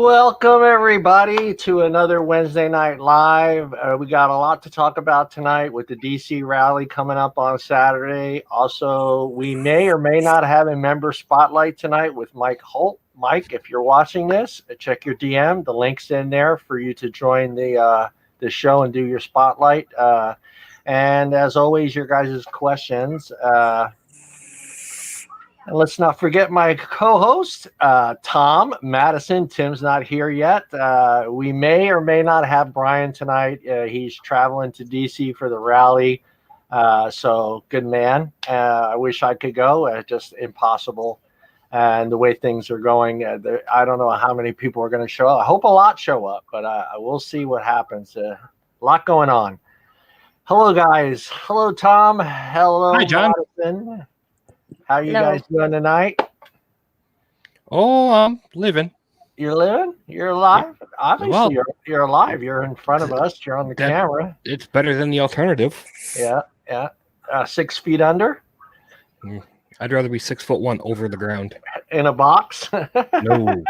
Welcome, everybody, to another Wednesday Night Live. We got a lot to talk about tonight with the DC rally coming up on Saturday. Also, we may or may not have a member spotlight tonight with Mike Holt. Mike, if you're watching this, check your DM. The link's in there for you to join the show and do your spotlight. And as always, your guys' questions. And let's not forget my co-host, Tom Madison. Tim's not here yet. We may or may not have Brian tonight. He's traveling to DC for the rally. So good man. I wish I could go. Just impossible. And the way things are going, I don't know how many people are going to show up. I hope a lot show up, but we'll see what happens. A lot going on. Hello, guys. Hello, Tom. Hello, hi, John. Madison. How you guys doing tonight? Oh, I'm living. You're living? You're alive? Yeah. Obviously, you're alive. You're in front of us. You're on the camera. It's better than the alternative. Yeah. 6 feet under? I'd rather be 6'1" over the ground. In a box? No.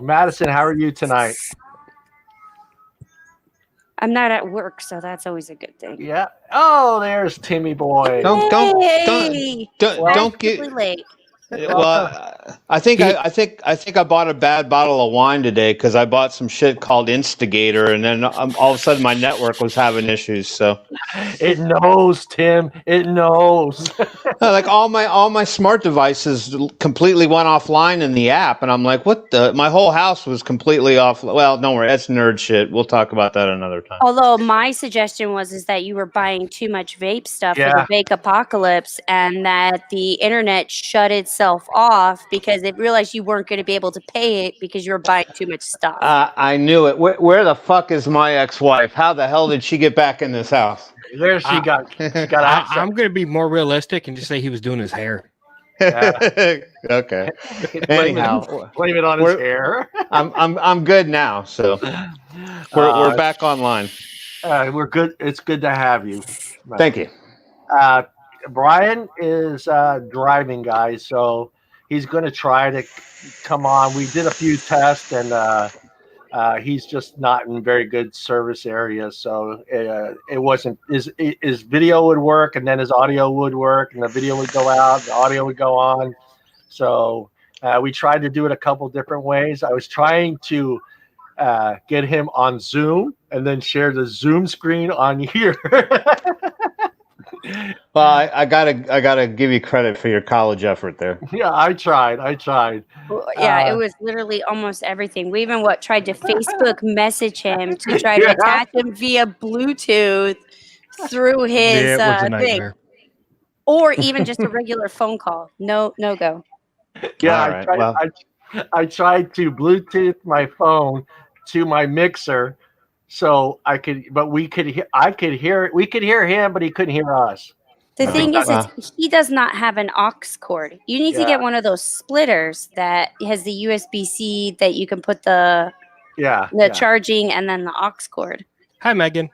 Madison, how are you tonight? I'm not at work, so that's always a good thing. Yeah. Oh, there's Timmy boy. Don't get late. Well, I think I bought a bad bottle of wine today because I bought some shit called Instigator, and then all of a sudden my network was having issues. So it knows, Tim. It knows. Like all my smart devices completely went offline in the app, and I'm like, what the? My whole house was completely off. Well, don't worry, that's nerd shit. We'll talk about that another time. Although my suggestion was that you were buying too much vape stuff for the vape apocalypse, and that the internet shut itself off because it realized you weren't going to be able to pay it because you were buying too much stuff. I knew it. Where the fuck is my ex-wife? How the hell did she get back in this house? There she got I'm going to be more realistic and just say he was doing his hair. Okay. Anyhow, blame it on his hair. I'm good now, so we're back online. We're good. It's good to have you. Thank you. Brian is driving, guys, so he's going to try to come on. We did a few tests, and he's just not in very good service areas, so it wasn't his video would work, and then his audio would work, and the video would go out, the audio would go on. So we tried to do it a couple different ways. I was trying to get him on Zoom and then share the Zoom screen on here. Well, I gotta give you credit for your college effort there. Yeah, I tried. Well, yeah, it was literally almost everything. We even tried to Facebook message him to try to attach him via Bluetooth through his thing, or even just a regular phone call. No go. Yeah, right, I tried to Bluetooth my phone to my mixer. So we could hear him, but he couldn't hear us. The thing is he does not have an aux cord. You need to get one of those splitters that has the USB-C that you can put the charging and then the aux cord. Hi, Megan.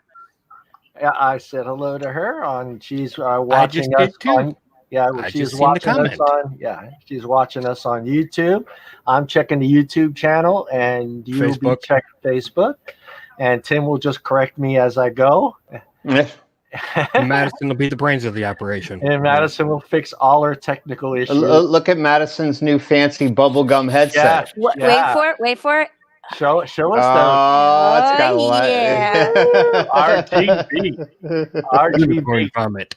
Yeah, I said hello to her. She's watching us on. Yeah, she's watching us on. Yeah, she's watching us on YouTube. I'm checking the YouTube channel, and you'll be checking Facebook. And Tim will just correct me as I go. Yeah. And Madison will be the brains of the operation. And Madison will fix all our technical issues. Look at Madison's new fancy bubblegum headset. Yeah. Wait for it. Show us those. Oh, it's got a lot. Yeah. RGB. Vomit.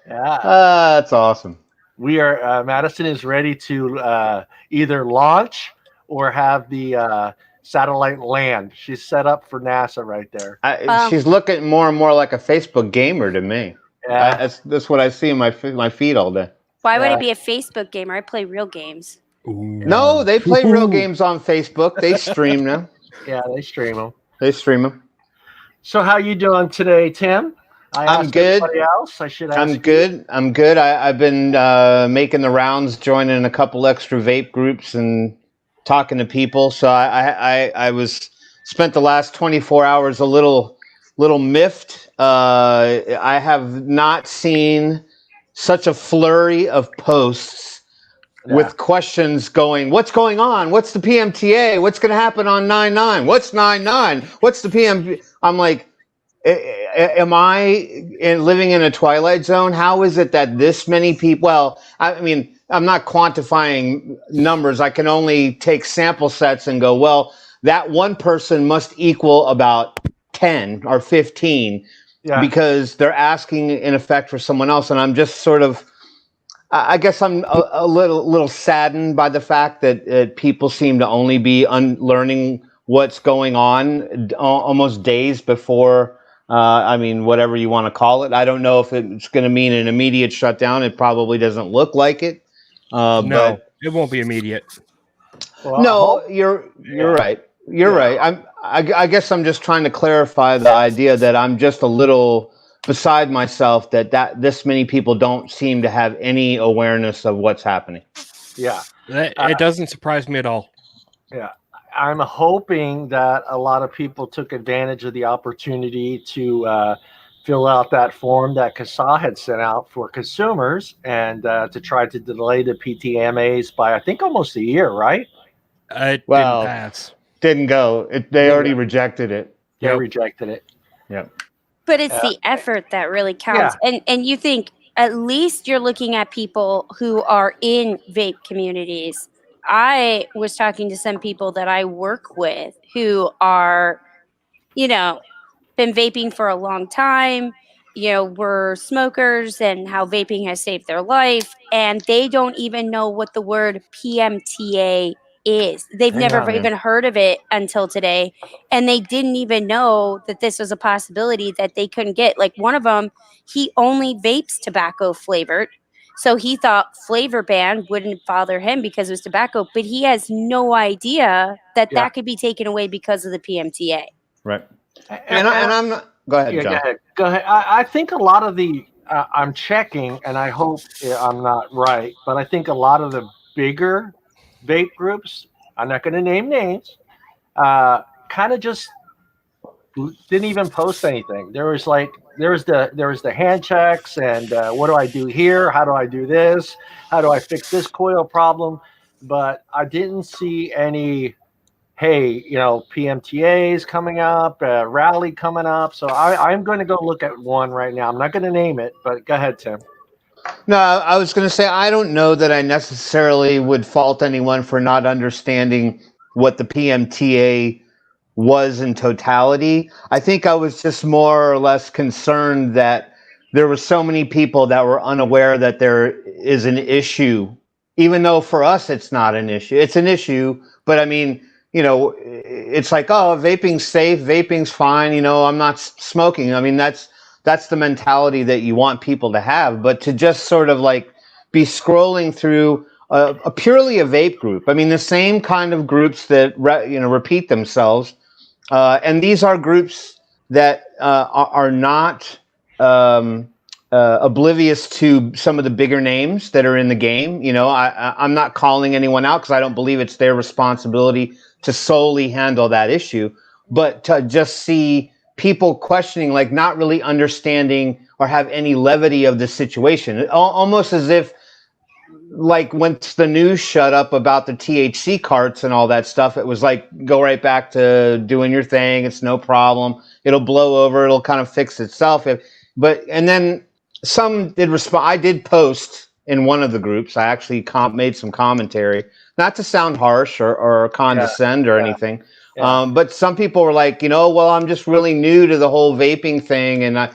Yeah. That's awesome. We are. Madison is ready to either launch or have the satellite land. She's set up for NASA right there. She's looking more and more like a Facebook gamer to me. Yeah. That's what I see in my feed all day. Why would it be a Facebook gamer? I play real games. Ooh. No, they play real games on Facebook. They stream them. Yeah, they stream them. So how you doing today, Tim? I'm good. Else? I should ask. I'm good. I've been making the rounds, joining a couple extra vape groups and talking to people. So I spent the last 24 hours a little miffed. I have not seen such a flurry of posts with questions going, what's going on? What's the PMTA? What's going to happen on 9/9? What's 9/9? What's the PM? I'm like, am I living in a twilight zone? How is it that this many people? Well, I mean, I'm not quantifying numbers. I can only take sample sets and go, well, that one person must equal about 10 or 15 because they're asking in effect for someone else. And I'm just sort of, I guess I'm a little saddened by the fact that people seem to only be learning what's going on almost days before. I mean, whatever you want to call it. I don't know if it's going to mean an immediate shutdown. It probably doesn't look like it. No, but it won't be immediate. Well, no, you're right. You're right. I guess I'm just trying to clarify the idea that I'm just a little beside myself that this many people don't seem to have any awareness of what's happening. Yeah. It doesn't surprise me at all. Yeah. I'm hoping that a lot of people took advantage of the opportunity to fill out that form that CASA had sent out for consumers and to try to delay the PTMAs by, I think, almost a year, right? It didn't pass. Didn't go. They already rejected it. They rejected it. Yep. But it's the effort that really counts. And you think at least you're looking at people who are in vape communities. I was talking to some people that I work with who are, been vaping for a long time, were smokers and how vaping has saved their life. And they don't even know what the word PMTA is. They've never even heard of it until today. And they didn't even know that this was a possibility that they couldn't get. Like one of them, he only vapes tobacco flavored. So he thought flavor ban wouldn't bother him because it was tobacco, but he has no idea that could be taken away because of the PMTA. Right. And I'm not. Go ahead, John. Go ahead. I think a lot of the, I'm checking, and I hope I'm not right, but I think a lot of the bigger vape groups, I'm not going to name names, kind of just didn't even post anything. There was the hand checks and what do I do here? How do I do this? How do I fix this coil problem? But I didn't see any, hey, PMTAs coming up, rally coming up. So I'm going to go look at one right now. I'm not going to name it, but go ahead, Tim. No, I was going to say, I don't know that I necessarily would fault anyone for not understanding what the PMTA was in totality. I think I was just more or less concerned that there were so many people that were unaware that there is an issue, even though for us it's not an issue. It's an issue, but I mean, it's like, oh, vaping's safe, vaping's fine, I'm not smoking. I mean, that's the mentality that you want people to have, but to just sort of like be scrolling through a purely a vape group. I mean, the same kind of groups that repeat themselves, and these are groups that are not oblivious to some of the bigger names that are in the game. I'm not calling anyone out because I don't believe it's their responsibility to solely handle that issue, but to just see people questioning, like not really understanding or have any levity of the situation, almost as if, like once the news shut up about the THC carts and all that stuff, it was like, go right back to doing your thing. It's no problem. It'll blow over. It'll kind of fix itself. And then some did respond. I did post in one of the groups. I actually made some commentary, not to sound harsh or condescend or anything. But some people were like, well, I'm just really new to the whole vaping thing. And I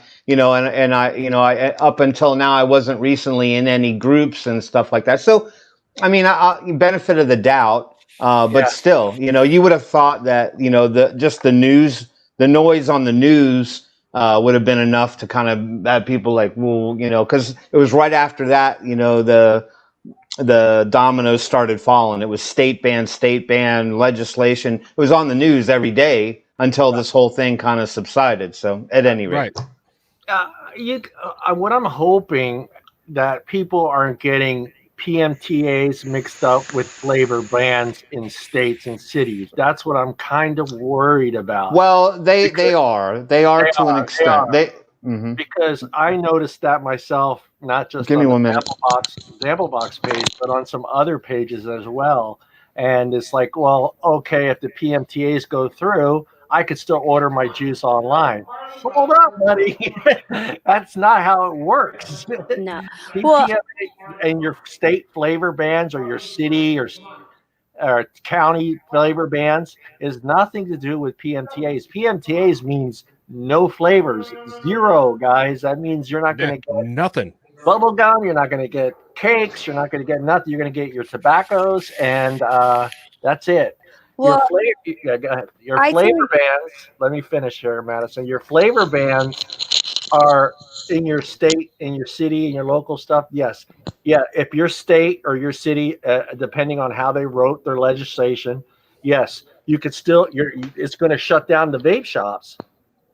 up until now, I wasn't recently in any groups and stuff like that. So, I mean, benefit of the doubt, but still, you would have thought that, the noise on the news would have been enough to kind of have people like, well, because it was right after that, the dominoes started falling. It was state ban legislation. It was on the news every day until this whole thing kind of subsided. So at any rate, what I'm hoping that people aren't getting PMTAs mixed up with flavor bans in states and cities. That's what I'm kind of worried about. Well, they are to an extent. because I noticed that myself, not just Give me on 1 the minute. Sample Box page, but on some other pages as well. And it's like, well, okay, if the PMTAs go through, I could still order my juice online. Hold up, buddy. That's not how it works. No. Well, PMTA and your state flavor bans or your city or county flavor bans is nothing to do with PMTAs. PMTAs means no flavors, zero, guys. That means you're not going to get nothing. Bubble gum. You're not going to get cakes. You're not going to get nothing. You're going to get your tobaccos, and that's it. well, Your flavor bans. Let me finish here, Madison. Your flavor bans are in your state, in your city, in your local stuff. Yes, yeah. If your state or your city, depending on how they wrote their legislation, yes, you could still. It's going to shut down the vape shops.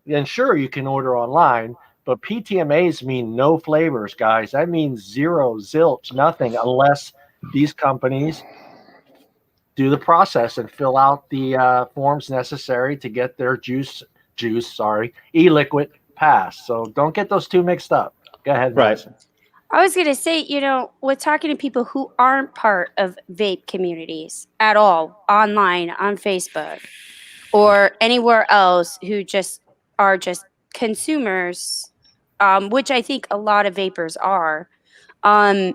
And sure, you can order online, but PTMAs mean no flavors, guys. That means zero, zilch, nothing, unless these companies do the process and fill out the forms necessary to get their e-liquid passed. So don't get those two mixed up. Go ahead, Madison. I was going to say, with talking to people who aren't part of vape communities at all, online, on Facebook, or anywhere else, who just are just consumers, which I think a lot of vapors are. With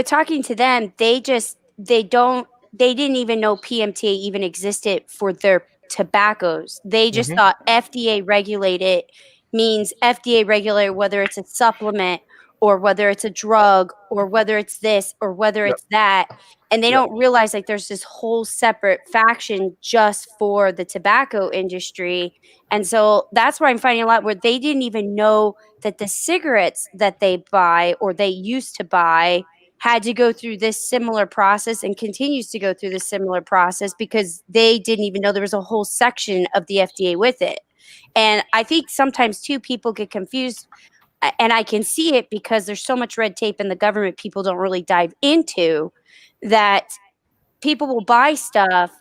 talking to them, they didn't even know PMTA even existed for their tobaccos. They just thought FDA regulated means FDA regulated whether it's a supplement or whether it's a drug or whether it's this or whether it's that. And they don't realize like there's this whole separate faction just for the tobacco industry. And so that's where I'm finding a lot where they didn't even know that the cigarettes that they buy or they used to buy had to go through this similar process and continues to go through this similar process because they didn't even know there was a whole section of the FDA with it. And I think sometimes too, people get confused, and I can see it because there's so much red tape in the government people don't really dive into, that people will buy stuff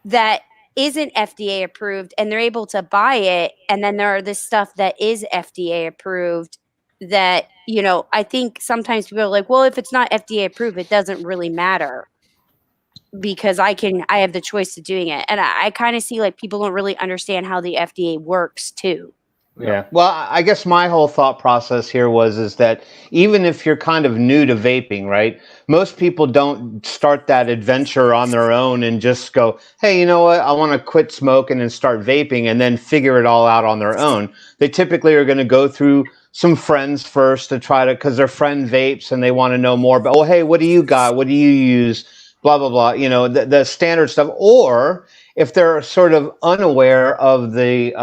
that isn't FDA approved and they're able to buy it. And then there are this stuff that is FDA approved that, I think sometimes people are like, well, if it's not FDA approved, it doesn't really matter because I have the choice of doing it. And I kind of see like people don't really understand how the FDA works too. Yeah. Well, I guess my whole thought process here is that even if you're kind of new to vaping, right? Most people don't start that adventure on their own and just go, hey, you know what? I want to quit smoking and start vaping and then figure it all out on their own. They typically are going to go through some friends first to try to, because their friend vapes and they want to know more about, oh, hey, what do you got? What do you use? Blah, blah, blah. The standard stuff. Or if they're sort of unaware of the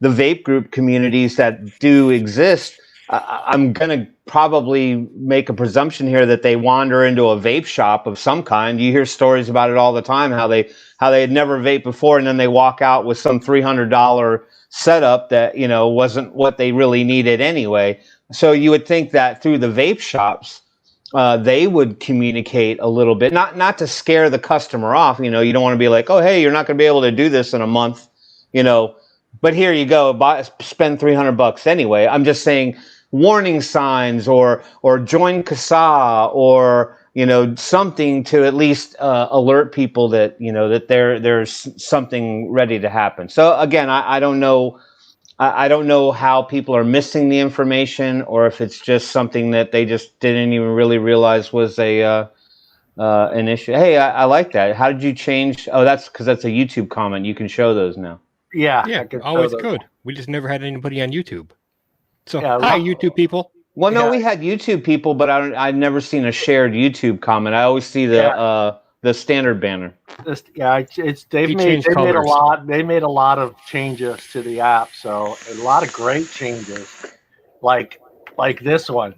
vape group communities that do exist, I'm going to probably make a presumption here that they wander into a vape shop of some kind. You hear stories about it all the time, how they had never vaped before, and then they walk out with some $300 setup that, wasn't what they really needed anyway. So you would think that through the vape shops, they would communicate a little bit, not to scare the customer off. You don't want to be like, oh, hey, you're not going to be able to do this in a month, but here you go, spend $300 anyway. I'm just saying warning signs or join CASA or, something to at least alert people that, that there's something ready to happen. So again, I don't know. I don't know how people are missing the information or if it's just something that they just didn't even really realize was an issue. Hey, I like that. How did you change? Oh, that's because that's a YouTube comment. You can show those now. Yeah, always could. We just never had anybody on YouTube. So, hi, YouTube people. Well, no, we had YouTube people, but I've never seen a shared YouTube comment. I always see the standard banner. They made a lot of changes to the app, so a lot of great changes, like this one.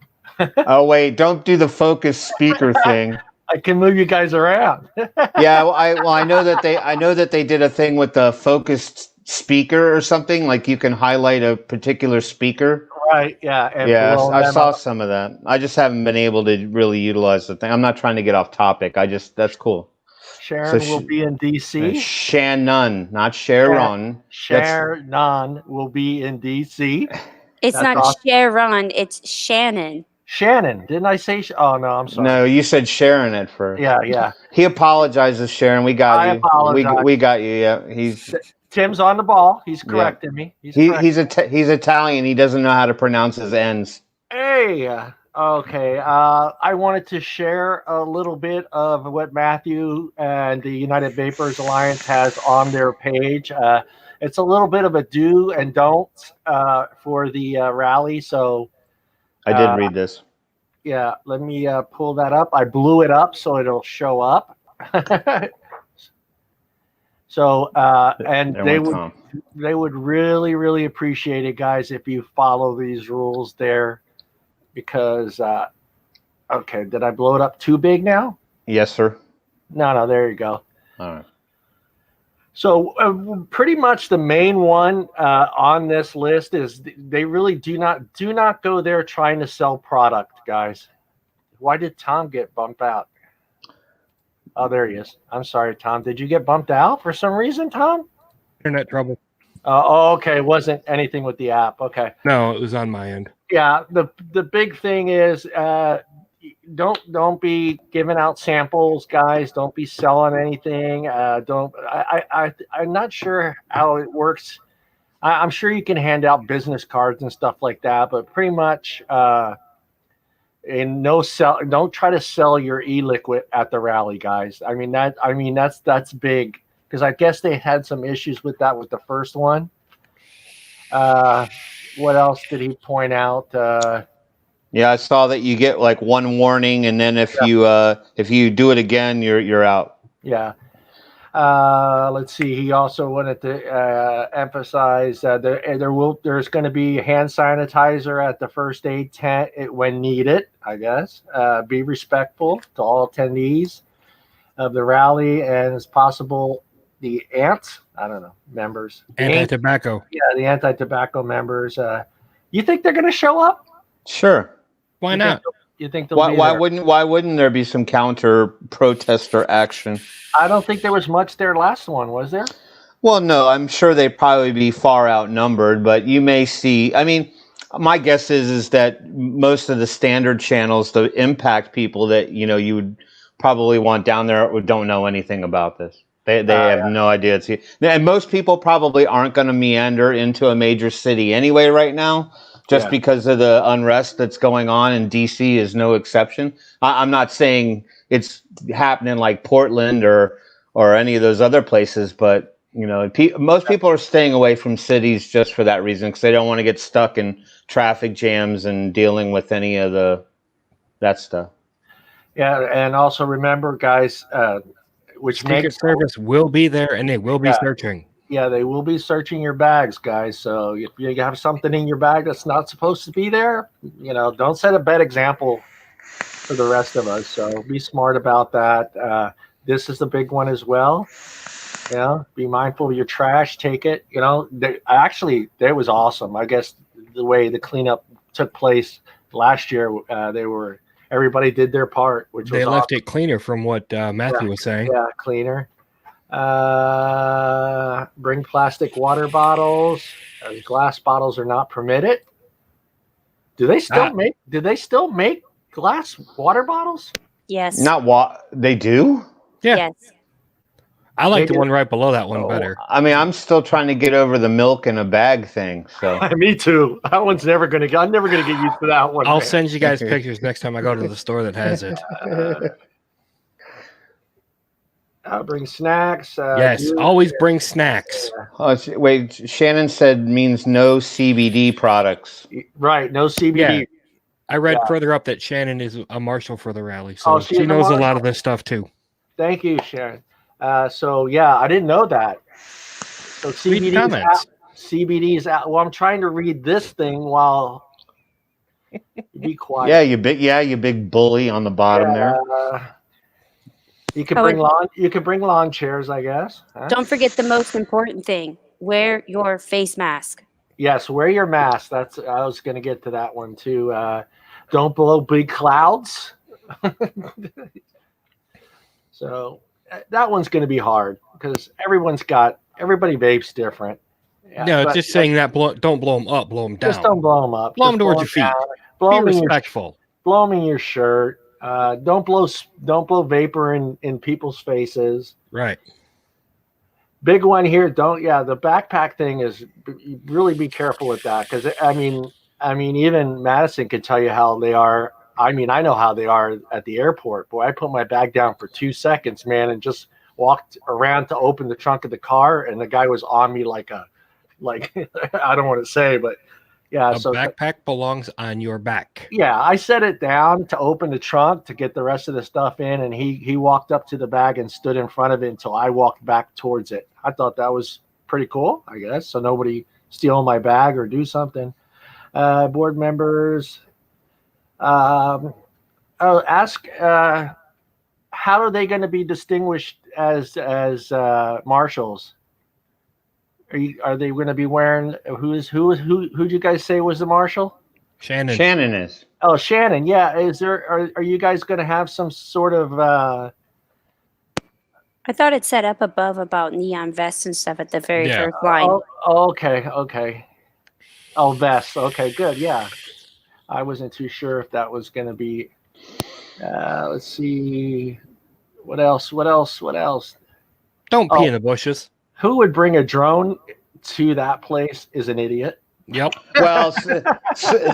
Oh wait, don't do the focus speaker thing. I can move you guys around. Yeah, I know that they did a thing with the focused speaker or something, like you can highlight a particular speaker. Right, yeah. I saw some of that. I just haven't been able to really utilize the thing. I'm not trying to get off topic. That's cool. Sharon will be in DC. Shannon, not Sharon. Sharon will be in DC. It's That's not awesome. Sharon, it's Shannon. Shannon, didn't I say? Oh no, I'm sorry. No, you said Sharon at first. Yeah. He apologizes, Sharon. We got you. Apologize. We got you. Yeah, Tim's on the ball. He's correcting me. He's Italian. He doesn't know how to pronounce his N's. Hey, okay. I wanted to share a little bit of what Matthew and the United Vapors Alliance has on their page. It's a little bit of a do and don't for the rally. So I did read this. Yeah, let me pull that up. I blew it up so it'll show up. So and they would really, really appreciate it, guys, if you follow these rules there, because okay, did I blow it up too big now? Yes, sir. No, there you go. All right. So pretty much the main one on this list is they really do not go there trying to sell product, guys. Why did Tom get bumped out? Oh, there he is. I'm sorry, Tom. Did you get bumped out for some reason, Tom? Internet trouble. Oh, okay. It wasn't anything with the app. Okay. No, it was on my end. Yeah. The big thing is don't be giving out samples, guys. Don't be selling anything. I'm not sure how it works. I'm sure you can hand out business cards and stuff like that, but pretty much don't try to sell your e-liquid at the rally, guys. That's big, because I guess they had some issues with that with the first one. What else did he point out? Yeah, I saw that you get like one warning, and then if you do it again, you're out. Yeah. Let's see. He also wanted to emphasize there's going to be hand sanitizer at the first aid tent when needed. I guess be respectful to all attendees of the rally, and as possible, the members. Anti-tobacco. Yeah, the anti-tobacco members. You think they're going to show up? Sure. Why not? You think they'll why wouldn't there be some counter protester action? I don't think there was much there last one, was there? Well, no, I'm sure they'd probably be far outnumbered, but you may see. I mean, my guess is that most of the standard channels, the impact people that you would probably want down there, don't know anything about this. They have no idea. And most people probably aren't going to meander into a major city anyway right now. Just because of the unrest that's going on, and DC is no exception. I'm not saying it's happening like Portland or any of those other places, but most people are staying away from cities just for that reason, because they don't want to get stuck in traffic jams and dealing with any of that stuff. Yeah, and also remember, guys, Secret Service will be there, and they will be searching. Yeah, they will be searching your bags, guys. So if you have something in your bag that's not supposed to be there, don't set a bad example for the rest of us. So be smart about that. This is the big one as well. Be mindful of your trash. Take it. That was awesome. I guess the way the cleanup took place last year, everybody did their part, which they was left awesome. It cleaner, from what Matthew was saying. Yeah, cleaner. Bring plastic water bottles. Glass bottles are not permitted. Do they still make glass water bottles? Yes. Not what they do? Yeah. Yes. I like the one right below that one better. I mean, I'm still trying to get over the milk in a bag thing. So me too. That one's I'm never gonna get used to that one. I'll send you guys pictures next time I go to the store that has it. Bring snacks. Yes, always bring snacks. Wait, Shannon said means no CBD products. Right, no CBD. Yeah. I read further up that Shannon is a marshal for the rally, so she knows a lot of this stuff too. Thank you, Sharon. I didn't know that. So CBD is out. Well, I'm trying to read this thing while be quiet. Yeah, you big bully on the bottom there. You can bring lawn chairs, I guess. Huh? Don't forget the most important thing: wear your face mask. Yes, wear your mask. I was going to get to that one too. Don't blow big clouds. So, that one's going to be hard because everybody vapes different. Yeah, no, just saying that don't blow them up, blow them down. Just don't blow them up. Blow them towards your feet. Be respectful. Blow them in your shirt. Don't blow vapor in people's faces. Right. Big one here. The backpack thing is really be careful with that because I mean even Madison can tell you how they are. I mean I know how they are at the airport. Boy, I put my bag down for 2 seconds, man, and just walked around to open the trunk of the car, and the guy was on me like I don't want to say, but yeah. So backpack belongs on your back. Yeah, I set it down to open the trunk to get the rest of the stuff in, and he walked up to the bag and stood in front of it until I walked back towards it. I thought that was pretty cool, I guess, so nobody steal my bag or do something. Board members, ask how are they going to be distinguished as marshals? Are they going to be wearing who'd you guys say was the marshal? Shannon. Shannon is. Oh, Shannon. Yeah. Are you guys going to have some sort of I thought it set up above about neon vests and stuff at the very first line. Oh, okay. Oh, vests. Okay, good. Yeah. I wasn't too sure if that was going to be let's see. What else? Don't pee in the bushes. Who would bring a drone to that place is an idiot. Yep. Well,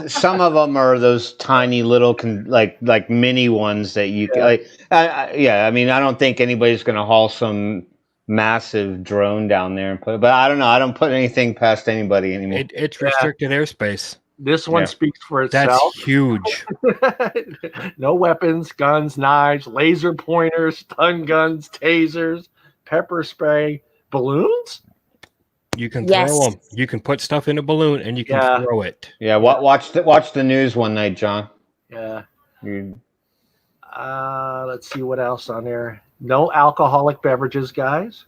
some of them are those tiny little like mini ones that you can I mean, I don't think anybody's going to haul some massive drone down there and put. But I don't know. I don't put anything past anybody anymore. It's restricted airspace. This one speaks for itself. That's huge. No weapons, guns, knives, laser pointers, stun guns, tasers, pepper spray. Balloons? You can throw them. You can put stuff in a balloon and you can throw it. Yeah, watch the news one night, John. Yeah. Let's see what else on there. No alcoholic beverages, guys.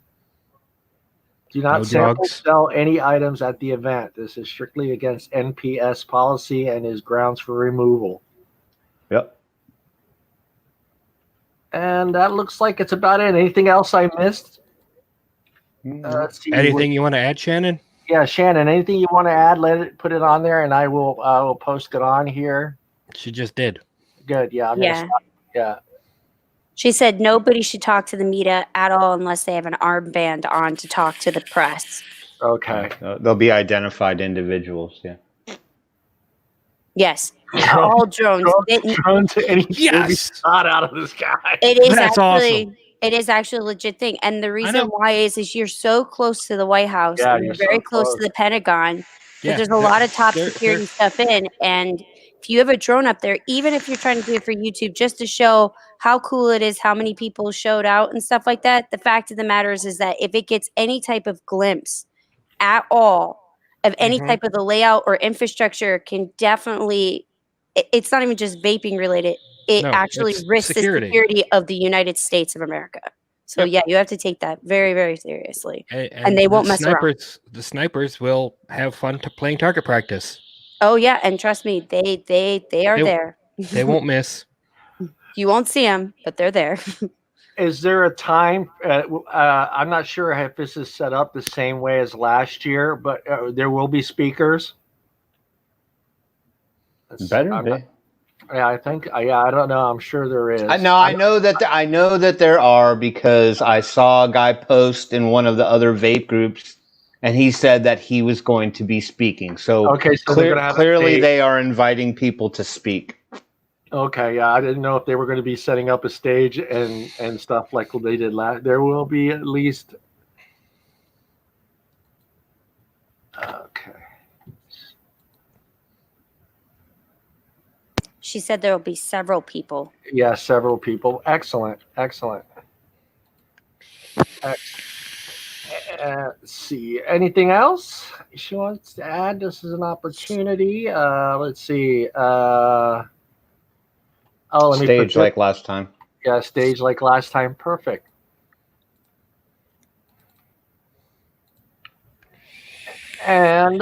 Do not sell any items at the event. This is strictly against NPS policy and is grounds for removal. Yep. And that looks like it's about it. Anything else I missed? Let's see. Anything you want to add, Shannon? Yeah, Shannon. Anything you want to add? Put it on there, and I will post it on here. She just did. Good. Yeah. Yeah. She said nobody should talk to the media at all unless they have an armband on to talk to the press. Okay. They'll be identified individuals. Yeah. Yes. All drones. Drones. Yes. Shot out of the sky. It is awesome. It is actually a legit thing. And the reason why is you're so close to the White House. Yeah, and you're very close to the Pentagon. Yeah, there's a lot of top security stuff in. And if you have a drone up there, even if you're trying to do it for YouTube, just to show how cool it is, how many people showed out and stuff like that, the fact of the matter is that if it gets any type of glimpse at all of any type of the layout or infrastructure, can definitely, it's not even just vaping related. It actually risks the security of the United States of America. So you have to take that very, very seriously. And they won't mess around. The snipers will have fun playing target practice. Oh yeah, and trust me, they are there. They won't miss. You won't see them, but they're there. Is there a time? I'm not sure if this is set up the same way as last year, but there will be speakers. Better be. Yeah, I think. Yeah, I don't know. I'm sure there is. I know that there are because I saw a guy post in one of the other vape groups, and he said that he was going to be speaking. So clearly they are inviting people to speak. Okay, yeah, I didn't know if they were going to be setting up a stage and stuff like what they did last. There will be at least. Okay. She said there will be several people. Yeah, several people. Excellent. Let's see. Anything else she wants to add? This is an opportunity. Let's see. Let me stage like last time. Yeah, stage like last time. Perfect. And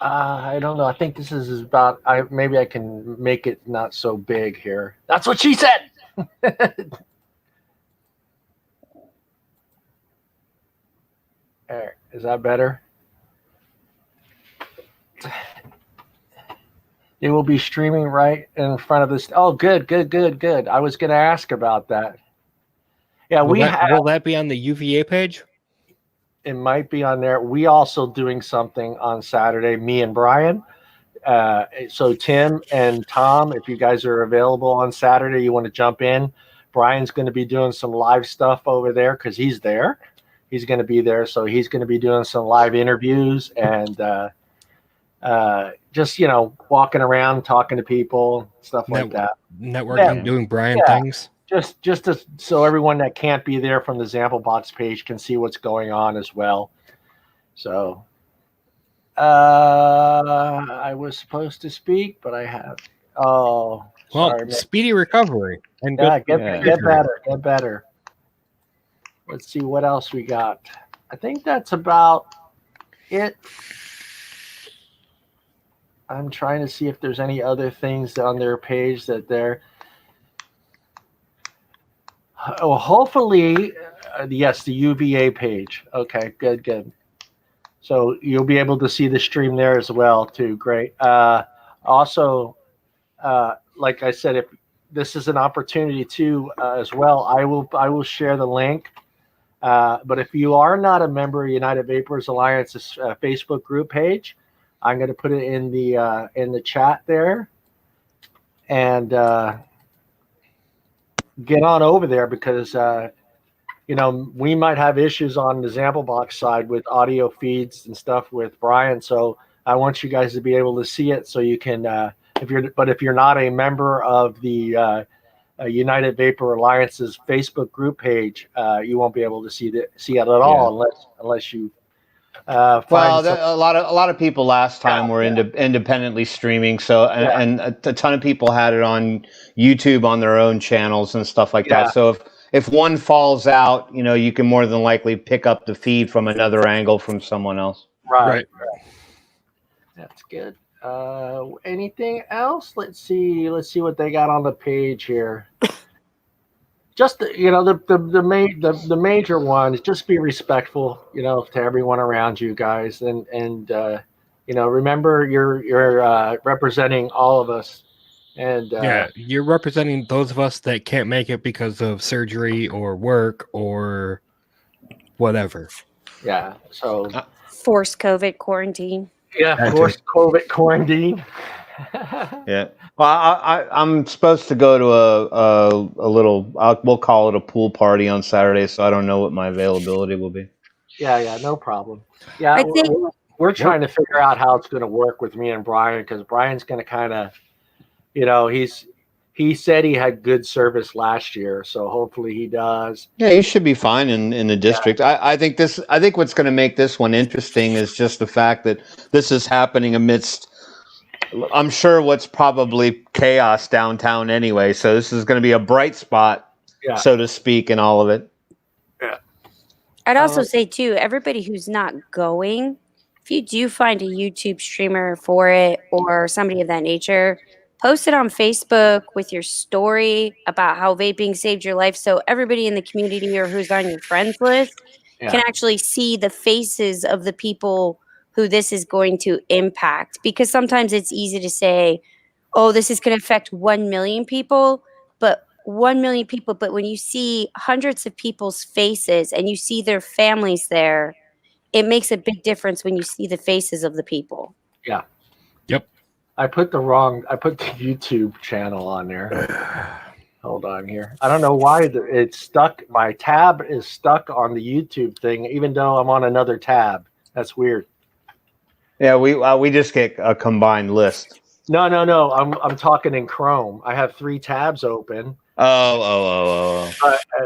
I don't know. I think this is about. Maybe I can make it not so big here. That's what she said. There, is that better? It will be streaming right in front of this. Oh, good. I was going to ask about that. Yeah, will that be on the UVA page? It might be on there. We also doing something on Saturday, me and Brian. So Tim and Tom, if you guys are available on Saturday, you want to jump in. Brian's going to be doing some live stuff over there because he's there. He's going to be there, so he's going to be doing some live interviews and just walking around, talking to people, stuff like that. Networking, doing Brian things. Just so everyone that can't be there from the Zamplebox page can see what's going on as well. So I was supposed to speak, but I have. Oh, sorry, speedy recovery and get better. Let's see what else we got. I think that's about it. I'm trying to see if there's any other things on their page that they're. Oh, hopefully, yes, the UVA page. Okay, good. So you'll be able to see the stream there as well, too. Great. Also, like I said, if this is an opportunity too, as well, I will share the link. But if you are not a member of United Vapors Alliance's Facebook group page, I'm going to put it in the chat there, and get on over there because we might have issues on the Zamplebox side with audio feeds and stuff with Brian. So I want you guys to be able to see it so you can. If you're not a member of the United Vapor Alliance's Facebook group page, you won't be able to see it at all unless you. A lot of people last time were independently streaming, so and a ton of people had it on YouTube on their own channels and stuff like that. So if one falls out, you can more than likely pick up the feed from another angle from someone else. Right. That's good. Anything else? Let's see what they got on the page here. Just the major one is just be respectful, to everyone around you guys, and remember you're representing all of us, and you're representing those of us that can't make it because of surgery or work or whatever. Yeah. So forced COVID quarantine. Yeah, forced COVID quarantine. Yeah. Well, I'm supposed to go to a little. We'll call it a pool party on Saturday, so I don't know what my availability will be. Yeah, no problem. Yeah, we're trying to figure out how it's going to work with me and Brian because Brian's going to kind of, he said he had good service last year, so hopefully he does. Yeah, he should be fine in the district. Yeah. I think what's going to make this one interesting is just the fact that this is happening amidst. I'm sure what's probably chaos downtown anyway. So this is going to be a bright spot, so to speak, in all of it. Yeah. I'd also say too, everybody who's not going, if you do find a YouTube streamer for it or somebody of that nature, post it on Facebook with your story about how vaping saved your life, so everybody in the community or who's on your friends list can actually see the faces of the people who this is going to impact. Because sometimes it's easy to say, oh, this is going to affect 1 million people, but 1 million people. But when you see hundreds of people's faces and you see their families there, it makes a big difference when you see the faces of the people. Yeah. Yep. I put the YouTube channel on there. Hold on here. I don't know why it's stuck. My tab is stuck on the YouTube thing, even though I'm on another tab. That's weird. Yeah, we just get a combined list. No. I'm talking in Chrome. I have 3 tabs open. Oh.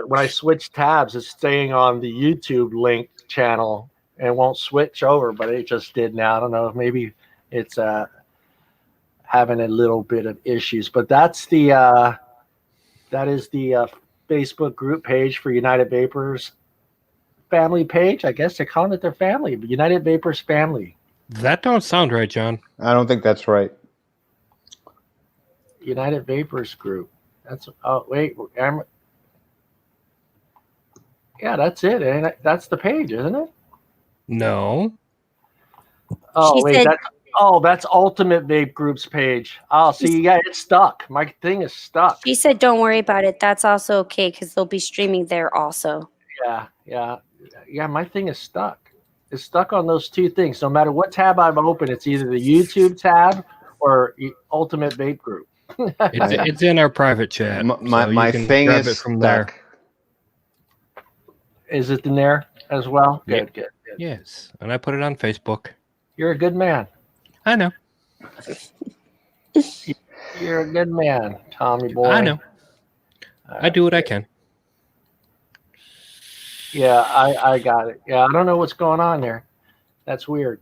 When I switch tabs, it's staying on the YouTube link channel and won't switch over, but it just did now. I don't know if maybe it's having a little bit of issues, but that is the Facebook group page for United Vapors family page. I guess they're calling it their family, but United Vapors family. That don't sound right, John. I don't think that's right. United Vapors group. That's yeah, that's it. And that's the page, isn't it? No. Oh, She wait, said- that's Ultimate Vape Group's page. Oh, see, yeah, it's stuck. My thing is stuck. She said, "Don't worry about it. That's also okay because they'll be streaming there also." Yeah. My thing is stuck. It's stuck on those two things. No matter what tab I've opened, it's either the YouTube tab or Ultimate Vape Group. It's in our private chat. My thing grab is it from stuck. there. Is it in there as well? Yeah. Good. Yes, and I put it on Facebook. You're a good man. I know. You're a good man, Tommy boy. I know. I do what I can. Yeah, I got it. Yeah, I don't know what's going on there. That's weird.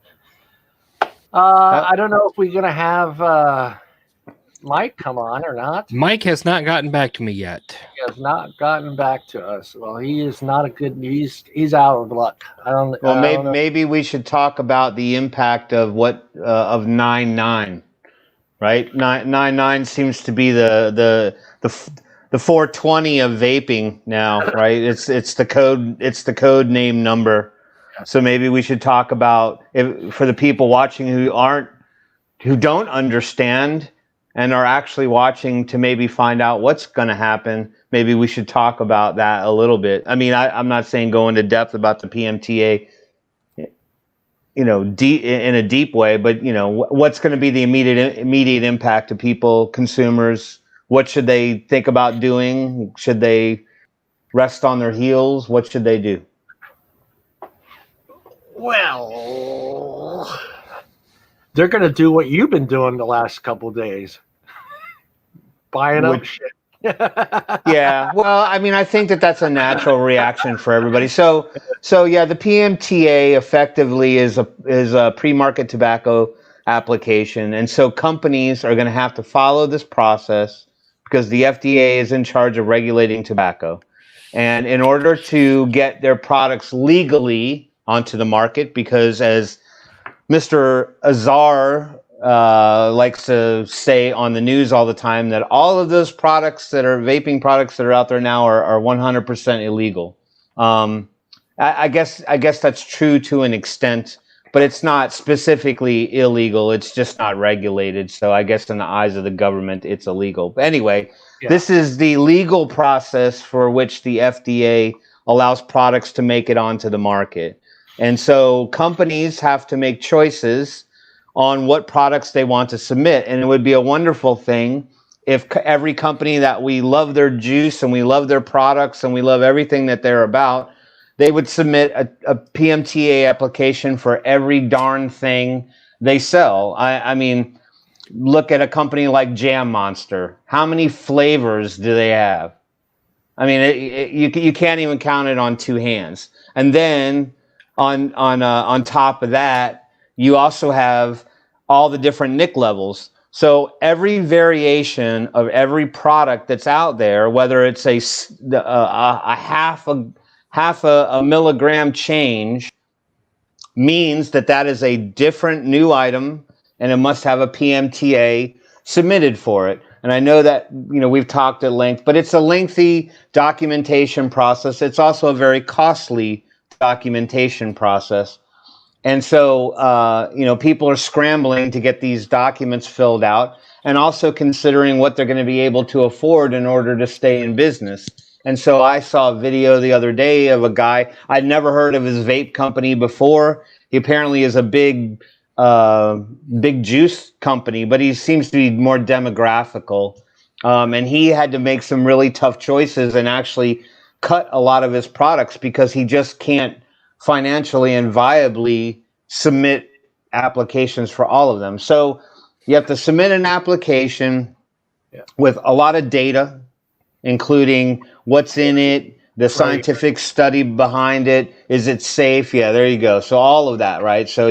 I don't know if we're gonna have Mike come on or not. Mike has not gotten back to me yet. He has not gotten back to us. Well, he is not a good. He's out of luck. I don't. Well, I don't know. maybe we should talk about the impact of what of 9.9, right? 9.9 seems to be the 420 of vaping now, right? It's the code name number. So maybe we should talk about for the people watching who don't understand and are actually watching to maybe find out what's going to happen. Maybe we should talk about that a little bit. I mean, I'm not saying go into depth about the PMTA, in a deep way, but what's going to be the immediate impact to people, consumers. What should they think about doing? Should they rest on their heels? What should they do? Well, they're going to do what you've been doing the last couple of days. Buying up shit. Yeah. Well, I mean, I think that's a natural reaction for everybody. So yeah, the PMTA effectively is a pre-market tobacco application. And so companies are going to have to follow this process because the FDA is in charge of regulating tobacco. And in order to get their products legally onto the market, because as Mr. Azar likes to say on the news all the time, that all of those products that are vaping products that are out there now are 100% illegal. I guess that's true to an extent, but it's not specifically illegal. It's just not regulated. So I guess in the eyes of the government, it's illegal. But anyway, This is the legal process for which the FDA allows products to make it onto the market. And so companies have to make choices on what products they want to submit. And it would be a wonderful thing if every company that we love their juice and we love their products and we love everything that they're about, they would submit a PMTA application for every darn thing they sell. I mean, look at a company like Jam Monster. How many flavors do they have? I mean, you can't even count it on two hands. And then on top of that, you also have all the different nic levels. So every variation of every product that's out there, whether it's a half a milligram change, means that is a different new item, and it must have a PMTA submitted for it. And I know that we've talked at length, but it's a lengthy documentation process. It's also a very costly documentation process. And so, people are scrambling to get these documents filled out and also considering what they're going to be able to afford in order to stay in business. And so I saw a video the other day of a guy. I'd never heard of his vape company before. He apparently is a big juice company, but he seems to be more demographical. And he had to make some really tough choices and actually cut a lot of his products because he just can't financially and viably submit applications for all of them. So you have to submit an application with a lot of data, including what's in it, the scientific study behind it, is it safe? Yeah, there you go. So all of that, right? So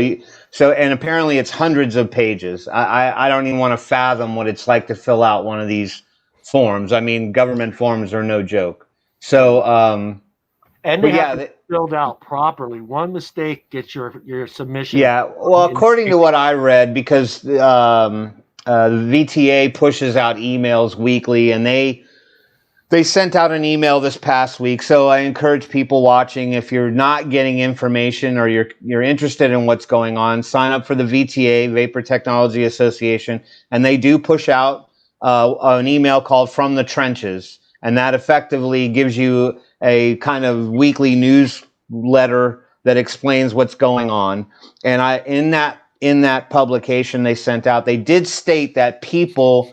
and apparently it's hundreds of pages. I don't even want to fathom what it's like to fill out one of these forms. I mean, government forms are no joke. So and they have to be filled out properly. One mistake gets your submission. Yeah, well, according to what I read, because the VTA pushes out emails weekly, and they They sent out an email this past week, so I encourage people watching, if you're not getting information or you're interested in what's going on, sign up for the VTA, Vapor Technology Association, and they do push out an email called From the Trenches, and that effectively gives you a kind of weekly newsletter that explains what's going on. And in that publication they sent out, they did state that people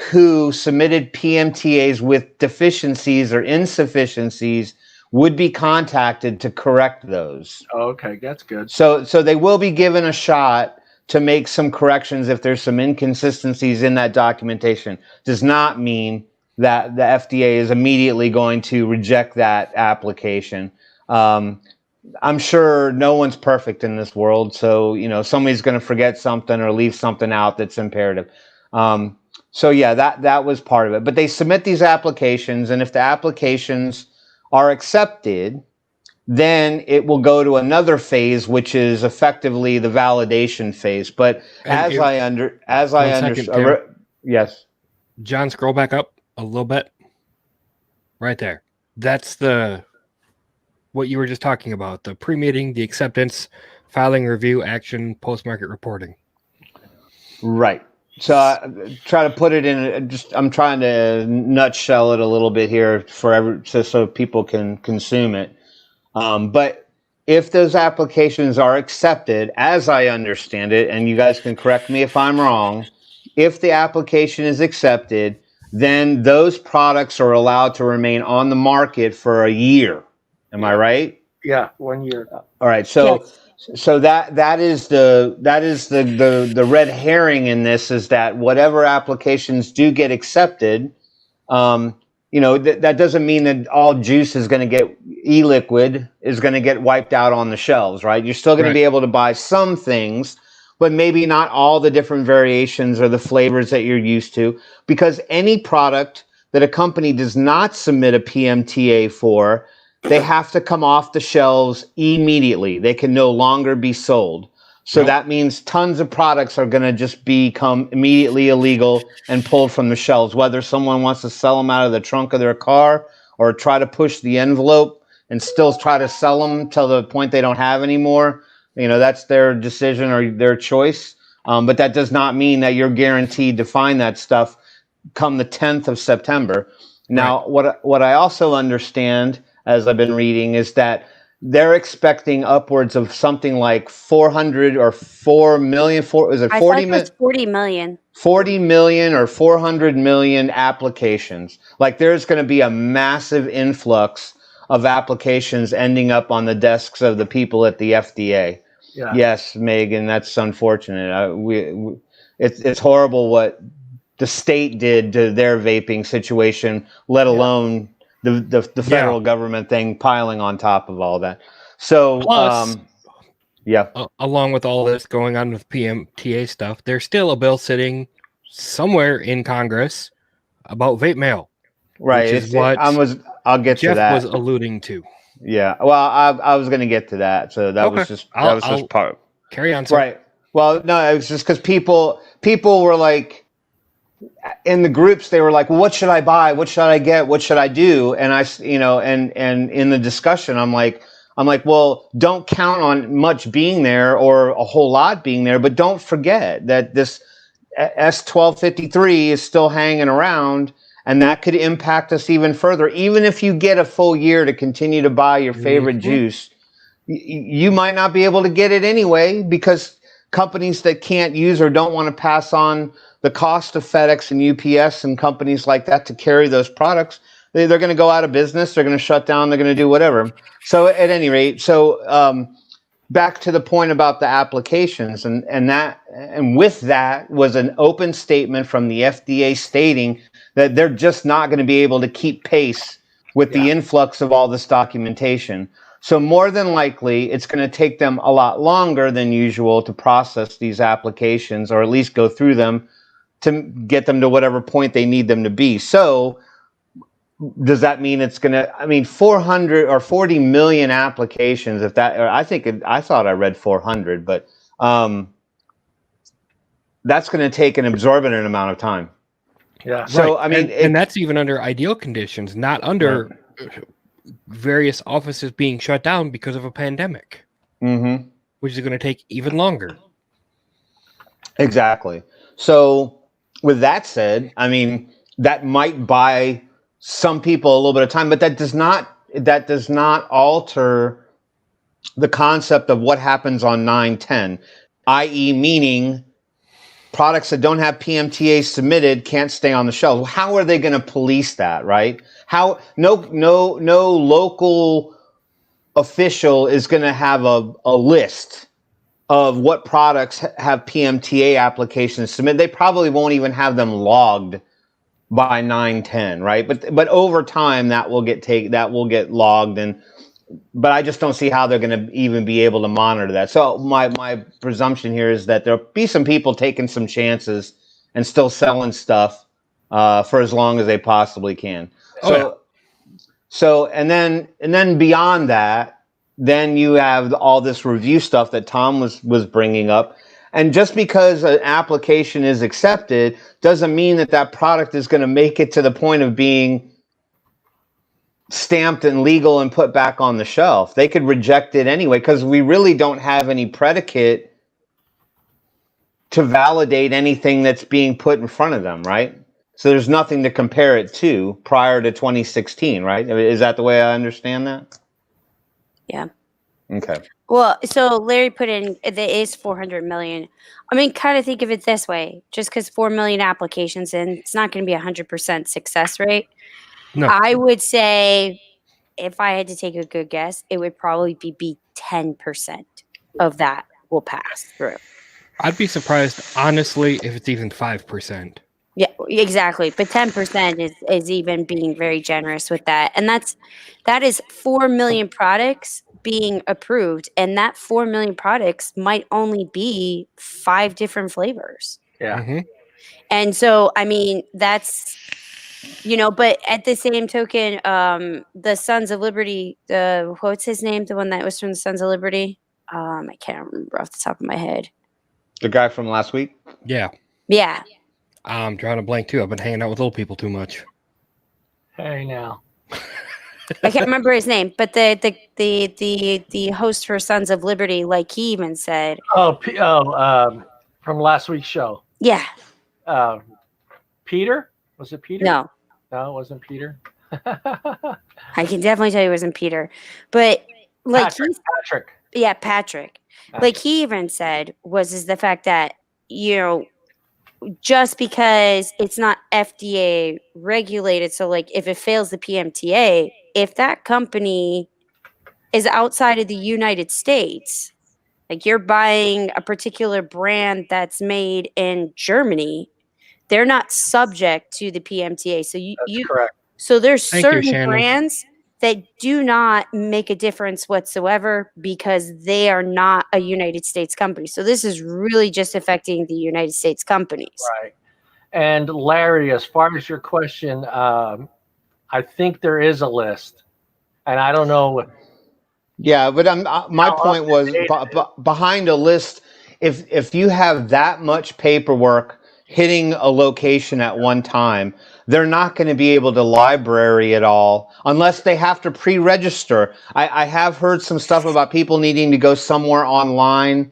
who submitted PMTAs with deficiencies or insufficiencies would be contacted to correct those. Oh, okay, that's good. So they will be given a shot to make some corrections if there's some inconsistencies in that documentation. Does not mean that the FDA is immediately going to reject that application. I'm sure no one's perfect in this world, so somebody's going to forget something or leave something out that's imperative. So yeah, that was part of it. But they submit these applications, and if the applications are accepted, then it will go to another phase, which is effectively the validation phase. But yes. John, scroll back up a little bit. Right there. That's what you were just talking about. The pre-meeting, the acceptance, filing, review, action, post-market reporting. Right. So I try to put it in. I'm trying to nutshell it a little bit here so people can consume it. But if those applications are accepted, as I understand it, and you guys can correct me if I'm wrong, if the application is accepted, then those products are allowed to remain on the market for a year. Am I right? Yeah, 1 year. All right. So. Yes. So that is the red herring in this, is that whatever applications do get accepted, that doesn't mean that all juice is going to get e-liquid is going to get wiped out on the shelves, right? You're still going to be able to buy some things, but maybe not all the different variations or the flavors that you're used to, because any product that a company does not submit a PMTA for, they have to come off the shelves immediately. They can no longer be sold. So that means tons of products are going to just become immediately illegal and pulled from the shelves, whether someone wants to sell them out of the trunk of their car or try to push the envelope and still try to sell them till the point they don't have anymore. That's their decision or their choice. But that does not mean that you're guaranteed to find that stuff come the 10th of September. Now, what I also understand, as I've been reading, is that they're expecting upwards of something like 400 or 4 million. Is it 40 million? 40 million. 40 million or 400 million applications. Like, there's going to be a massive influx of applications ending up on the desks of the people at the FDA. Yeah. Yes, Megan, that's unfortunate. It's horrible what the state did to their vaping situation, let alone the federal government thing piling on top of all that. So, plus, along with all this going on with PMTA stuff, there's still a bill sitting somewhere in Congress about vape mail. Right. Which is what I'll get Jeff to that. was alluding to. Yeah. Well, I was going to get to that. So that was just part. Carry on. Sir. Right. Well, no, it was just because people were like, in the groups, they were like, well, what should I buy? What should I get? What should I do? And and in the discussion, I'm like, well, don't count on much being there or a whole lot being there, but don't forget that this S1253 is still hanging around, and that could impact us even further. Even if you get a full year to continue to buy your favorite juice, you might not be able to get it anyway, because companies that can't use or don't want to pass on the cost of FedEx and UPS and companies like that to carry those products, they're going to go out of business. They're going to shut down. They're going to do whatever. So at any rate, back to the point about the applications, and with that was an open statement from the FDA stating that they're just not going to be able to keep pace with the influx of all this documentation. So more than likely, it's going to take them a lot longer than usual to process these applications, or at least go through them to get them to whatever point they need them to be. So does that mean it's going to, 400 or 40 million applications, if that, or I thought I read 400, but that's going to take an exorbitant amount of time. Yeah. So Right. I mean, and that's even under ideal conditions, not under various offices being shut down because of a pandemic, which is going to take even longer. Exactly. So with that said, I mean, that might buy some people a little bit of time, but that does not alter the concept of what happens on 9/10, i.e., meaning products that don't have PMTA submitted can't stay on the shelf. How are they going to police that, right? How no local official is going to have a list of what products have PMTA applications submitted. They probably won't even have them logged by 9/10, right? But over time that will get logged, but I just don't see how they're going to even be able to monitor that. So my presumption here is that there'll be some people taking some chances and still selling stuff for as long as they possibly can. So and then beyond that, then you have all this review stuff that Tom was bringing up. And just because an application is accepted doesn't mean that product is going to make it to the point of being stamped and legal and put back on the shelf. They could reject it anyway because we really don't have any predicate to validate anything that's being put in front of them, right? So there's nothing to compare it to prior to 2016, right? Is that the way I understand that? Yeah. Okay. Well, so Larry put in there is 400 million. I mean, kind of think of it this way: just because 4 million applications in, it's not going to be 100% success rate. No. I would say, if I had to take a good guess, it would probably be 10% of that will pass through. I'd be surprised, honestly, if it's even 5%. Yeah, exactly. But 10% is even being very generous with that. And that is 4 million products being approved. And that 4 million products might only be 5 different flavors. Yeah. Mm-hmm. And so, I mean, that's, but at the same token, the Sons of Liberty, what's his name? The one that was from the Sons of Liberty? I can't remember off the top of my head. The guy from last week? Yeah. Yeah. I'm drawing a blank too. I've been hanging out with old people too much. Hey now. I can't remember his name, but the host for Sons of Liberty, like he even said. From last week's show. Yeah. Peter? Was it Peter? No, it wasn't Peter. I can definitely tell you it wasn't Peter, but like Patrick. Yeah, Patrick. Like he even said is the fact that just because it's not FDA regulated, so like if it fails the PMTA, if that company is outside of the United States, like you're buying a particular brand that's made in Germany, they're not subject to the PMTA. So you correct. So there's Thank certain you, brands that do not make a difference whatsoever because they are not a United States company. So this is really just affecting the United States companies. Right. And Larry, as far as your question, I think there is a list, and I don't know. Yeah, but my point was behind a list. If you have that much paperwork hitting a location at one time, they're not going to be able to library it all unless they have to pre-register. I have heard some stuff about people needing to go somewhere online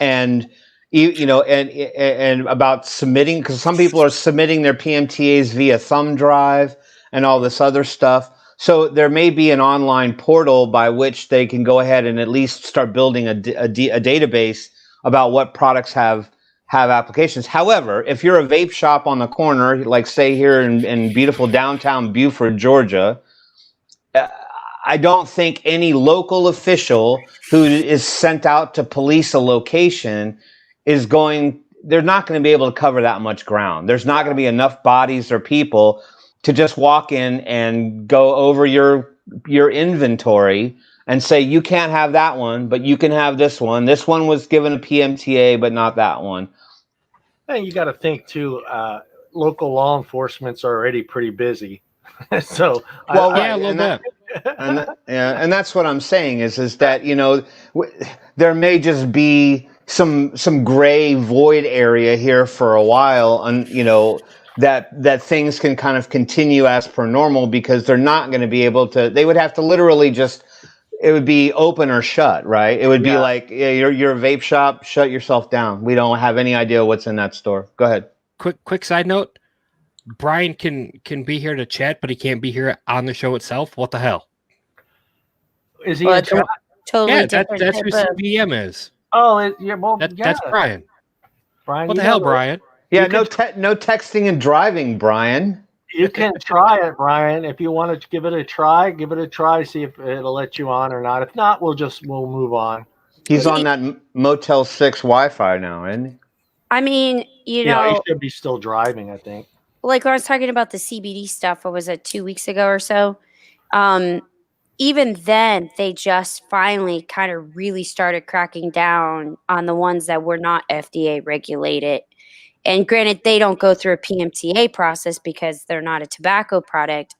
and about submitting, because some people are submitting their PMTAs via thumb drive and all this other stuff. So there may be an online portal by which they can go ahead and at least start building a database about what products have applications. However, if you're a vape shop on the corner, like say here in beautiful downtown Buford, Georgia, I don't think any local official who is sent out to police a location they're not going to be able to cover that much ground. There's not going to be enough bodies or people to just walk in and go over your inventory and say, you can't have that one, but you can have this one. This one was given a PMTA, but not that one. And you got to think too, local law enforcement's already pretty busy. So a little bit. And that's what I'm saying is that, there may just be some gray void area here for a while, and that things can kind of continue as per normal, because they're not going to be able to. They would have to literally just. It would be open or shut, right? It would be like, yeah, you're a vape shop. Shut yourself down. We don't have any idea what's in that store. Go ahead. Quick side note: Brian can be here to chat, but he can't be here on the show itself. What the hell? Is he? Well, totally Yeah, different. that's who type of- CVM is. Oh, yeah. Well, That's Brian. Brian, What you the hell, know, Brian? Yeah, You no texting and driving, Brian. You can try it, Brian. If you want to give it a try, see if it'll let you on or not. If not, we'll move on. He's on that Motel 6 Wi-Fi now, isn't he? I mean, you Yeah, he know, should be still driving, I think. like when I was talking about the CBD stuff, what was it, 2 weeks ago or so? Even then, they just finally kind of really started cracking down on the ones that were not FDA regulated. And granted, they don't go through a PMTA process because they're not a tobacco product,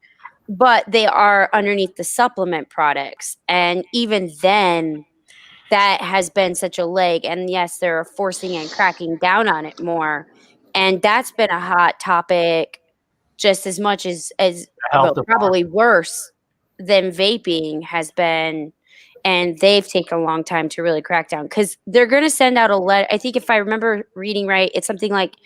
but they are underneath the supplement products. And even then, that has been such a leg. And yes, they're forcing and cracking down on it more. And that's been a hot topic just as much as well, probably worse than vaping has been. And they've taken a long time to really crack down because they're going to send out a letter. I think if I remember reading right, it's something like,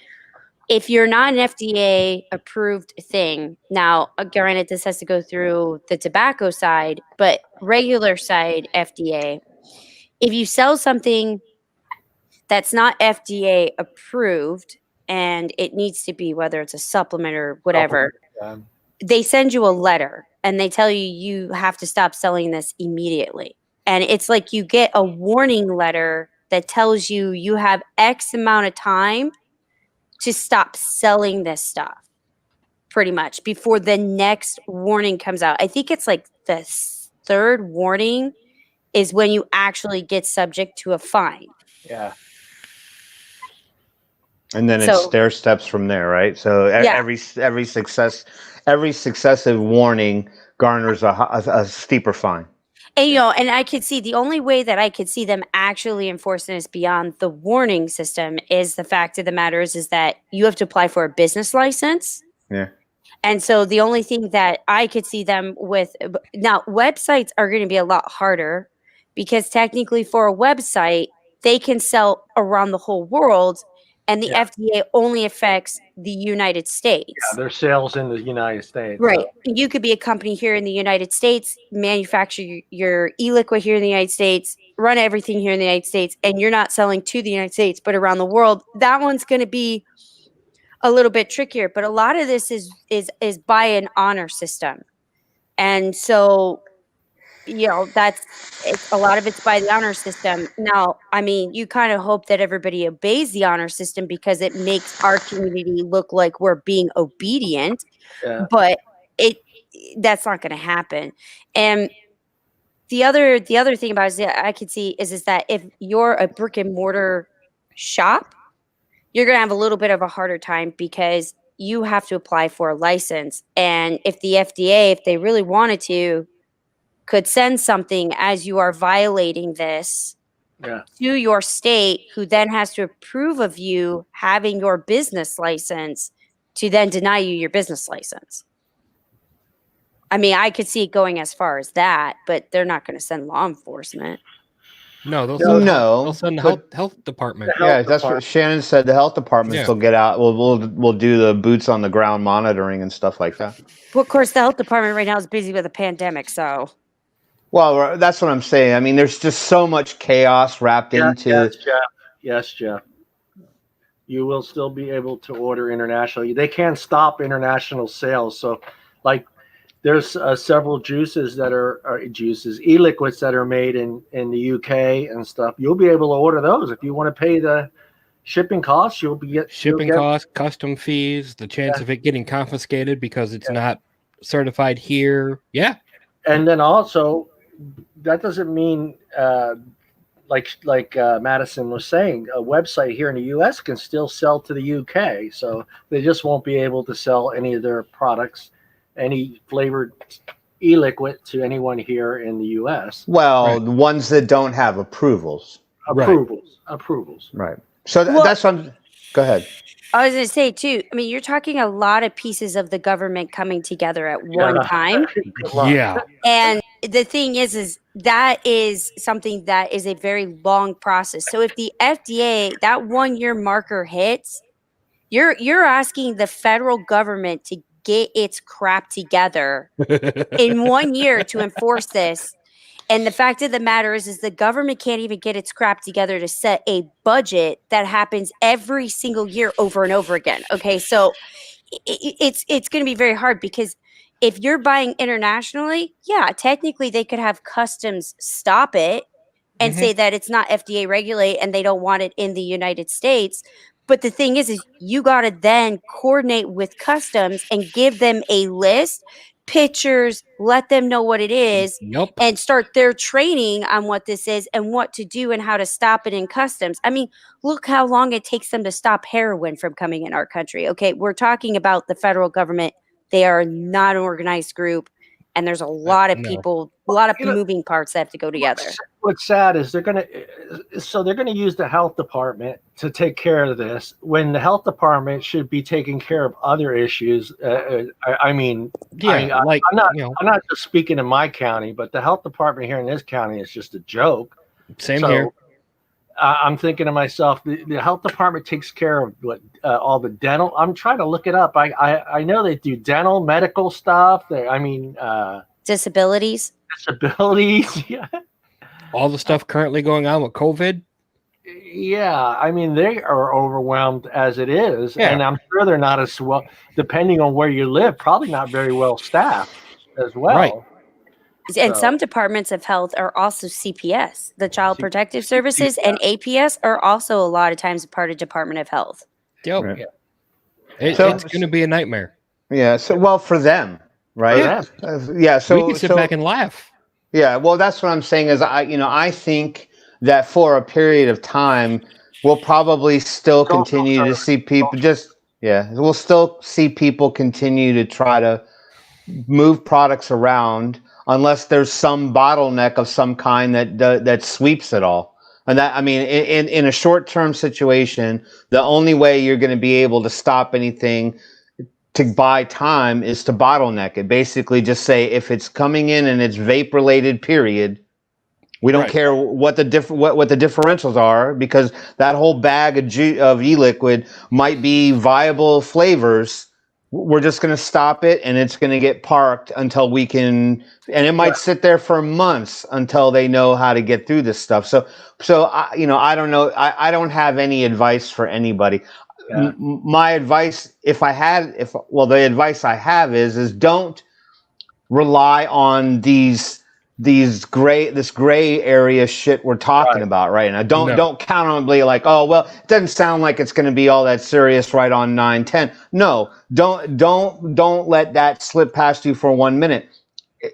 if you're not an FDA approved thing, now, granted, this has to go through the tobacco side, but regular side FDA, if you sell something that's not FDA approved and it needs to be, whether it's a supplement or whatever, they send you a letter and they tell you you have to stop selling this immediately. And it's like you get a warning letter that tells you you have X amount of time to stop selling this stuff, pretty much, before the next warning comes out. I think it's like the third warning is when you actually get subject to a fine. Yeah. And then it's stair steps from there, right? So every successive warning garners a steeper fine. And, you know, and I could see the only way that I could see them actually enforcing this beyond the warning system is the fact of the matter is that you have to apply for a business license. Yeah. And so the only thing that I could see them with now, websites are going to be a lot harder because technically for a website, they can sell around the whole world. And the FDA only affects the United States. Yeah, their sales in the United States. Right. You could be a company here in the United States, manufacture your e-liquid here in the United States, run everything here in the United States, and you're not selling to the United States, but around the world. That one's going to be a little bit trickier. But a lot of this is by an honor system. And so, you know, a lot of it's by the honor system. Now, I mean, you kind of hope that everybody obeys the honor system because it makes our community look like we're being obedient, but that's not going to happen. And the other thing about it is that I could see is that if you're a brick and mortar shop, you're going to have a little bit of a harder time because you have to apply for a license. And if the FDA, if they really wanted to, could send something as you are violating this to your state, who then has to approve of you having your business license to then deny you your business license. I mean, I could see it going as far as that, but they're not going to send law enforcement. No, they'll send the health department. That's what Shannon said. The health departments will get out. We'll do the boots on the ground monitoring and stuff like that. Well, of course, the health department right now is busy with a pandemic, so. Well, that's what I'm saying. I mean, there's just so much chaos wrapped into. Yes, Jeff. You will still be able to order internationally. They can't stop international sales. So, like, there's several juices that are e-liquids that are made in the UK and stuff. You'll be able to order those if you want to pay the shipping costs. You'll get costs, custom fees, the chance of it getting confiscated because it's not certified here. Yeah, and then also. That doesn't mean, like Madison was saying, a website here in the U.S. can still sell to the UK. So they just won't be able to sell any of their products, any flavored e-liquid to anyone here in the U.S. Well, the ones that don't have approvals. Approvals. Right. So that's what I'm. Go ahead. I was going to say too. I mean, you're talking a lot of pieces of the government coming together at one time. Yeah. And the thing is that is something that is a very long process. So if the FDA, that 1 year marker hits, you're asking the federal government to get its crap together in 1 year to enforce this. And the fact of the matter is the government can't even get its crap together to set a budget that happens every single year over and over again. Okay, so it's going to be very hard because if you're buying internationally, yeah, technically they could have customs stop it and say that it's not FDA regulate and they don't want it in the United States. But the thing is you got to then coordinate with customs and give them a list, pictures, let them know what it is, and start their training on what this is and what to do and how to stop it in customs. I mean, look how long it takes them to stop heroin from coming in our country. Okay, we're talking about the federal government. They are not an organized group, and there's a lot of people, a lot of moving parts that have to go together. What's sad is they're gonna use the health department to take care of this when the health department should be taking care of other issues. I'm not just speaking in my county, but the health department here in this county is just a joke. Same here. I'm thinking to myself, the health department takes care of all the dental. I'm trying to look it up. I know they do dental, medical stuff. Disabilities. Yeah. All the stuff currently going on with COVID. Yeah, I mean, they are overwhelmed as it is, and I'm sure they're not as well, depending on where you live, probably not very well staffed as well. Right. And some departments of health are also CPS, the Child Protective Services, and APS are also a lot of times a part of Department of Health. Yep. Right. It's going to be a nightmare. Yeah. So, well, for them, right? Yeah. So we can sit back and laugh. Yeah. Well, that's what I'm saying is I think that for a period of time, we'll probably still continue to see people we'll still see people continue to try to move products around unless there's some bottleneck of some kind that sweeps it all. And that, I mean, in a short-term situation, the only way you're going to be able to stop anything to buy time is to bottleneck it. Basically, just say if it's coming in and it's vape-related, period. We don't care what the differentials are, because that whole bag of e-liquid might be viable flavors. We're just going to stop it, and it's going to get parked until we can, and it might sit there for months until they know how to get through this stuff. So I don't know. I don't have any advice for anybody. Yeah. My advice, the advice I have is don't rely on this gray area shit we're talking about right now. Don't count on like, oh, well, it doesn't sound like it's going to be all that serious right on 9/10. No, don't let that slip past you for 1 minute.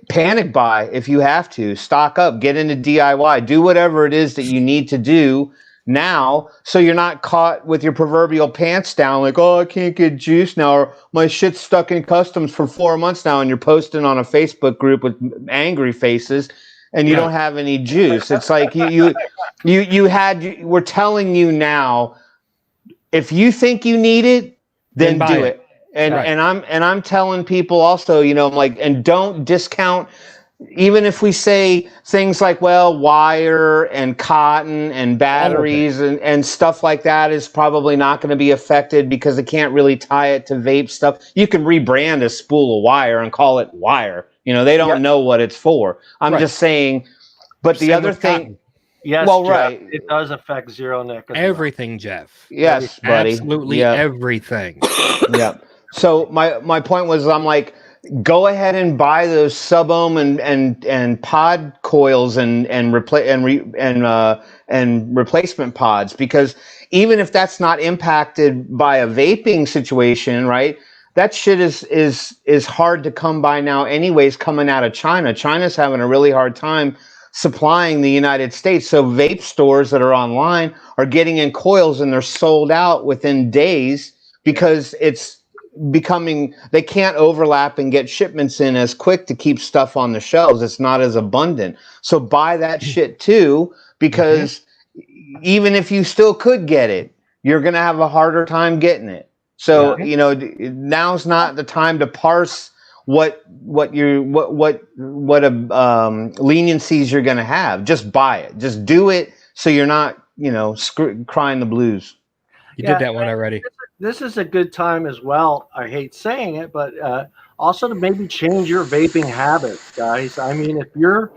Panic buy if you have to. Stock up, get into DIY, do whatever it is that you need to do now, so you're not caught with your proverbial pants down, like, oh, I can't get juice now, or my shit's stuck in customs for 4 months now, and you're posting on a Facebook group with angry faces, and you don't have any juice. It's like we're telling you now, if you think you need it, then do it. And I'm telling people also, I'm like, and don't discount. Even if we say things like, well, wire and cotton and batteries and stuff like that is probably not going to be affected because they can't really tie it to vape stuff. You can rebrand a spool of wire and call it wire. They don't know what it's for. I'm just saying. But the other thing. Yes, well, Jeff, it does affect Zero Nick. Everything, Jeff. Yes, buddy. Absolutely everything. Yeah. So my point was, I'm like, go ahead and buy those sub-ohm and pod coils and replacement pods, because even if that's not impacted by a vaping situation, right? That shit is hard to come by now anyways, coming out of China. China's having a really hard time supplying the United States. So vape stores that are online are getting in coils and they're sold out within days because they can't overlap and get shipments in as quick to keep stuff on the shelves. It's not as abundant. So buy that shit too, because even if you still could get it, you're going to have a harder time getting it. So, now's not the time to parse what leniencies you're going to have. Just buy it. Just do it so you're not, crying the blues. You did that one already. This is a good time as well. I hate saying it, but also to maybe change your vaping habits, guys. I mean, if you're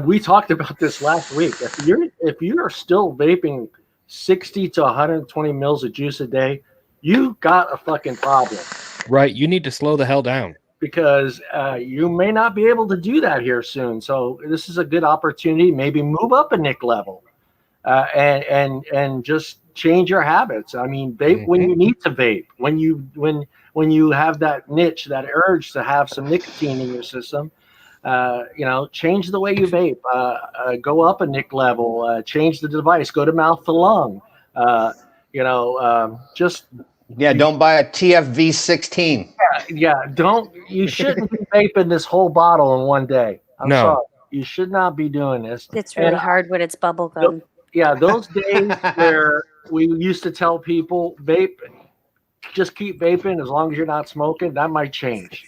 we talked about this last week. If you're still vaping 60 to 120 mils of juice a day, you got a fucking problem. Right. You need to slow the hell down. Because you may not be able to do that here soon. So this is a good opportunity. Maybe move up a Nick level and just change your habits. I mean, vape when you need to vape. When you have that niche, that urge to have some nicotine in your system. Change the way you vape. Go up a Nick level. Change the device. Go to mouth to lung. Don't buy a TFV 16. You shouldn't be vaping this whole bottle in one day. I'm sorry. You should not be doing this. It's really hard when it's bubble gum. Those days where we used to tell people vape, just keep vaping as long as you're not smoking, that might change.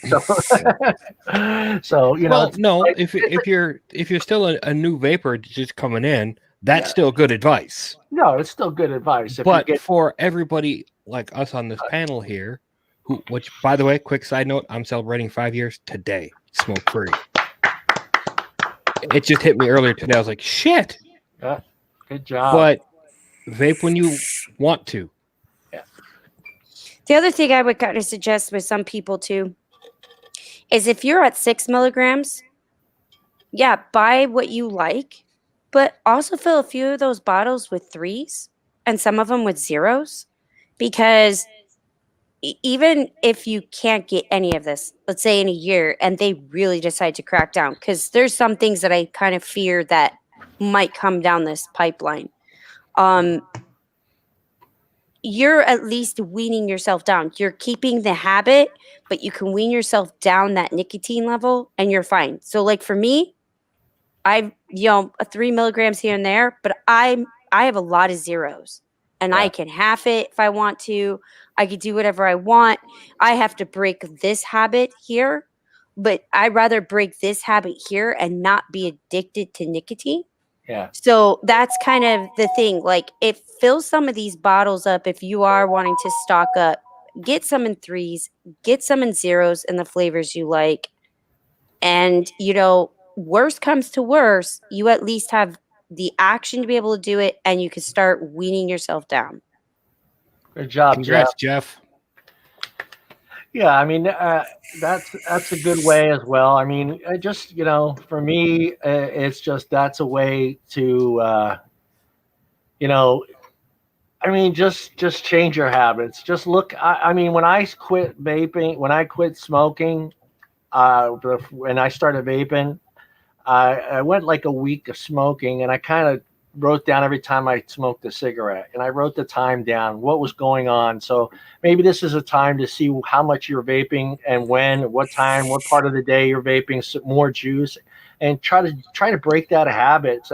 If you're still a new vapor just coming in, that's still good advice. No, it's still good advice. But for everybody like us on this panel here, which, by the way, quick side note, I'm celebrating 5 years today, smoke free. It just hit me earlier today. I was like, shit. Good job. But vape when you want to. Yeah. The other thing I would kind of suggest with some people too is if you're at 6 milligrams, buy what you like, but also fill a few of those bottles with 3s and some of them with 0s, because even if you can't get any of this, let's say in a year, and they really decide to crack down, because there's some things that I kind of fear that might come down this pipeline. You're at least weaning yourself down. You're keeping the habit, but you can wean yourself down that nicotine level and you're fine. So like for me, I've, 3 milligrams here and there, but I have a lot of 0s and I can half it if I want to. I could do whatever I want. I have to break this habit here, but I'd rather break this habit here and not be addicted to nicotine. Yeah. So that's kind of the thing. Like, it fills some of these bottles up. If you are wanting to stock up, get some in 3s, get some in 0s and the flavors you like. And, worst comes to worst, you at least have the action to be able to do it, and you can start weaning yourself down. Good job, Congrats, Jeff. Yeah, I mean, that's a good way as well. I mean, just, for me, it's just, that's a way to, I mean, just change your habits. Just look, I mean, when I quit vaping, when I quit smoking, when I started vaping, I went like a week of smoking, and I kind of wrote down every time I smoked a cigarette, and I wrote the time down, what was going on. So maybe this is a time to see how much you're vaping and when, what time, what part of the day you're vaping more juice, and try to break that habit.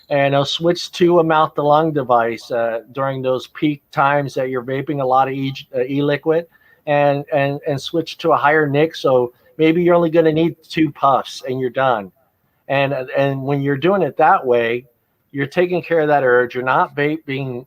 And I'll switch to a mouth to lung device during those peak times that you're vaping a lot of e-liquid, and switch to a higher nic. So maybe you're only going to need 2 puffs and you're done. And when you're doing it that way, you're taking care of that urge. You're not vaping.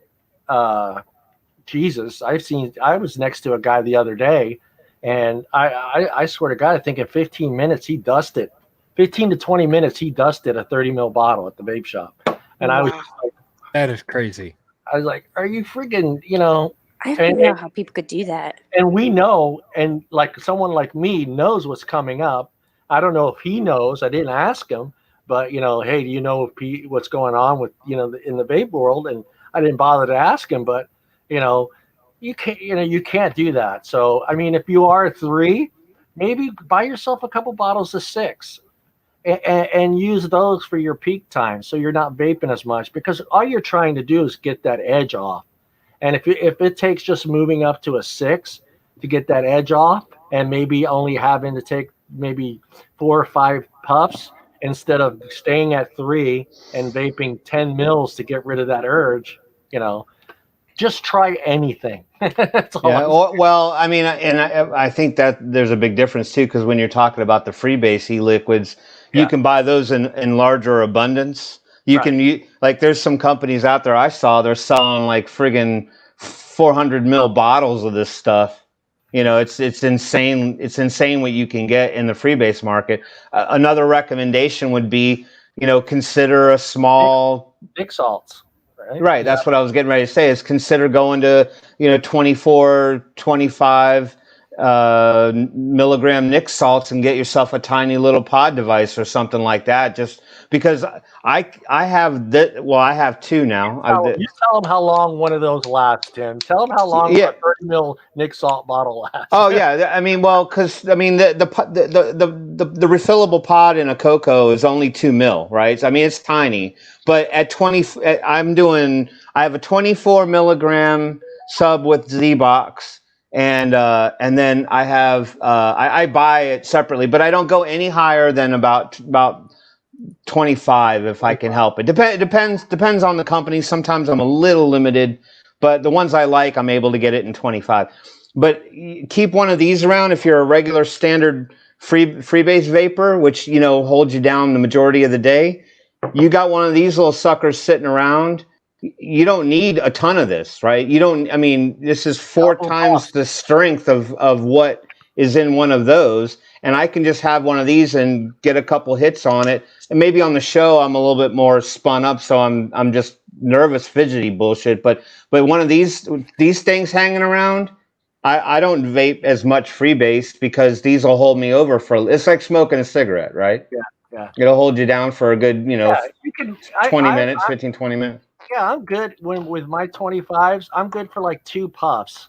Jesus, I was next to a guy the other day, and I swear to God, I think in 15 minutes he dusted. 15 to 20 minutes he dusted a 30 ml bottle at the vape shop. And I was just like, that is crazy. I was like, are you freaking, I don't know how people could do that. And we know, and like someone like me knows what's coming up. I don't know if he knows. I didn't ask him, but hey, do you know what's going on with in the vape world? And I didn't bother to ask him, but you can't do that. So I mean, if you are 3, maybe buy yourself a couple bottles of 6, and use those for your peak time, so you're not vaping as much, because all you're trying to do is get that edge off. And if it takes just moving up to a 6 to get that edge off, and maybe only having to take maybe 4 or 5 puffs instead of staying at 3 and vaping 10 mils to get rid of that urge, just try anything. That's all Yeah. Well, I mean, and I think that there's a big difference too, because when you're talking about the freebase e-liquids, you can buy those in larger abundance. You can like, there's some companies out there I saw, they're selling like friggin' 400 ml bottles of this stuff. You know, it's insane. It's insane what you can get in the freebase market. Another recommendation would be, you know, consider a small Nic salts. Right. That's what I was getting ready to say, is consider going to, you know, 24, 25 milligram Nic salts and get yourself a tiny little pod device or something like that. Just because I have that. Well, I have two now. You tell them how long one of those lasts, Tim. Tell them how long a 30 ml Nic salt bottle lasts. Oh yeah, I mean, well, because I mean the refillable pod in a Coco is only 2 ml, right? I mean, it's tiny, but at 20, I have a 24 milligram sub with Z-Box, and then I have I buy it separately, but I don't go any higher than about 25 if I can help it. Depends on the company. Sometimes I'm a little limited, but the ones I like, I'm able to get it in 25. But keep one of these around if you're a regular standard freebase vapor, which, you know, holds you down the majority of the day. You got one of these little suckers sitting around. You don't need a ton of this, right? You don't. I mean, this is 4 times the strength of what is in one of those, and I can just have one of these and get a couple hits on it. And maybe on the show I'm a little bit more spun up, so I'm just nervous, fidgety bullshit. But one of these things hanging around, I don't vape as much freebase because these will hold me over for. It's like smoking a cigarette, right? Yeah. It'll hold you down for a good, you know, 20 minutes, 15, 20 minutes. Yeah, I'm good with my 25s. I'm good for like 2 puffs,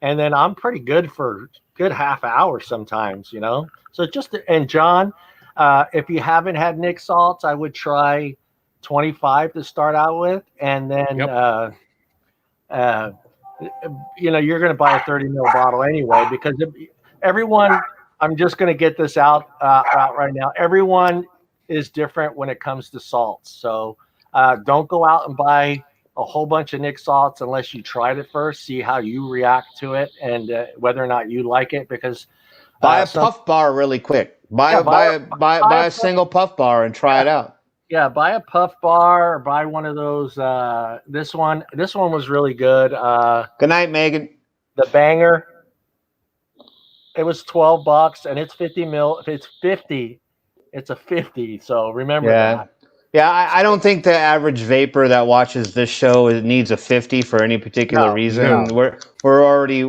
and then I'm pretty good for good half hour sometimes, you know. So and John, if you haven't had Nic salts, I would try 25 to start out with, and then you know, you're going to buy a 30 ml bottle anyway, because everyone. I'm just going to get this out right now. Everyone is different when it comes to salts, so don't go out and buy a whole bunch of Nic salts unless you tried it first. See how you react to it and whether or not you like it. Because buy a puff bar really quick. Buy a single puff bar and try it out. Yeah, buy a puff bar or buy one of those. This one was really good. Good night, Megan. The Banger. It was $12 and it's 50 mil. If it's 50, it's a 50. So remember that. Yeah, I don't think the average vapor that watches this show needs a 50 for any particular reason. No. We're already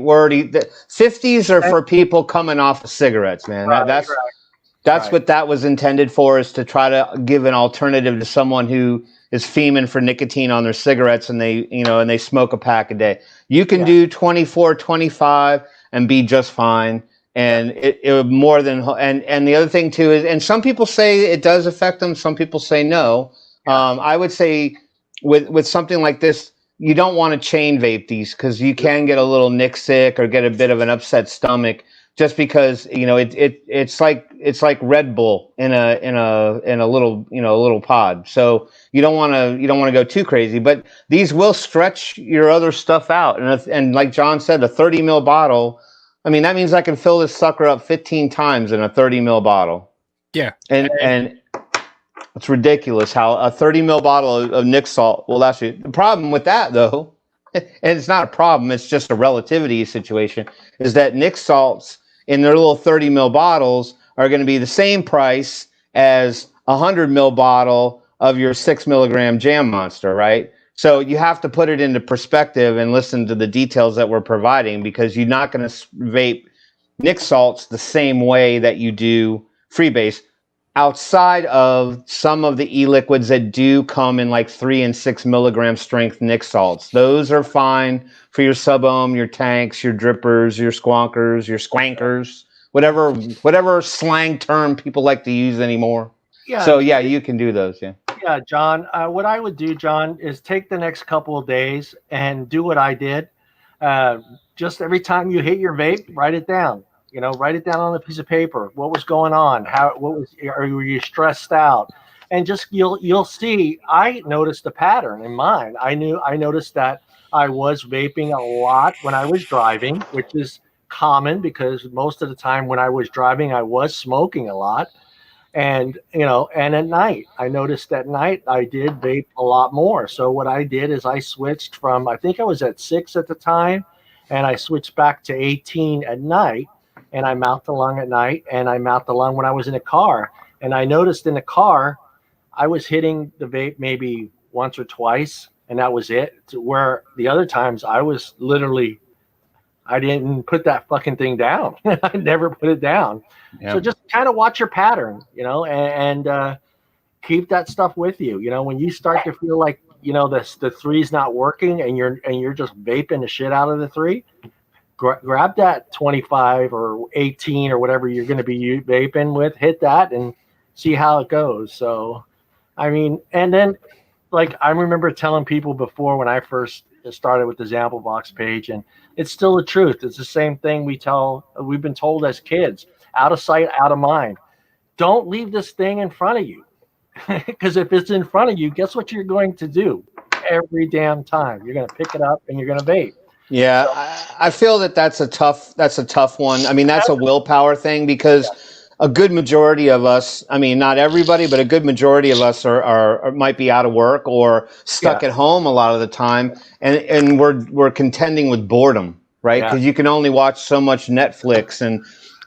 the 50s are for people coming off of cigarettes, man. That's what that was intended for, is to try to give an alternative to someone who is fiending for nicotine on their cigarettes and they smoke a pack a day. You can do 24, 25 and be just fine. And it more than, and the other thing too is, and some people say it does affect them, some people say no. I would say with something like this, you don't want to chain vape these, because you can get a little Nic sick or get a bit of an upset stomach, just because, you know, it's like Red Bull in a little pod. So you don't want to go too crazy, but these will stretch your other stuff out. And like John said, a 30 ml bottle. I mean, that means I can fill this sucker up 15 times in a 30 ml bottle. Yeah. And it's ridiculous how a 30 ml bottle of Nic salt will last you. The problem with that, though, and it's not a problem, it's just a relativity situation, is that Nic salts in their little 30 ml bottles are going to be the same price as a 100 ml bottle of your 6 milligram Jam Monster, right? So you have to put it into perspective and listen to the details that we're providing, because you're not going to vape Nic salts the same way that you do freebase, outside of some of the e-liquids that do come in like 3 and 6 milligram strength Nic salts. Those are fine for your sub-ohm, your tanks, your drippers, your squonkers, your squankers, whatever slang term people like to use anymore. Yeah. So yeah, you can do those. Yeah. Yeah, John. What I would do, John, is take the next couple of days and do what I did. Just every time you hit your vape, write it down. You know, write it down on a piece of paper. What was going on? Were you stressed out? And just you'll see. I noticed a pattern in mine. I noticed that I was vaping a lot when I was driving, which is common because most of the time when I was driving, I was smoking a lot. And, and at night, I noticed at night I did vape a lot more. So what I did is I switched from, I think I was at 6 at the time, and I switched back to 18 at night, and I mouth the lung at night, and I mouth the lung when I was in a car. And I noticed in the car, I was hitting the vape maybe once or twice, and that was it. To where the other times I was literally, I didn't put that fucking thing down. I never put it down. Yep. So just kind of watch your pattern, and keep that stuff with you. When you start to feel like, the three's not working and you're just vaping the shit out of the three, grab that 25 or 18 or whatever you're going to be vaping with, hit that and see how it goes. So, I mean, and then like I remember telling people before when I first started with the Zample Box page, and it's still the truth. It's the same thing we've been told as kids: out of sight, out of mind. Don't leave this thing in front of you, because if it's in front of you, guess what you're going to do every damn time? You're going to pick it up and you're going to vape. Yeah, I feel that's a tough one. I mean, that's a willpower thing, because a good majority of us, I mean, not everybody, but a good majority of us are might be out of work or stuck at home a lot of the time, and we're contending with boredom, right? Because you can only watch so much Netflix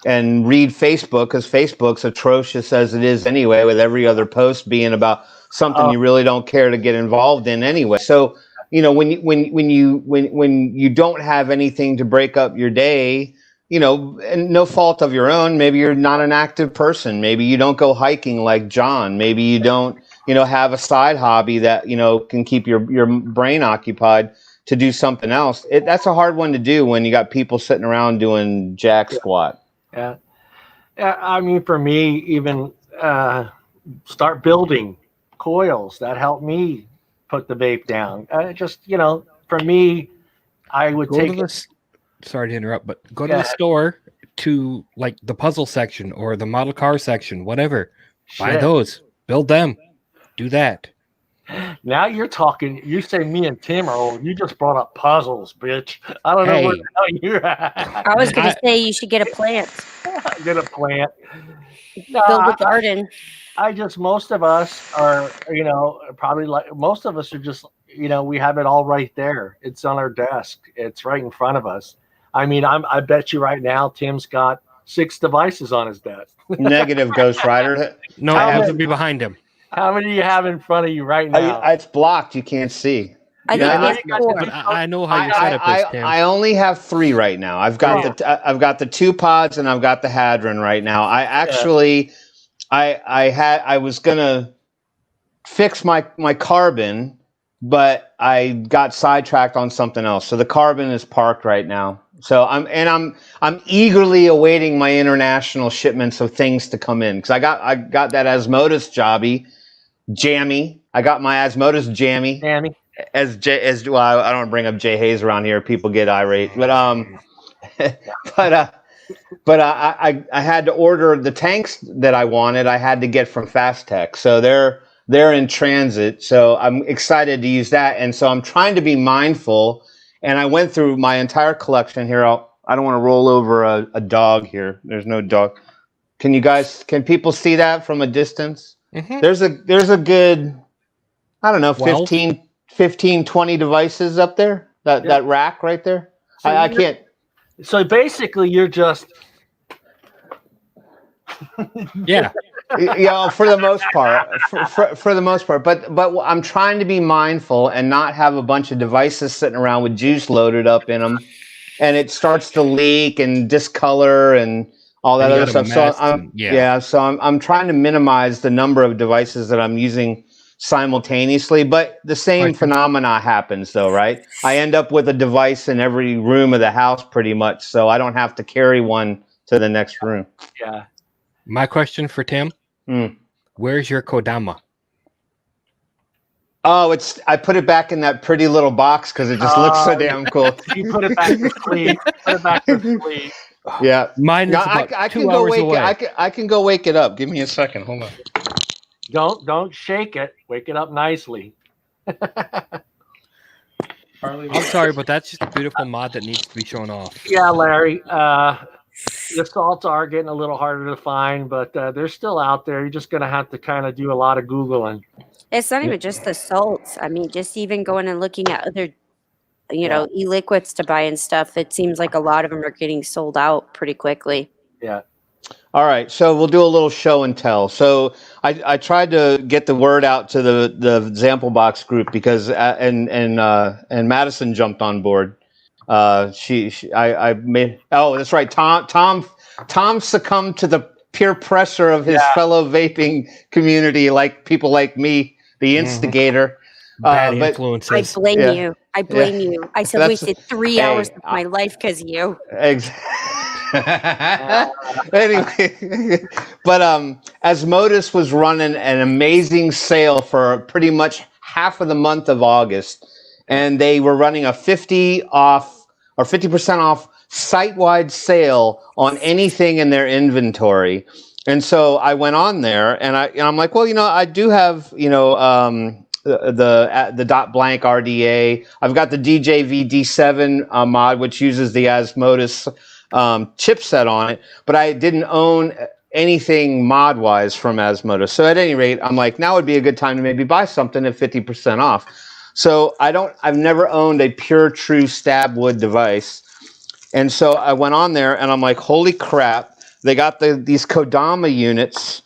and read Facebook, because Facebook's atrocious as it is anyway, with every other post being about something you really don't care to get involved in anyway. So, when you don't have anything to break up your day, and no fault of your own, maybe you're not an active person. Maybe you don't go hiking like John. Maybe you don't, have a side hobby that, can keep your brain occupied to do something else. That's a hard one to do when you got people sitting around doing jack squat. Yeah. I mean, for me, even start building coils. That helped me put the vape down. For me, I would take it. Sorry to interrupt, but go to the store to like the puzzle section or the model car section, whatever. Buy those, build them, do that. Now you're talking. You say me and Tim are old. You just brought up puzzles, bitch. I don't know what the hell you're at. I was going to say you should get a plant. Get a plant. Build a garden. Most of us are, probably like most of us are just, we have it all right there. It's on our desk. It's right in front of us. I mean, I bet you right now, Tim's got 6 devices on his desk. Negative, Ghost Rider. No, I have to be behind him. How many do you have in front of you right now? It's blocked. You can't see. I know how your setup is, Tim. I only have 3 right now. I've got the 2 pods and I've got the Hadron right now. I actually, I was gonna fix my carbon, but I got sidetracked on something else. So the carbon is parked right now. So I'm eagerly awaiting my international shipments of things to come in, because I got that Asmodus jammy. I got my Asmodus jammy. As well, I don't want to bring up Jay Hayes around here. People get irate, but I had to order the tanks that I wanted. I had to get from Fast Tech, so they're in transit. So I'm excited to use that, and so I'm trying to be mindful. And I went through my entire collection here. I don't want to roll over a dog here. There's no dog. Can people see that from a distance? Mm-hmm. There's a good, I don't know, 15, 20 devices up there. That rack right there. So I can't. So basically, you're just. Yeah. For the most part, for the most part, but I'm trying to be mindful and not have a bunch of devices sitting around with juice loaded up in them, and it starts to leak and discolor and all that other stuff. So I'm trying to minimize the number of devices that I'm using simultaneously, but the same phenomena happens though, right? I end up with a device in every room of the house pretty much, so I don't have to carry one to the next room. Yeah. My question for Tim: where's your Kodama? Oh, I put it back in that pretty little box because it just looks so damn cool. You put it back to sleep. Put it back to sleep. Yeah, mine is about 2 hours away. I can go wake it up. Give me a second. Hold on. Don't shake it. Wake it up nicely. I'm sorry, but that's just a beautiful mod that needs to be shown off. Yeah, Larry. The salts are getting a little harder to find, but they're still out there. You're just going to have to kind of do a lot of Googling. It's not even just the salts. I mean, just even going and looking at other, e-liquids to buy and stuff. It seems like a lot of them are getting sold out pretty quickly. Yeah. All right, so we'll do a little show and tell. So I tried to get the word out to the Example Box group because and Madison jumped on board. I made that's right. Tom succumbed to the peer pressure of his fellow vaping community, like people like me, the instigator. Bad influences. I blame you. I blame you. I said wasted 3 hours of my life because of you. Anyway, but Asmodus was running an amazing sale for pretty much half of the month of August, and they were running a 50% off site-wide sale on anything in their inventory. And so I went on there, and I'm like, well, I do have the dot blank RDA. I've got the DJV D7 mod, which uses the Asmodus chipset on it, but I didn't own anything mod wise from Asmodus. So at any rate, I'm like, now would be a good time to maybe buy something at 50% off. So I've never owned a pure true stab wood device. And so I went on there and I'm like, holy crap, they got these Kodama units,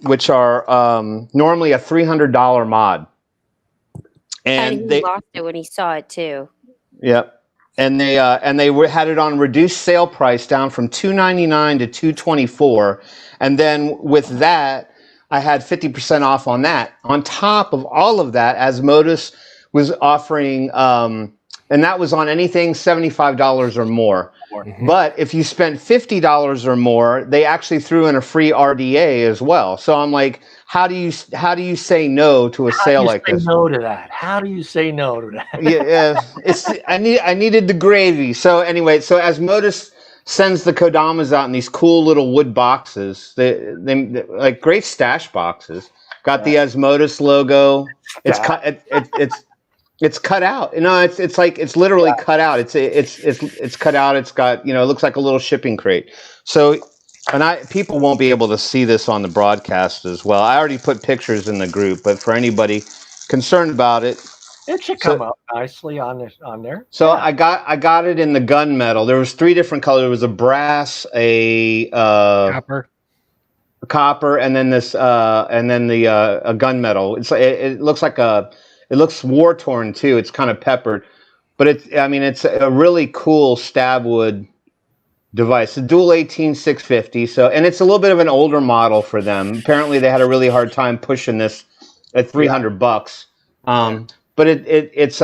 which are normally a $300 mod. And he lost it when he saw it too. Yep. And they had it on reduced sale price down from $299 to $224, and then with that, I had 50% off on that. On top of all of that, Asmodus was offering, and that was on anything $75 or more. Mm-hmm. But if you spent $50 or more, they actually threw in a free RDA as well. So I'm like, how do you say no to a sale like this? No to that. How do you say no to that? Yeah, I needed the gravy. So anyway, so Asmodus sends the Kodamas out in these cool little wood boxes. They like great stash boxes. Got the Asmodus logo. It's cut. It's cut out. It's like it's literally cut out. It's cut out. It's got it looks like a little shipping crate. So. And people won't be able to see this on the broadcast as well. I already put pictures in the group, but for anybody concerned about it, it should come up nicely on there. So I got it in the gunmetal. There was 3 different colors. There was a brass, a copper, and then this a gunmetal. It looks like it looks war torn too. It's kind of peppered, but it's a really cool stab wood device, a dual 18650. So, and it's a little bit of an older model for them. Apparently, they had a really hard time pushing this at $300. But it's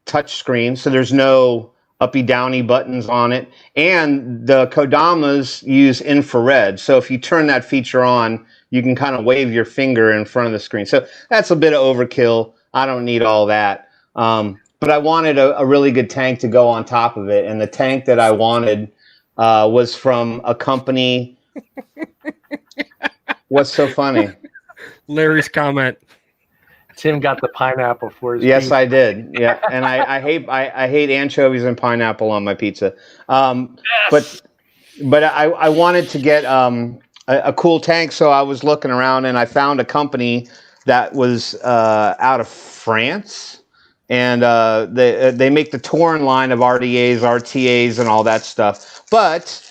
touch screen, so there's no uppy downy buttons on it. And the Kodamas use infrared, so if you turn that feature on, you can kind of wave your finger in front of the screen. So that's a bit of overkill. I don't need all that. But I wanted a really good tank to go on top of it, and the tank that I wanted was from a company. What's so funny? Larry's comment. Tim got the pineapple for his Yes, pizza. I did. Yeah, and I hate anchovies and pineapple on my pizza. But I wanted to get a cool tank, so I was looking around and I found a company that was out of France. And they make the Torn line of RDAs, RTAs, and all that stuff. But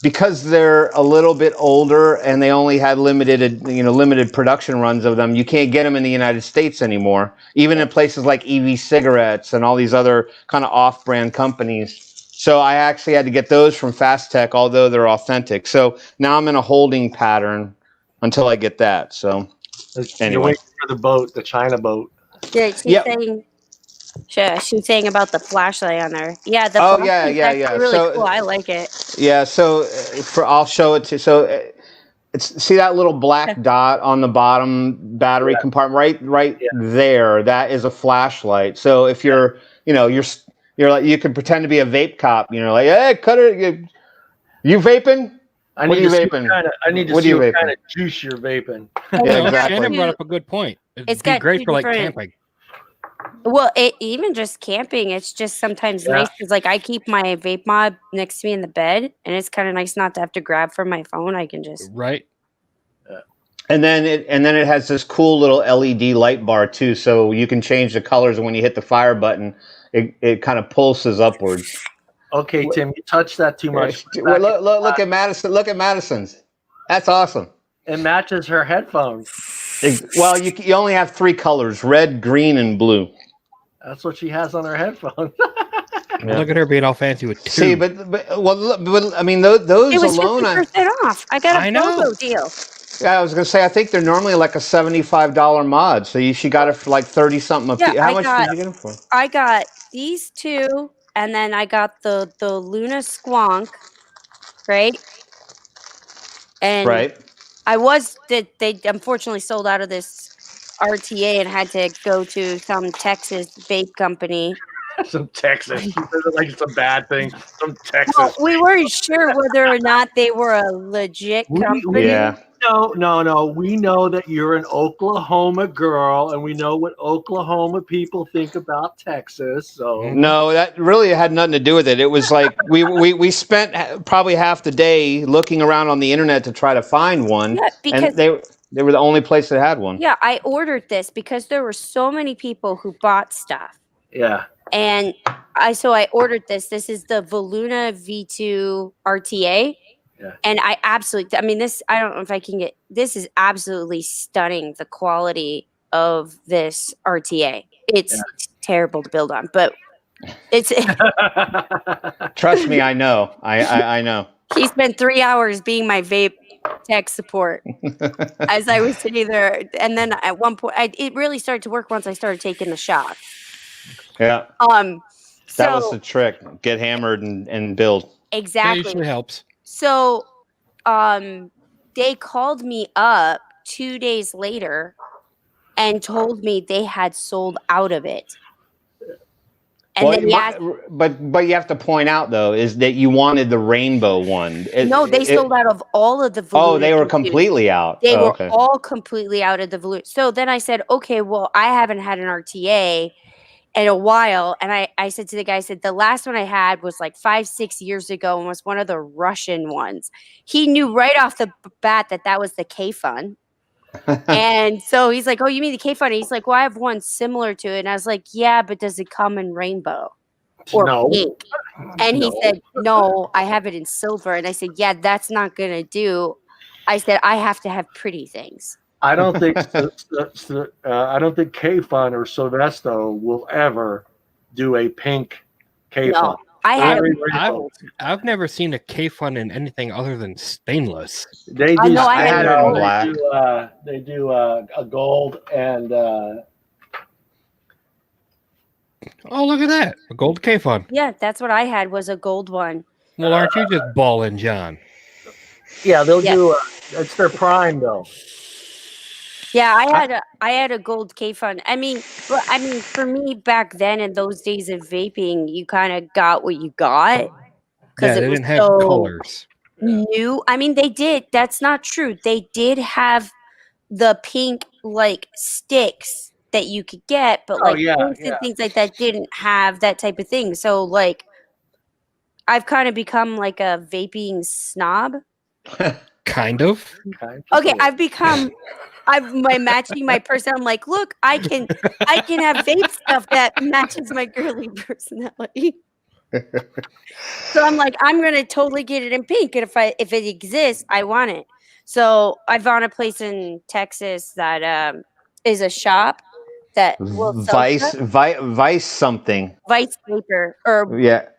because they're a little bit older and they only had limited production runs of them, you can't get them in the United States anymore. Even in places like EV Cigarettes and all these other kind of off-brand companies. So I actually had to get those from Fast Tech, although they're authentic. So now I'm in a holding pattern until I get that. So anyway, you're waiting for the boat, the China boat. Yeah, she's saying about the flashlight on there. Yeah, the really cool. I like it. Yeah, so I'll show it to. So see that little black dot on the bottom battery compartment right there. That is a flashlight. So if you're like, you can pretend to be a vape cop. Like, hey, Cutter, you vaping? I need to see what kind of juice you're vaping. Yeah, exactly. Shannon brought up a good point. It'd be great for like camping. Well, even just camping, it's just sometimes nice because, like, I keep my vape mod next to me in the bed, and it's kind of nice not to have to grab from my phone. I can just Right. And then it has this cool little LED light bar too, so you can change the colors. And when you hit the fire button, it kind of pulses upwards. Okay, Tim, you touched that too much. Well, look at Madison. Look at Madison's. That's awesome. It matches her headphones. Well, you only have 3 colors: red, green, and blue. That's what she has on her headphones. Yeah. Look at her being all fancy with 2. See, but I mean, those it was alone. 50% off. I got a promo deal. Yeah, I was gonna say. I think they're normally like a $75 mod. So she got it for like 30 something a piece. How much did you get them for? I got these 2, and then I got the Luna Squonk, right? And they unfortunately sold out of this RTA and had to go to some Texas vape company. Some Texas, like it's a bad thing. Some Texas. Well, we weren't sure whether or not they were a legit company. Yeah. No. We know that you're an Oklahoma girl, and we know what Oklahoma people think about Texas. So no, that really had nothing to do with it. It was like we spent probably half the day looking around on the internet to try to find one, and they were the only place that had one. Yeah, I ordered this because there were so many people who bought stuff. Yeah. And I ordered this. This is the Voluna V2 RTA. Yeah. And I mean, I don't know if I can get, this is absolutely stunning, the quality of this RTA. It's terrible to build on, but it's. Trust me, I know. I know. He spent 3 hours being my vape tech support as I was sitting there. And then at one point, it really started to work once I started taking the shot. Yeah. That was the trick. Get hammered and build. Exactly. That usually helps. So, they called me up 2 days later and told me they had sold out of it. And then but you have to point out though is that you wanted the rainbow one. They sold out of all of the Voluna. Oh, they were completely out. They were all completely out of the Voluna. So then I said, okay, well, I haven't had an RTA in a while. And I said to the guy, I said, the last one I had was like 5-6 years ago and was one of the Russian ones. He knew right off the bat that was the K-Fun. And so he's like, oh, you mean the K-Fun? He's like, well, I have one similar to it. And I was like, yeah, but does it come in rainbow or pink? And he said, no, I have it in silver. And I said, yeah, that's not going to do. I said, I have to have pretty things. I don't think K-Fun or Silvesto will ever do a pink K-Fun. No, I've never seen a K-Fun in anything other than stainless. They do. I had it in black. They do a gold and. Oh, look at that! A gold K-Fun. Yeah, that's what I had. Was a gold one. Well, aren't you just balling, John? Yeah, they'll do. It's their prime though. Yeah, I had a gold K-Fun. I mean, for me back then in those days of vaping, you kind of got what you got because they didn't have colors. New. I mean, they did. That's not true. They did have the pink like sticks that you could get, but like things like that didn't have that type of thing. So like, I've kind of become like a vaping snob. Kind of. Okay, I'm matching my person. I'm like, look, I can have vape stuff that matches my girly personality. So I'm like, I'm gonna totally get it in pink, and if it exists, I want it. So I found a place in Texas that is a shop that will sell Vice something. Vice Vapor or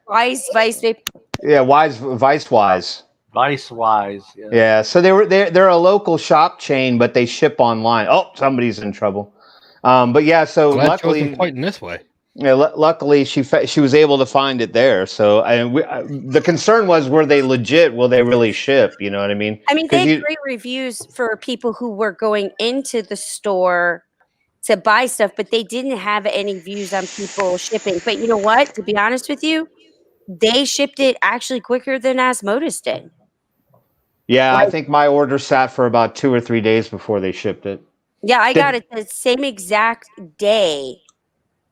Vice Vapor. Yeah, Vice Wise. Vice-wise, yeah. So they're a local shop chain, but they ship online. Oh, somebody's in trouble. But yeah, so luckily, pointing this way. Yeah, luckily she was able to find it there. So the concern was, were they legit? Will they really ship? You know what I mean? I mean, they had great reviews for people who were going into the store to buy stuff, but they didn't have any views on people shipping. But you know what? To be honest with you, they shipped it actually quicker than Asmodus did. Yeah, I think my order sat for about 2 or 3 days before they shipped it. Yeah, I got it the same exact day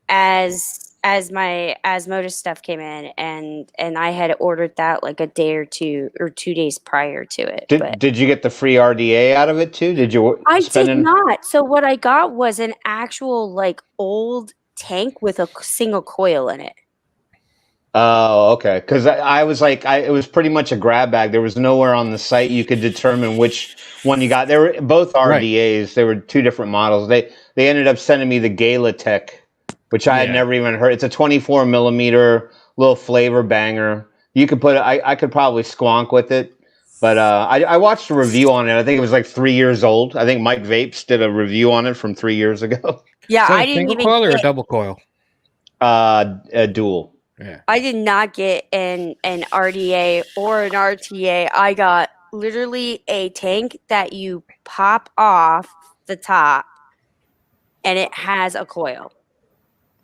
as my Asmodus stuff came in, and I had ordered that like a day or 2 days prior to it. Did you get the free RDA out of it too? Did you I did not. So what I got was an actual like old tank with a single coil in it. Oh, okay. Because I was like, it was pretty much a grab bag. There was nowhere on the site you could determine which one you got. They were both RDAs. Right. They were two different models. They ended up sending me the Gala Tech, which I had never even heard. It's a 24 millimeter little flavor banger. You could put it. I could probably squonk with it, but I watched a review on it. I think it was like 3 years old. I think Mike Vapes did a review on it from 3 years ago. Yeah, so I didn't single even coil or a double coil. A dual. Yeah. I did not get an RDA or an RTA. I got literally a tank that you pop off the top, and it has a coil,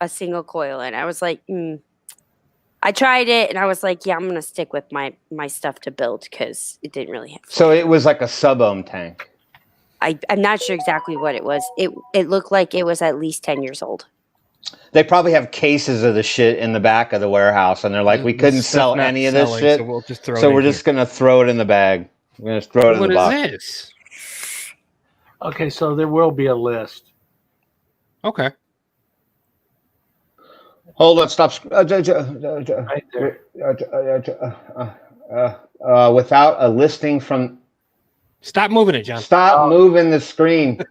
a single coil. And I was like, I tried it, and I was like, yeah, I'm gonna stick with my stuff to build because it didn't really have. So it was like a sub-ohm tank. I'm not sure exactly what it was. It looked like it was at least 10 years old. They probably have cases of the shit in the back of the warehouse, and they're like, we couldn't sell any of this shit, so we're just gonna throw it in the bag. We're gonna throw it in the box. What is this? Okay, so there will be a list. Okay. Hold on, stop. Right there. Without a listing from. Stop moving it, John. Stop moving the screen.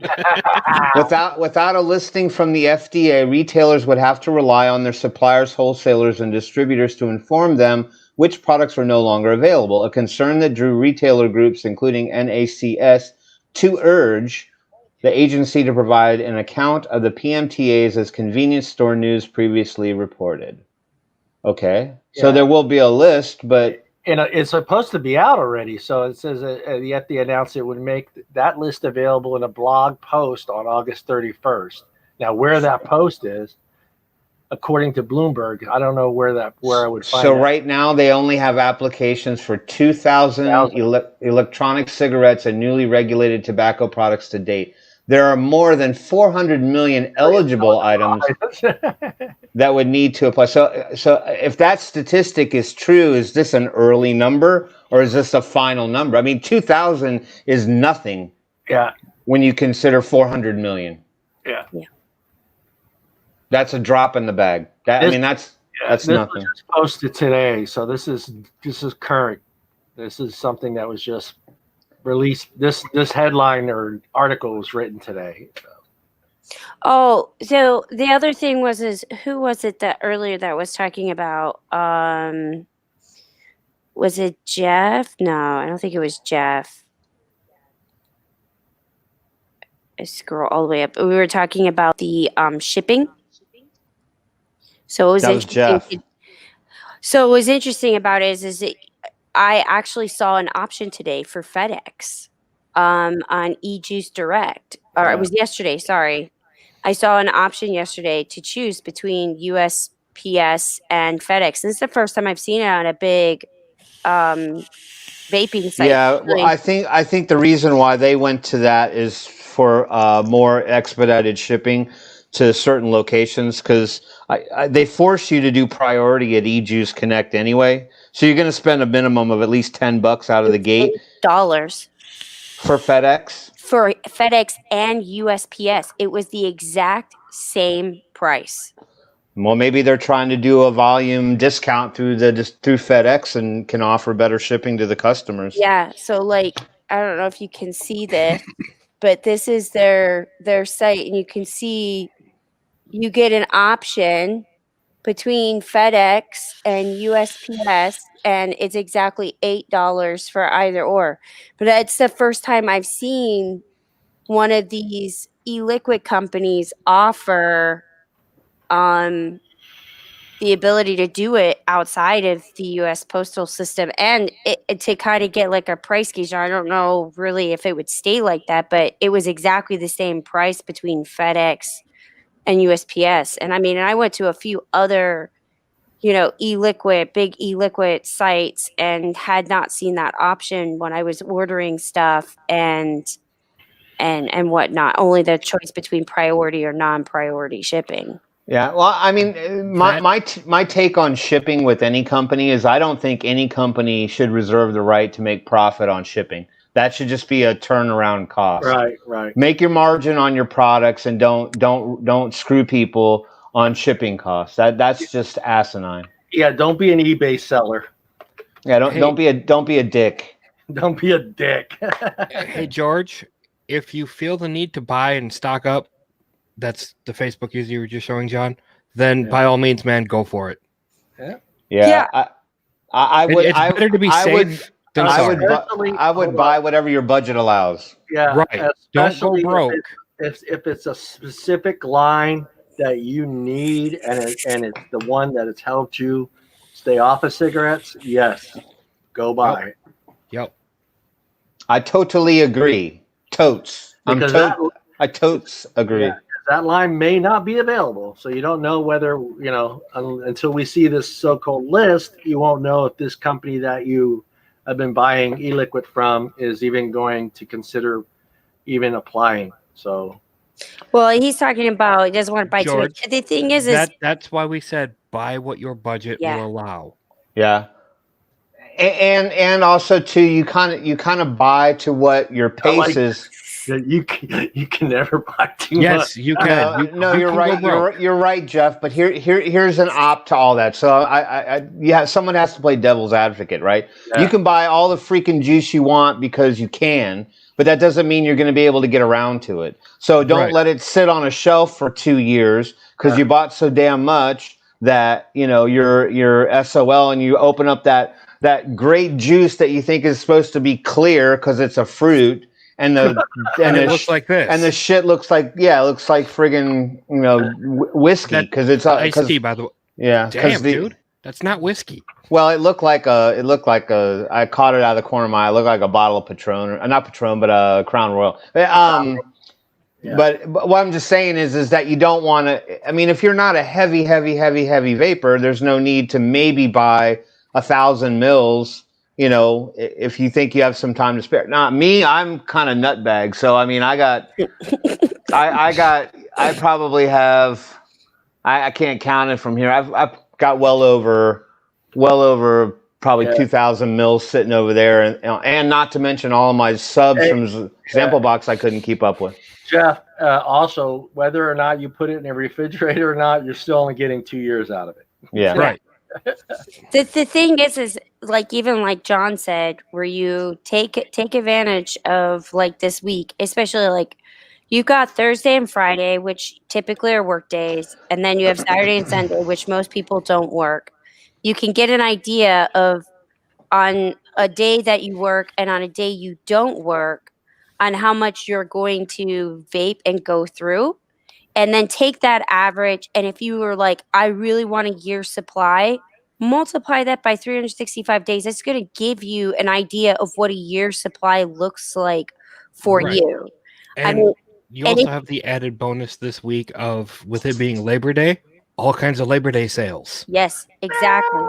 Without a listing from the FDA, retailers would have to rely on their suppliers, wholesalers, and distributors to inform them which products are no longer available, a concern that drew retailer groups, including NACS, to urge the agency to provide an account of the PMTAs as convenience store news previously reported. Okay, so there will be a list, but... And it's supposed to be out already. So it says the FDA announced it would make that list available in a blog post on August 31st. Now, where that post is, according to Bloomberg, I don't know where I would find. So right now they only have applications for 2,000 electronic cigarettes and newly regulated tobacco products to date. There are more than 400 million eligible items that would need to apply. So if that statistic is true, is this an early number or is this a final number? I mean, 2,000 is nothing. Yeah. When you consider 400 million. Yeah. That's a drop in the bag. That's nothing. Was just posted today, so this is current. This is something that was just released. This headline or article was written today. So. Oh, so the other thing was who was it that earlier that was talking about? Was it Jeff? No, I don't think it was Jeff. I scroll all the way up. We were talking about the shipping. So it was interesting. So what was interesting about it is that I actually saw an option today for FedEx on eJuice Direct. Or it was yesterday, sorry. I saw an option yesterday to choose between USPS and FedEx. This is the first time I've seen it on a big vaping site. Yeah, well, I think the reason why they went to that is for more expedited shipping to certain locations, because they force you to do priority at eJuice Connect anyway. So you're going to spend a minimum of at least $10 out of the gate. $8 for FedEx. For FedEx and USPS, it was the exact same price. Well, maybe they're trying to do a volume discount through FedEx and can offer better shipping to the customers. Yeah. So, like, I don't know if you can see this, but this is their site, and you can see you get an option between FedEx and USPS, and it's exactly $8 for either or. But it's the first time I've seen one of these e-liquid companies offer the ability to do it outside of the U.S. postal system, and it to kind of get like a price gauge. I don't know really if it would stay like that, but it was exactly the same price between FedEx and USPS. And I mean, I went to a few other, big e-liquid sites and had not seen that option when I was ordering stuff and whatnot. Only the choice between priority or non-priority shipping. Yeah, well, I mean, my take on shipping with any company is I don't think any company should reserve the right to make profit on shipping. That should just be a turnaround cost. Right. Make your margin on your products and don't screw people on shipping costs. That's just asinine. Yeah, don't be an eBay seller. Yeah, don't be a dick. Don't be a dick. Hey, George, if you feel the need to buy and stock up, that's the Facebook user you were just showing, John, then by all means, man, go for it. Yeah. I would. It's better to be safe than sorry. I would buy whatever your budget allows. Yeah, right. Don't go broke. If it's a specific line that you need and it's the one that has helped you stay off of cigarettes, yes, go buy it. Yep. I totally agree. Totes. I totes agree. Yeah, that line may not be available, so you don't know whether, until we see this so-called list, you won't know if this company that you have been buying e-liquid from is even going to consider even applying. So, well, he's talking about he doesn't want to buy George, too much. The thing is that's why we said buy what your budget will allow. Yeah. And also too, you kind of buy to what your pace is. You can never buy too much. Yes, you can. You're right. You're right, Jeff. But here's an opt to all that. So someone has to play devil's advocate, right? Yeah. You can buy all the freaking juice you want because you can, but that doesn't mean you're going to be able to get around to it. So don't let it sit on a shelf for 2 years because you bought so damn much that you're SOL and you open up that great juice that you think is supposed to be clear because it's a fruit. And it looks like this, and the shit looks like friggin' whiskey because it's iced tea, by the way. Yeah, damn, dude, that's not whiskey. Well, it looked like a. I caught it out of the corner of my eye. It looked like a bottle of Patron, or not Patron, but Crown Royal. But what I'm just saying is that you don't want to. I mean, if you're not a heavy vapor, there's no need to maybe buy 1,000 mils. If you think you have some time to spare. Not me, I'm kind of nutbag. So, I mean, I probably have, I can't count it from here. I've got well over probably 2,000 mils sitting over there. And not to mention all of my subs from Sample Box I couldn't keep up with. Jeff, also, whether or not you put it in a refrigerator or not, you're still only getting 2 years out of it. Yeah. Right. The thing is like, even like John said, where you take advantage of like this week, especially like you got Thursday and Friday, which typically are work days, and then you have Saturday and Sunday, which most people don't work. You can get an idea of on a day that you work and on a day you don't work on how much you're going to vape and go through. And then take that average, and if you were like, I really want a year's supply, multiply that by 365 days. It's going to give you an idea of what a year's supply looks like for you. And you also have the added bonus this week of, with it being Labor Day, all kinds of Labor Day sales. Yes, exactly.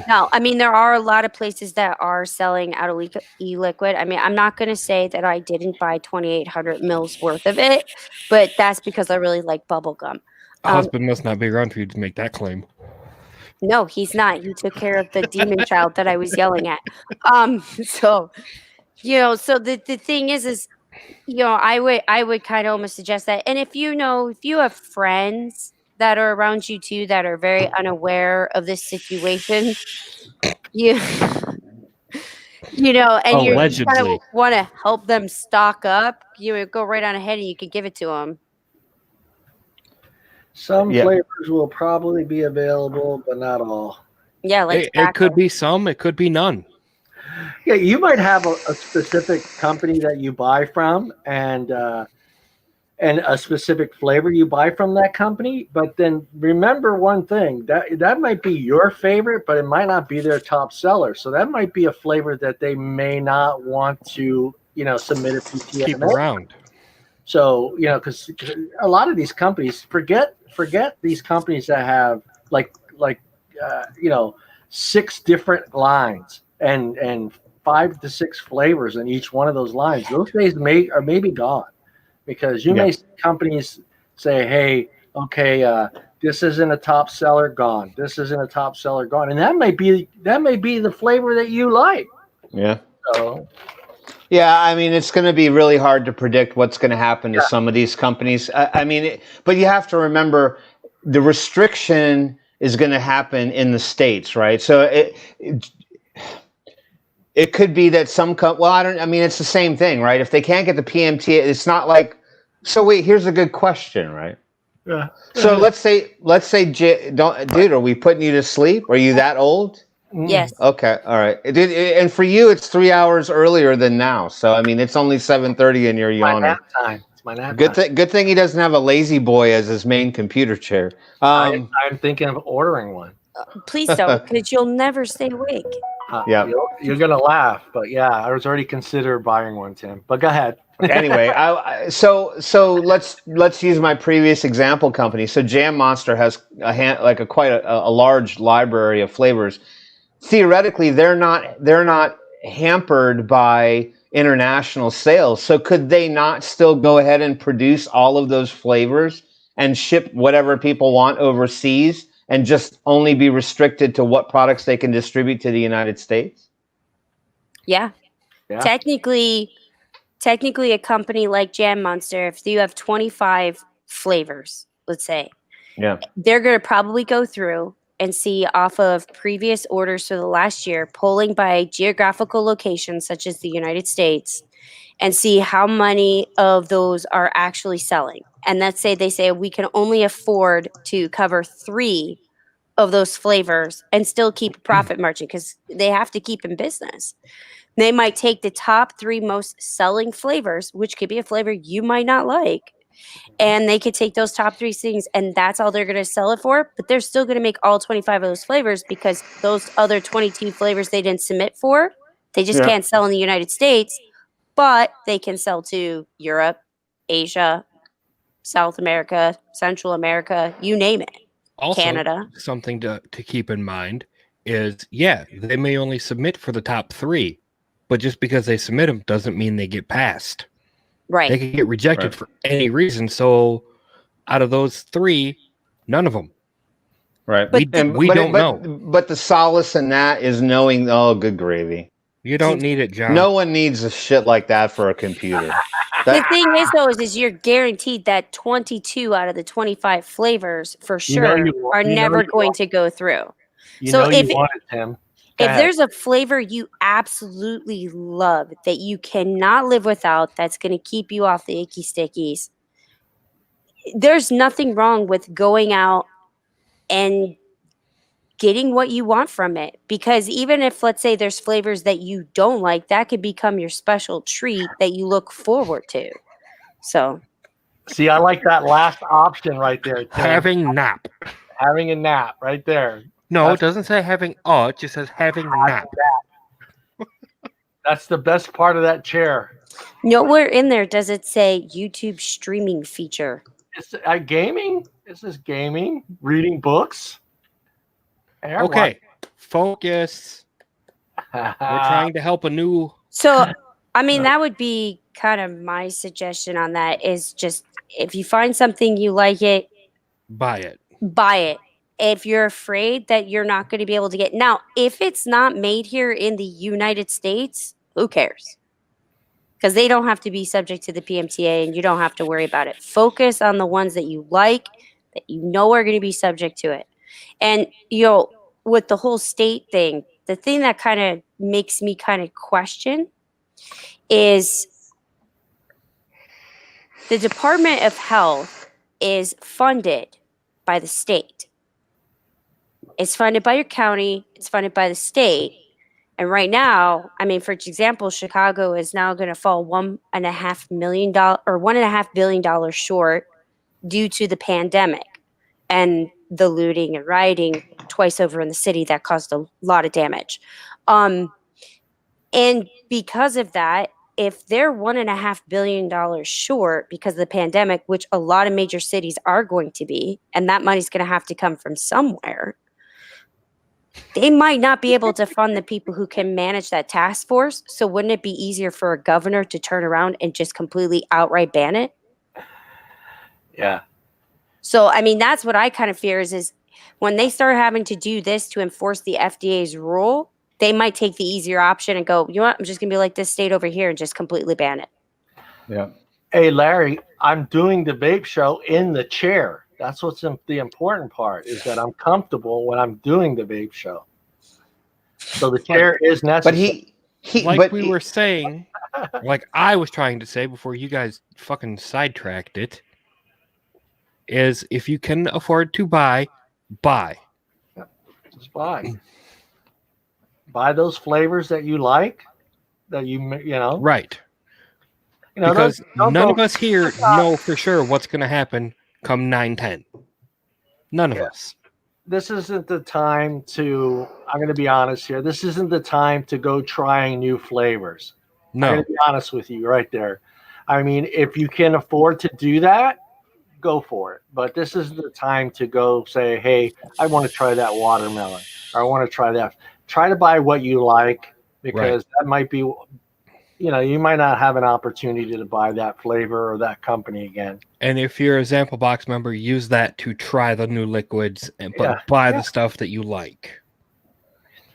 No, I mean, there are a lot of places that are selling out of e-liquid. I mean, I'm not going to say that I didn't buy 2,800 mils worth of it, but that's because I really like bubble gum. Husband must not be around for you to make that claim. No, he's not. He took care of the demon child that I was yelling at. So the thing is, I would kind of almost suggest that. And if you have friends that are around you too that are very unaware of this situation, and you kind of want to help them stock up, go right on ahead and you can give it to them. Some flavors will probably be available, but not all. Yeah, like it could be some, it could be none. Yeah, you might have a specific company that you buy from, and a specific flavor you buy from that company. But then remember one thing, that might be your favorite, but it might not be their top seller. So that might be a flavor that they may not want to, submit a PTMA. Keep around. So, because a lot of these companies, forget these companies that have like 6 different lines and 5 to 6 flavors in each one of those lines. Those days may be gone, because you may see companies say, hey, okay, This isn't a top seller, gone. This isn't a top seller, gone. And that may be the flavor that you like. Yeah. So yeah, I mean, it's going to be really hard to predict what's going to happen to some of these companies. I mean, but you have to remember the restriction is going to happen in the States, right? So it could be that it's the same thing, right? If they can't get the PMTA, it's not like, so wait, here's a good question, right? yeah. So let's say, dude, are we putting you to sleep? Are you that old? Yes. Okay. All right. And for you, it's 3 hours earlier than now. So, I mean, it's only 7:30 and you're yawning. My nap time. It's my nap Good time. Good thing he doesn't have a lazy boy as his main computer chair. I'm thinking of ordering one. Please don't, because you'll never stay awake. Yeah. You're going to laugh, but yeah, I was already considered buying one, Tim. But go ahead. Anyway, so let's use my previous example company. So Jam Monster has quite a large library of flavors. Theoretically, they're not hampered by international sales. So could they not still go ahead and produce all of those flavors and ship whatever people want overseas and just only be restricted to what products they can distribute to the United States? Yeah. Technically, a company like Jam Monster, if you have 25 flavors, let's say, they're going to probably go through and see off of previous orders for the last year, polling by geographical locations such as the United States, and see how many of those are actually selling. And let's say they say we can only afford to cover 3 of those flavors and still keep a profit margin because they have to keep in business. They might take the top 3 most selling flavors, which could be a flavor you might not like, and they could take those top 3 things and that's all they're going to sell it for. But they're still going to make all 25 of those flavors because those other 22 flavors they didn't submit for, they just can't sell in the United States, but they can sell to Europe, Asia, South America, Central America, you name it. Also, Canada. Something to keep in mind is, they may only submit for the top 3, but just because they submit them doesn't mean they get passed. Right. They can get rejected for any reason. So out of those 3, none of them. Right. We don't know. But the solace in that is knowing, oh, good gravy. You don't need it, John. No one needs a shit like that for a computer. The thing is, though, is you're guaranteed that 22 out of the 25 flavors for sure are never going to go through. So if you want it, Tim. If there's a flavor you absolutely love that you cannot live without, that's going to keep you off the icky stickies, there's nothing wrong with going out and getting what you want from it. Because even if, let's say, there's flavors that you don't like, that could become your special treat that you look forward to. So, see, I like that last option right there, Tim. Having nap. Having a nap right there. No, it doesn't say having it just says having nap. That's the best part of that chair. Nowhere in there does it say YouTube streaming feature. It's gaming. This is gaming, reading books. Okay, focus. We're trying to help a new. So, I mean, that would be kind of my suggestion on that is just if you find something you like it, buy it. Buy it. If you're afraid that you're not going to be able to get now, if it's not made here in the United States, who cares? Because they don't have to be subject to the PMTA and you don't have to worry about it. Focus on the ones that you like, that you know are going to be subject to it. And, with the whole state thing, the thing that kind of makes me kind of question is the Department of Health is funded by the state. It's funded by your county. It's funded by the state. And right now, I mean, for example, Chicago is now going to fall $1.5 million or $1.5 billion short due to the pandemic and the looting and rioting twice over in the city that caused a lot of damage. And because of that, if they're $1.5 billion short because of the pandemic, which a lot of major cities are going to be, and that money's going to have to come from somewhere, they might not be able to fund the people who can manage that task force. So wouldn't it be easier for a governor to turn around and just completely outright ban it? Yeah. So, I mean, that's what I kind of fear is when they start having to do this to enforce the FDA's rule, they might take the easier option and go, you know what, I'm just going to be like this state over here and just completely ban it. Yeah. Hey, Larry, I'm doing the vape show in the chair. That's what's the important part, is that I'm comfortable when I'm doing the vape show. So the chair is necessary. But we were saying, like I was trying to say before you guys fucking sidetracked it, is if you can afford to buy. Just buy. Buy those flavors that you like, that you know. Right. You know, because none of us here know for sure what's going to happen come 9/10. None of us. This isn't the time to, I'm going to be honest here, this isn't the time to go trying new flavors. No. I'm going to be honest with you right there. I mean, if you can afford to do that, go for it. But this is the time to go say, hey, I want to try that watermelon, or I want to try that. Try to buy what you like, because that might be, you know, you might not have an opportunity to buy that flavor or that company again. And if you're a Zample Box member, use that to try the new liquids, but buy the stuff that you like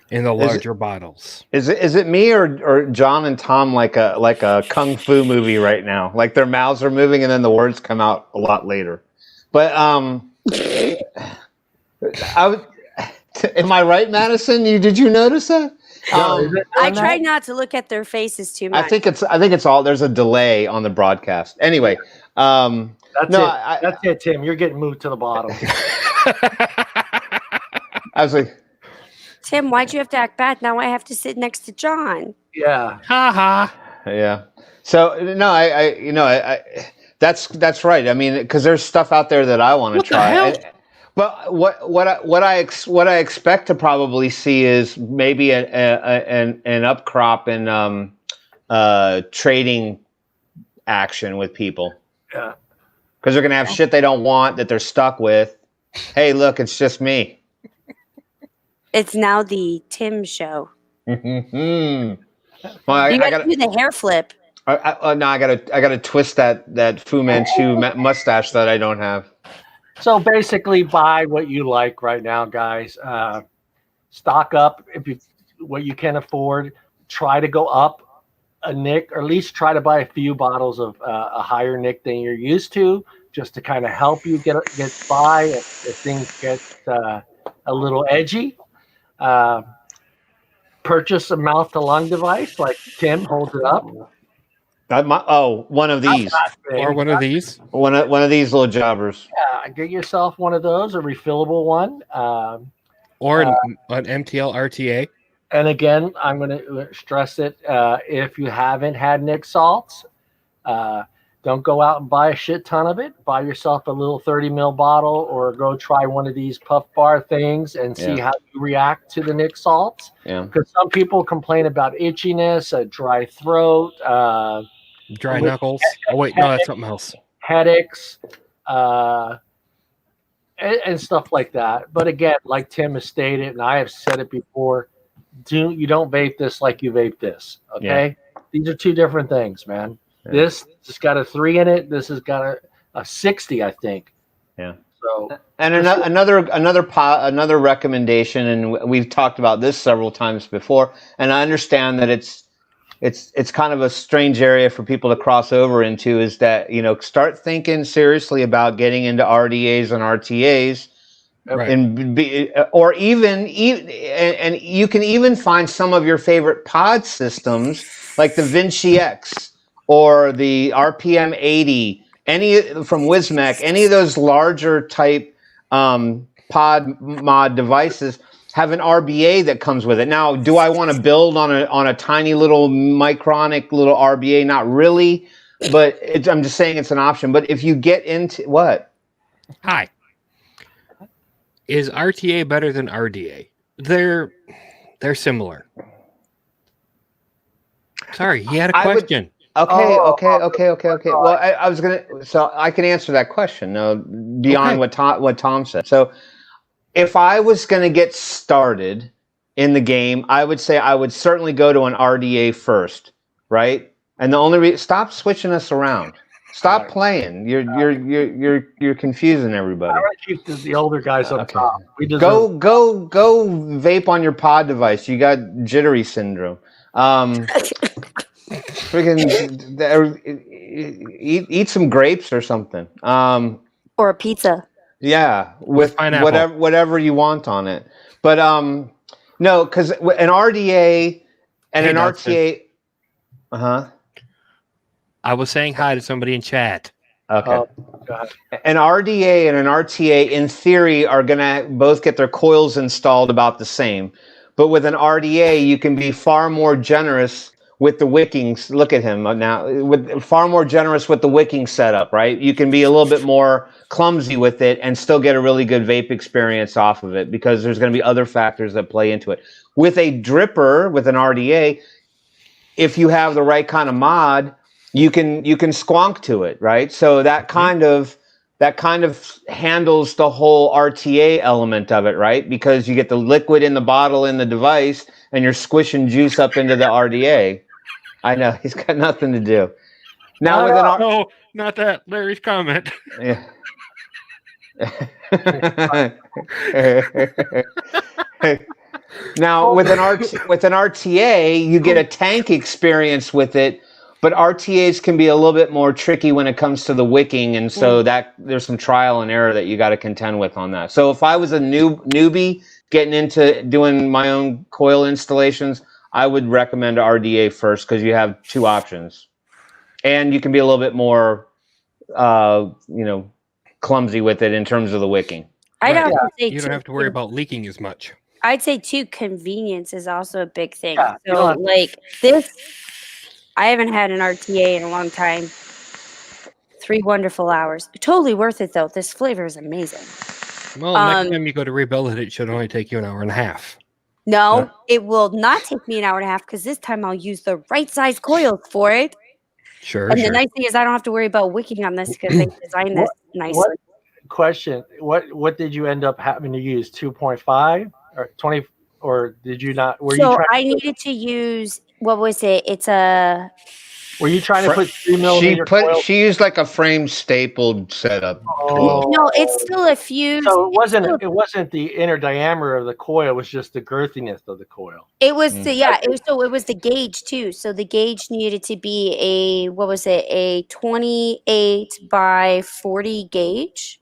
in the larger bottles. Is it me or John and Tom like a kung fu movie right now? Like their mouths are moving and then the words come out a lot later. But am I right, Madison? Did you notice that? I try not to look at their faces too much. I think it's all, there's a delay on the broadcast. Anyway, that's it, Tim. You're getting moved to the bottom. I was like, Tim, why'd you have to act bad? Now I have to sit next to John. Yeah. Ha ha. Yeah. So no, that's right. I mean, because there's stuff out there that I want to try. But what I expect to probably see is maybe an upcrop in trading action with people. Yeah. Because they're gonna have shit they don't want that they're stuck with. Hey, look, it's just me. It's now the Tim show. Well, you gotta do the hair flip. No, I gotta twist that Fu Manchu mustache that I don't have. So basically, buy what you like right now, guys. Stock up what you can afford. Try to go up a nick, or at least try to buy a few bottles of a higher nick than you're used to, just to kind of help you get by if things get a little edgy. Purchase a mouth-to-lung device like Tim holds it up. One of these. Or one of these. One of these little jobbers. Yeah, get yourself one of those, a refillable one. Or an MTL RTA. And again, I'm going to stress it. If you haven't had Nick salts, don't go out and buy a shit ton of it. Buy yourself a little 30 ml bottle, or go try one of these puff bar things and see how you react to the Nick salts. Yeah. Because some people complain about itchiness, a dry throat, dry knuckles. Oh wait, no, that's something else. Headaches, and stuff like that. But again, like Tim has stated, and I have said it before, you don't vape this like you vape this. Okay, these are two different things, man. Yeah. This has got a 3 in it. This has got a 60, I think. Yeah. So, and another recommendation, and we've talked about this several times before. And I understand that it's kind of a strange area for people to cross over into. Is that, start thinking seriously about getting into RDAs and RTAs. Right. And you can even find some of your favorite pod systems like the Vinci X or the RPM 80, any from Wismec, any of those larger type pod mod devices have an RBA that comes with it. Now, do I want to build on a tiny little micronic little RBA? Not really, but I'm just saying it's an option. But if you get into what? Hi. Is RTA better than RDA? They're similar. Sorry, he had a question. Okay. Well, I was so I can answer that question beyond what Tom said. So if I was gonna get started in the game, I would say I would certainly go to an RDA first, right? And the only stop switching us around. Stop playing. You're confusing everybody. I want to keep the older guys up top. We Go vape on your pod device. You got jittery syndrome. Freaking eat some grapes or something. Or a pizza. Yeah, with whatever you want on it. But no, because an RDA and an RTA. I was saying hi to somebody in chat. Okay. An RDA and an RTA, in theory, are going to both get their coils installed about the same. But with an RDA, you can be far more generous with the wickings. Look at him now. Far more generous with the wicking setup, right? You can be a little bit more clumsy with it and still get a really good vape experience off of it because there's going to be other factors that play into it. With a dripper, with an RDA, if you have the right kind of mod, you can squonk to it, right? So that kind of handles the whole RTA element of it, right? Because you get the liquid in the bottle in the device and you're squishing juice up into the RDA. I know, he's got nothing to do. Now no, not that Larry's comment. Yeah. Now with an RTA, you get a tank experience with it. But RTAs can be a little bit more tricky when it comes to the wicking, and so that there's some trial and error that you got to contend with on that. So if I was a newbie getting into doing my own coil installations, I would recommend RDA first because you have two options, and you can be a little bit more, clumsy with it in terms of the wicking. You don't have to worry about leaking as much. I'd say too, convenience is also a big thing. Yeah, so like this. I haven't had an RTA in a long time. 3 wonderful hours. Totally worth it, though. This flavor is amazing. Well, next time you go to rebuild it should only take you an hour and a half. No, it will not take me an hour and a half because this time I'll use the right size coils for it. Sure. And the nice thing is I don't have to worry about wicking on this because they designed this nicely. Question: What did you end up having to use? 2.5 or 20, or did you not? I needed to use. What was it? It's a. Were you trying to put 3 mil in your coil? She used like a frame stapled setup. Oh. No, it's still a fuse. So it wasn't the inner diameter of the coil. It was just the girthiness of the coil. It was it was the gauge too. So the gauge needed to be a 28 by 40 gauge.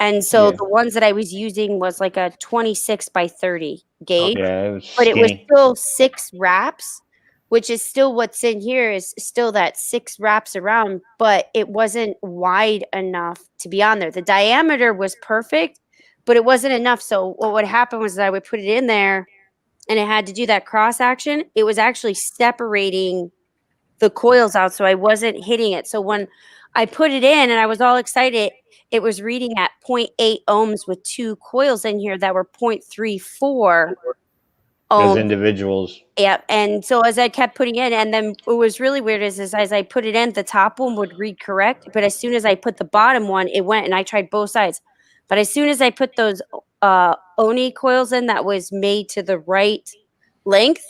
And so the ones that I was using was like a 26 by 30 gauge, but it was still 6 wraps, which is still what's in here is still that 6 wraps around, but it wasn't wide enough to be on there. The diameter was perfect, but it wasn't enough. So what would happen was that I would put it in there and it had to do that cross action. It was actually separating the coils out. So I wasn't hitting it. So when I put it in and I was all excited, it was reading at 0.8 ohms with 2 coils in here that were 0.34 ohms. As individuals. Yeah. And so as I kept putting in, and then what was really weird is as I put it in, the top one would read correct. But as soon as I put the bottom one, it went, and I tried both sides. But as soon as I put those Oni coils in that was made to the right length,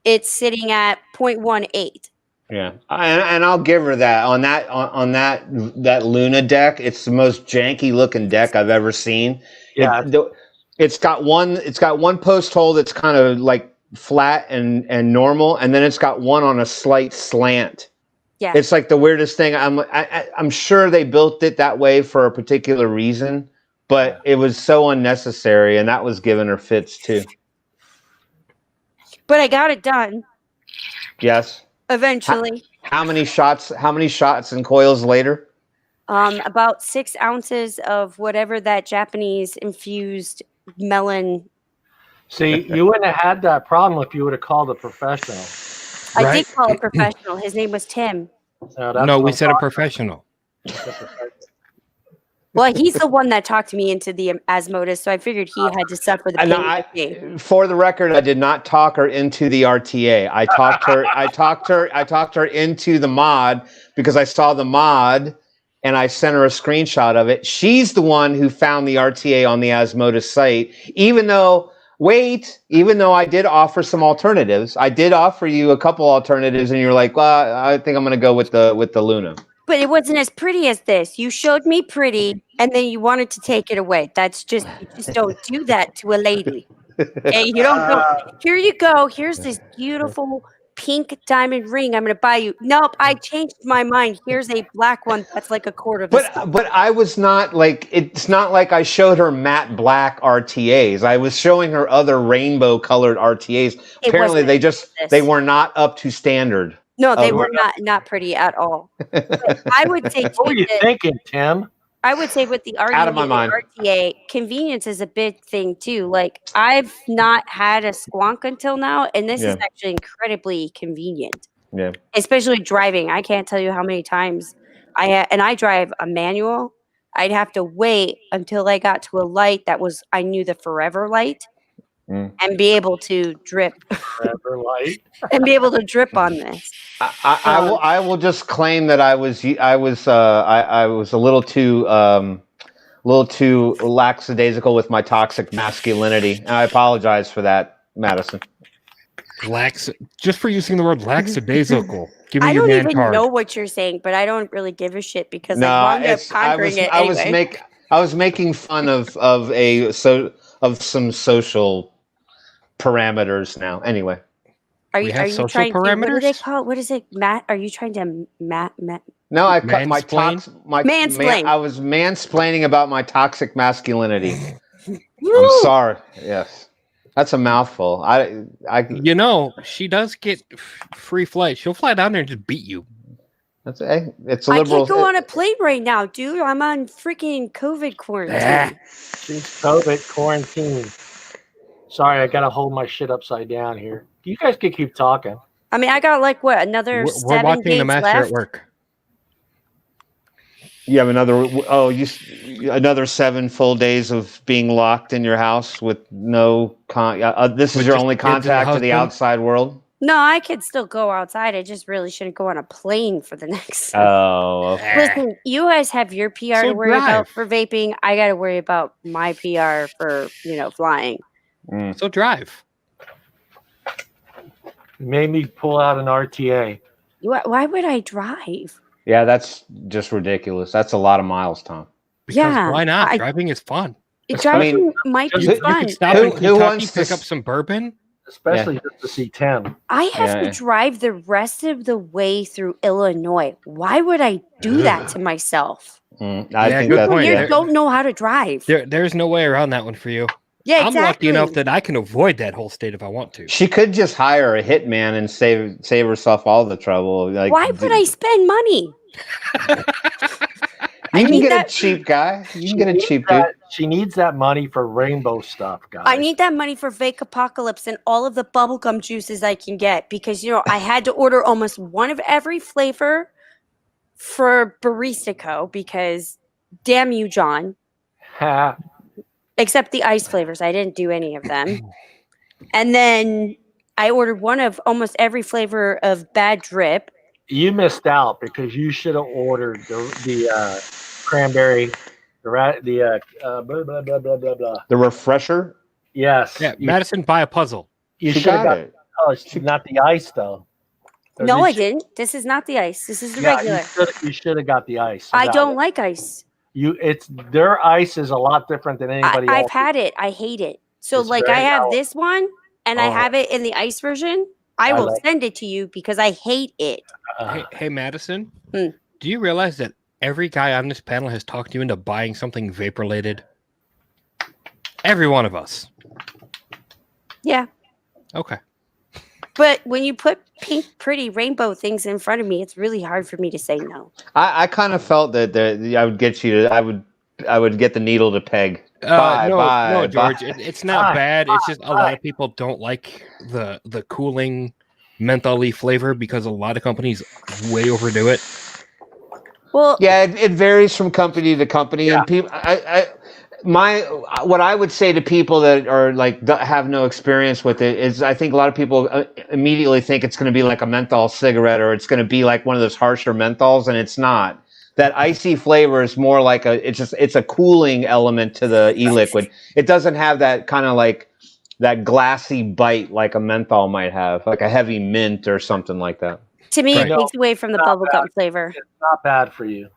it's sitting at 0.18. Yeah, and I'll give her that on that Luna deck. It's the most janky looking deck I've ever seen. Yeah, it's got one post hole that's kind of like flat and normal, and then it's got one on a slight slant. Yeah, it's like the weirdest thing. I'm sure they built it that way for a particular reason, but it was so unnecessary, and that was giving her fits too. But I got it done. Yes. Eventually. How many shots and coils later? About 6 ounces of whatever that Japanese infused melon. See, you wouldn't have had that problem if you would have called a professional. I did call a professional. His name was Tim. No, we said a professional. Well, he's the one that talked me into the Asmodus, so I figured he had to suffer the pain. For the record, I did not talk her into the RTA. I talked her into the mod because I saw the mod and I sent her a screenshot of it. She's the one who found the RTA on the Asmodus site, even though I did offer some alternatives. I did offer you a couple alternatives, and you're like, well, I think I'm going to go with the Luna. But it wasn't as pretty as this. You showed me pretty, and then you wanted to take it away. That's just you just don't do that to a lady. Okay, you don't go. Here you go. Here's this beautiful pink diamond ring. I'm going to buy you. Nope, I changed my mind. Here's a black one that's like a quarter of this. But I was not like, it's not like I showed her matte black RTAs. I was showing her other rainbow colored RTAs. Apparently they were not up to standard. No, they were not pretty at all. But I would say. What were you thinking, Tim? I would say with the RTA, convenience is a big thing too. Like I've not had a squonk until now, and this is actually incredibly convenient. Yeah. Especially driving. I can't tell you how many times I drive a manual. I'd have to wait until I got to a light that was I knew the forever light. And be able to drip and be able to drip on this. I will just claim that I was a little too lackadaisical with my toxic masculinity. And I apologize for that, Madison. Just for using the word lackadaisical. Give me I your don't man even card. know what you're saying, but I don't really give a shit because I wound up conquering it anyway. I was making fun of some social parameters now. Anyway, are you trying parameters? What do they call it? What is it, Matt? Are you trying to No, I cut my mansplain. I was mansplaining about my toxic masculinity. I'm sorry. Yes, that's a mouthful. She does get free flight. She'll fly down there and just beat you. It's a liberal. I can't go on a plane right now, dude. I'm on freaking COVID quarantine. She's COVID quarantine. Sorry, I gotta hold my shit upside down here. You guys can keep talking. I mean, I got like what another We're 7 watching days the master left. at work. You have another 7 full days of being locked in your house with no this is your only contact to the outside world? No, I could still go outside. I just really shouldn't go on a plane for the next. Oh, okay. Listen, you guys have your PR to worry about for vaping. I got to worry about my PR for flying. So drive. Made me pull out an RTA. Why would I drive? Yeah, that's just ridiculous. That's a lot of miles, Tom. Because why not? Driving is fun. Driving might be fun. You could stop in Kentucky, pick up some bourbon. Especially just to see Tim. I have to drive the rest of the way through Illinois. Why would I do that to myself? I think that's people here don't know how to drive. There's no way around that one for you. Yeah, exactly. I'm lucky enough that I can avoid that whole state if I want to. She could just hire a hitman and save herself all the trouble. Like, why would I spend money? You can get a cheap guy. You can get a cheap dude. She needs that money for rainbow stuff, guys. I need that money for Vape Apocalypse and all of the bubblegum juices I can get because I had to order almost one of every flavor for Barista Co. because damn you, John. Except the ice flavors. I didn't do any of them. And then I ordered one of almost every flavor of Bad Drip. You missed out because you should have ordered the cranberry, the blah, blah, blah, blah, blah, blah. The refresher? Yes. Yeah, Madison, buy a puzzle. You should have got it. Oh, not the ice, though. No, I didn't. This is not the ice. This is the regular. You should have got the ice. I don't like ice. Their ice is a lot different than anybody else. I've had it. I hate it. So I have this one and I have it in the ice version. I will send it to you because I hate it. Hey, Madison, do you realize that every guy on this panel has talked you into buying something vape related? Every one of us. Yeah. Okay. But when you put pink, pretty rainbow things in front of me, it's really hard for me to say no. I kind of felt that I would get you to. I would get the needle to peg. No, George. It's not bad. It's just a lot of people don't like the cooling menthol-y flavor because a lot of companies way overdo it. Well, yeah, it varies from company to company, and people. What I would say to people that are have no experience with it is, I think a lot of people immediately think it's going to be like a menthol cigarette or it's going to be like one of those harsher menthols, and it's not. That icy flavor is more like it's a cooling element to the e-liquid. It doesn't have that kind of that glassy bite like a menthol might have, like a heavy mint or something like that. To me, Right. it takes away from the bubblegum flavor. It's not bad for you.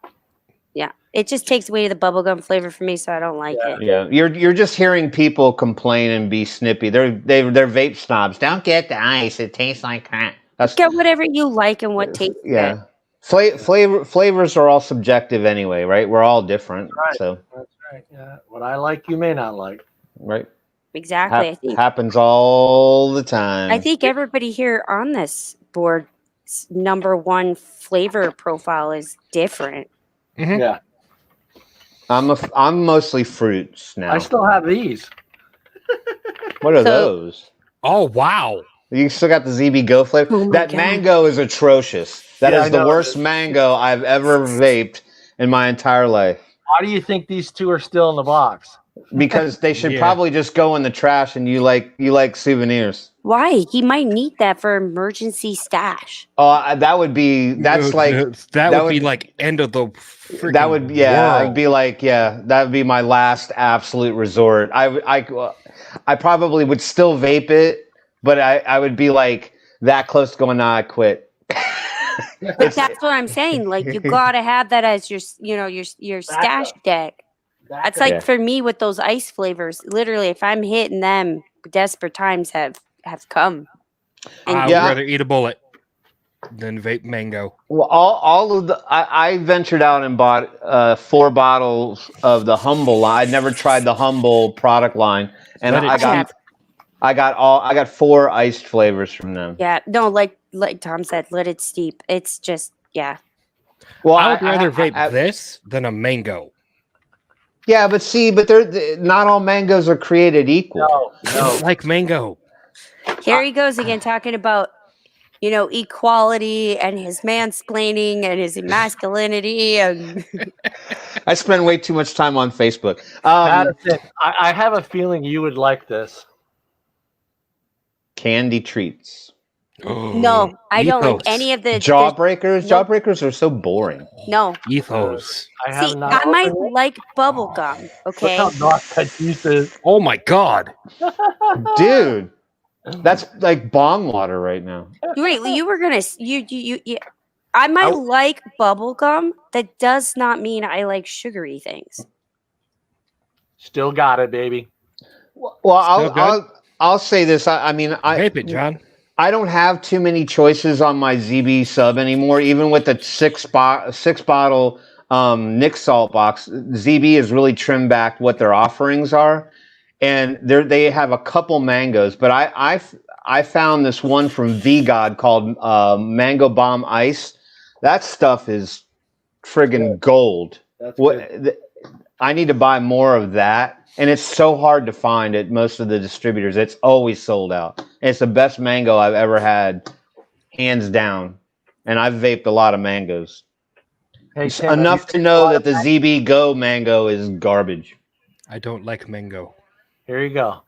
Yeah, it just takes away the bubblegum flavor for me, so I don't like it. Yeah, you're just hearing people complain and be snippy. They're vape snobs. Don't get the ice; it tastes like crap. Get whatever you like and what tastes good. Flavors are all subjective anyway, right? We're all different, Right. so That's right. Yeah. What I like, you may not like. right. Exactly. I think Happens all the time. I think everybody here on this board number one flavor profile is different. Mhm. Yeah. I'm mostly fruits now. I still have these. What are So- those? Oh wow! You still got the ZB Go flavor? Oh my That God. mango is atrocious. That Yeah, is I the know. worst mango I've ever vaped in my entire life. Why do you think these two are still in the box? Because they should Yeah. probably just go in the trash, and you like souvenirs. Why? He might need that for emergency stash. Oh, that would be that would be would- like end of the that would I'd world. be like that would be my last absolute resort. I probably would still vape it, but I would be like that close to going, nah, I quit. But that's what I'm saying. Like you gotta have that as your your stash deck. That's like Yeah. for me with those ice flavors. Literally, if I'm hitting them, desperate times have come. And I would Yeah. rather eat a bullet than vape mango. Well, all of the I ventured out and bought 4 bottles of the Humble line. I'd never tried the Humble product line, and Let it I got 4 iced flavors from them. yeah, no, like Tom said, let it steep. It's just Well, I would rather vape this than a mango. Yeah, but they're not all mangoes are created equal. No. Like mango. here he goes again talking about equality and his mansplaining and his masculinity and I spend way too much time on Facebook. Madison, I have a feeling you would like this. Candy treats. no, I don't like Ethos. any of the Jawbreakers. Nope. Jawbreakers are so boring. no. Ethos. I have See, not. I might opened it. like bubble gum. Okay, Look how dark that juice is. Oh my god. Dude, that's like bong water right now. wait, you were gonna you. I might like bubble gum. That does not mean I like sugary things. Still got it, baby. Well, Still good? I'll say this. I mean, Vape it, John. I don't have too many choices on my ZB sub anymore. Even with the 6 bottle Nick Salt box, ZB has really trimmed back what their offerings are, and they have a couple mangoes. But I found this one from VGod called Mango Bomb Ice. That stuff is friggin' gold. That's good. I need to buy more of that, and it's so hard to find at most of the distributors. It's always sold out. And it's the best mango I've ever had, hands down. And I've vaped a lot of mangoes. Hey, Tim, Enough have to you know tried that the ZB Go mango is garbage. I don't like mango. Here you go.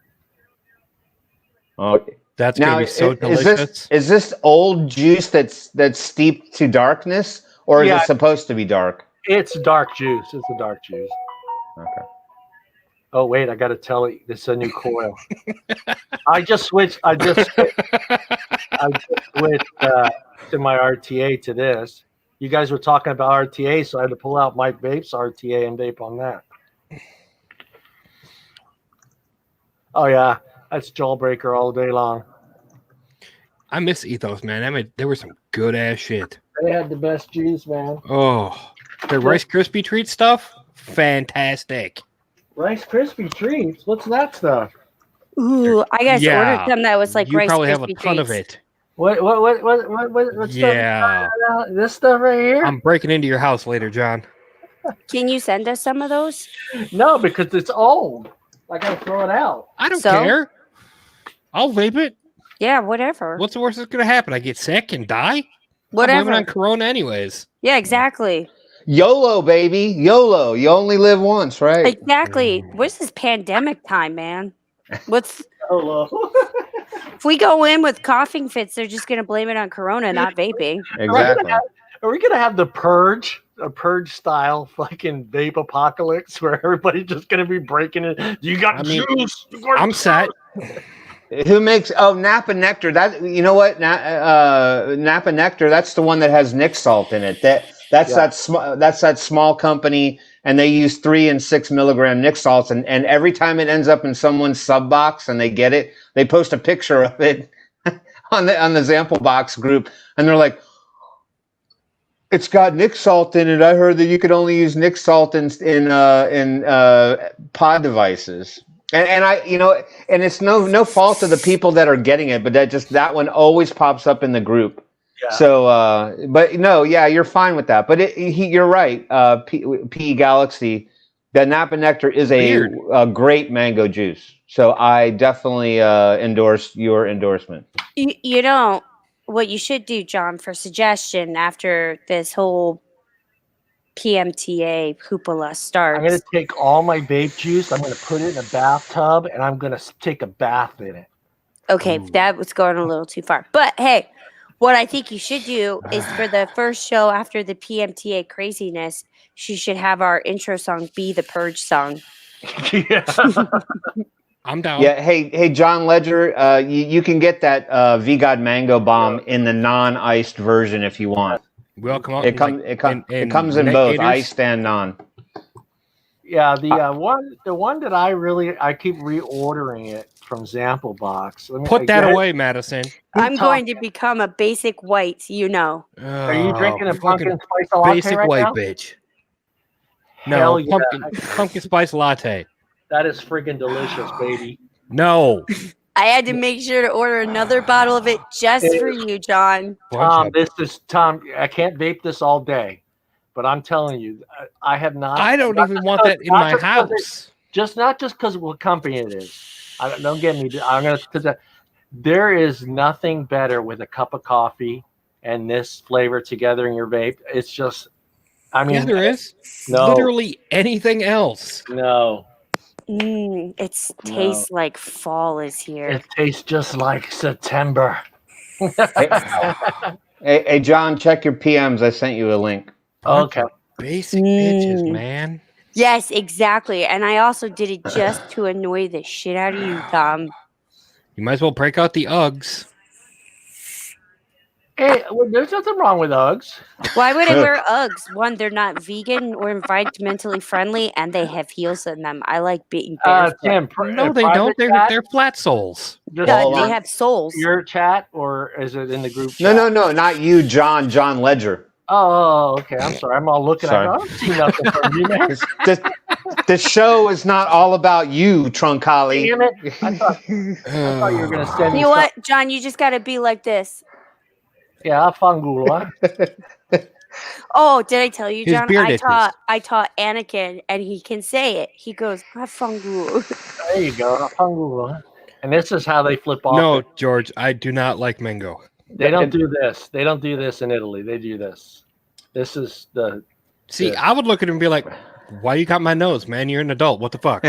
Okay. That's Now, gonna be so is delicious. this old juice that's steeped to darkness, or is Yeah. it supposed to be dark? It's dark juice. It's a dark juice. Okay. Oh wait, I got to tell you, this is a new coil. I just switched to my RTA to this. You guys were talking about RTA, so I had to pull out my Vape's RTA and vape on that. Oh yeah, that's Jawbreaker all day long. I miss Ethos, man. I mean, there was some good ass shit. They had the best juice, man. Oh, the Rice Krispie treat stuff, fantastic. Rice Krispie treats. What's that stuff? Ooh, I guys Yeah. ordered some that was like You Rice probably have a Krispie ton of treats. it. What Yeah. stuff? This stuff right here? I'm breaking into your house later, John. Can you send us some of those? No, because it's old. I gotta throw it out. I don't So? care. I'll vape it. Yeah, whatever. What's the worst that's gonna happen? I get sick and die? I'm Whatever. blaming on Corona anyways. Yeah, exactly. YOLO, baby. YOLO. You only live once, right? Exactly. What's this pandemic time, man? What's Hello. if we go in with coughing fits, they're just gonna blame it on Corona, not vaping. Exactly. Are we gonna have the purge, a purge style fucking vape apocalypse where everybody's just gonna be breaking it? You got I mean, juice. You got I'm set. Who makes Napa Nectar? That you know what Napa Nectar? That's the one that has Nick Salt in it. That's that small company, and they use 3 and 6 milligram Nick Salts, and every time it ends up in someone's sub box and they get it, they post a picture of it on the Zample Box group, and they're like, it's got Nick Salt in it. I heard that you could only use Nick Salt in pod devices. And I, and it's no fault of the people that are getting it, but that one always pops up in the group. Yeah. So, but no, yeah, you're fine with that. But you're right. PE Galaxy, the Napa Nectar is a great mango juice. So I definitely endorse your endorsement. What you should do, John, for suggestion after this whole PMTA hoopla starts. I'm going to take all my vape juice. I'm going to put it in a bathtub, and I'm going to take a bath in it. Okay, that was going a little too far. But hey, what I think you should do is for the first show after the PMTA craziness, she should have our intro song be the Purge song. Yeah. I'm down. Yeah. Hey, John Ledger, you can get that VGod Mango Bomb in the non-iced version if you want. We'll come out. It comes in both iced and non. Yeah, the one that I keep reordering it from Zample Box. Put that away, Madison. I'm going to become a basic white. Are you drinking a pumpkin spice latte basic right white now? Bitch? No, yeah. pumpkin spice latte. That is friggin' delicious, baby. No. I had to make sure to order another bottle of it just for you, John. Tom, I can't vape this all day, but I'm telling you, I have not. I don't even want that in my house. Not just because of what company it is. Don't get me. There is nothing better with a cup of coffee and this flavor together in your vape. It's just, yeah, there is. No. Literally anything else. No. It tastes like fall is here. It tastes just like September. Hey, John, check your PMs. I sent you a link. Okay. Basic bitches, man. Yes, exactly. And I also did it just to annoy the shit out of you, Tom. You might as well break out the Uggs. Hey, there's nothing wrong with Uggs. Why would I wear Uggs? One, they're not vegan or environmentally friendly, and they have heels in them. I like being barefoot. Tim, no, they don't. They're flat soles. They have soles. Your chat, or is it in the group chat? No, not you, John Ledger. Oh, okay. I'm sorry. I'm all looking at it. I don't see nothing from you, man. The show is not all about you, Truncali. Damn it. I thought you were going to send me. You know what, John? You just got to be like this. Yeah, fangula. Oh, did I tell you, John? I taught Anakin, and he can say it. He goes, "Fangula." There you go, fangula. And this is how they flip off. No, George, I do not like mango. They don't do this. They don't do this in Italy. They do this. This is the. See, I would look at him and be like, "Why you got my nose, man? You're an adult. What the fuck?"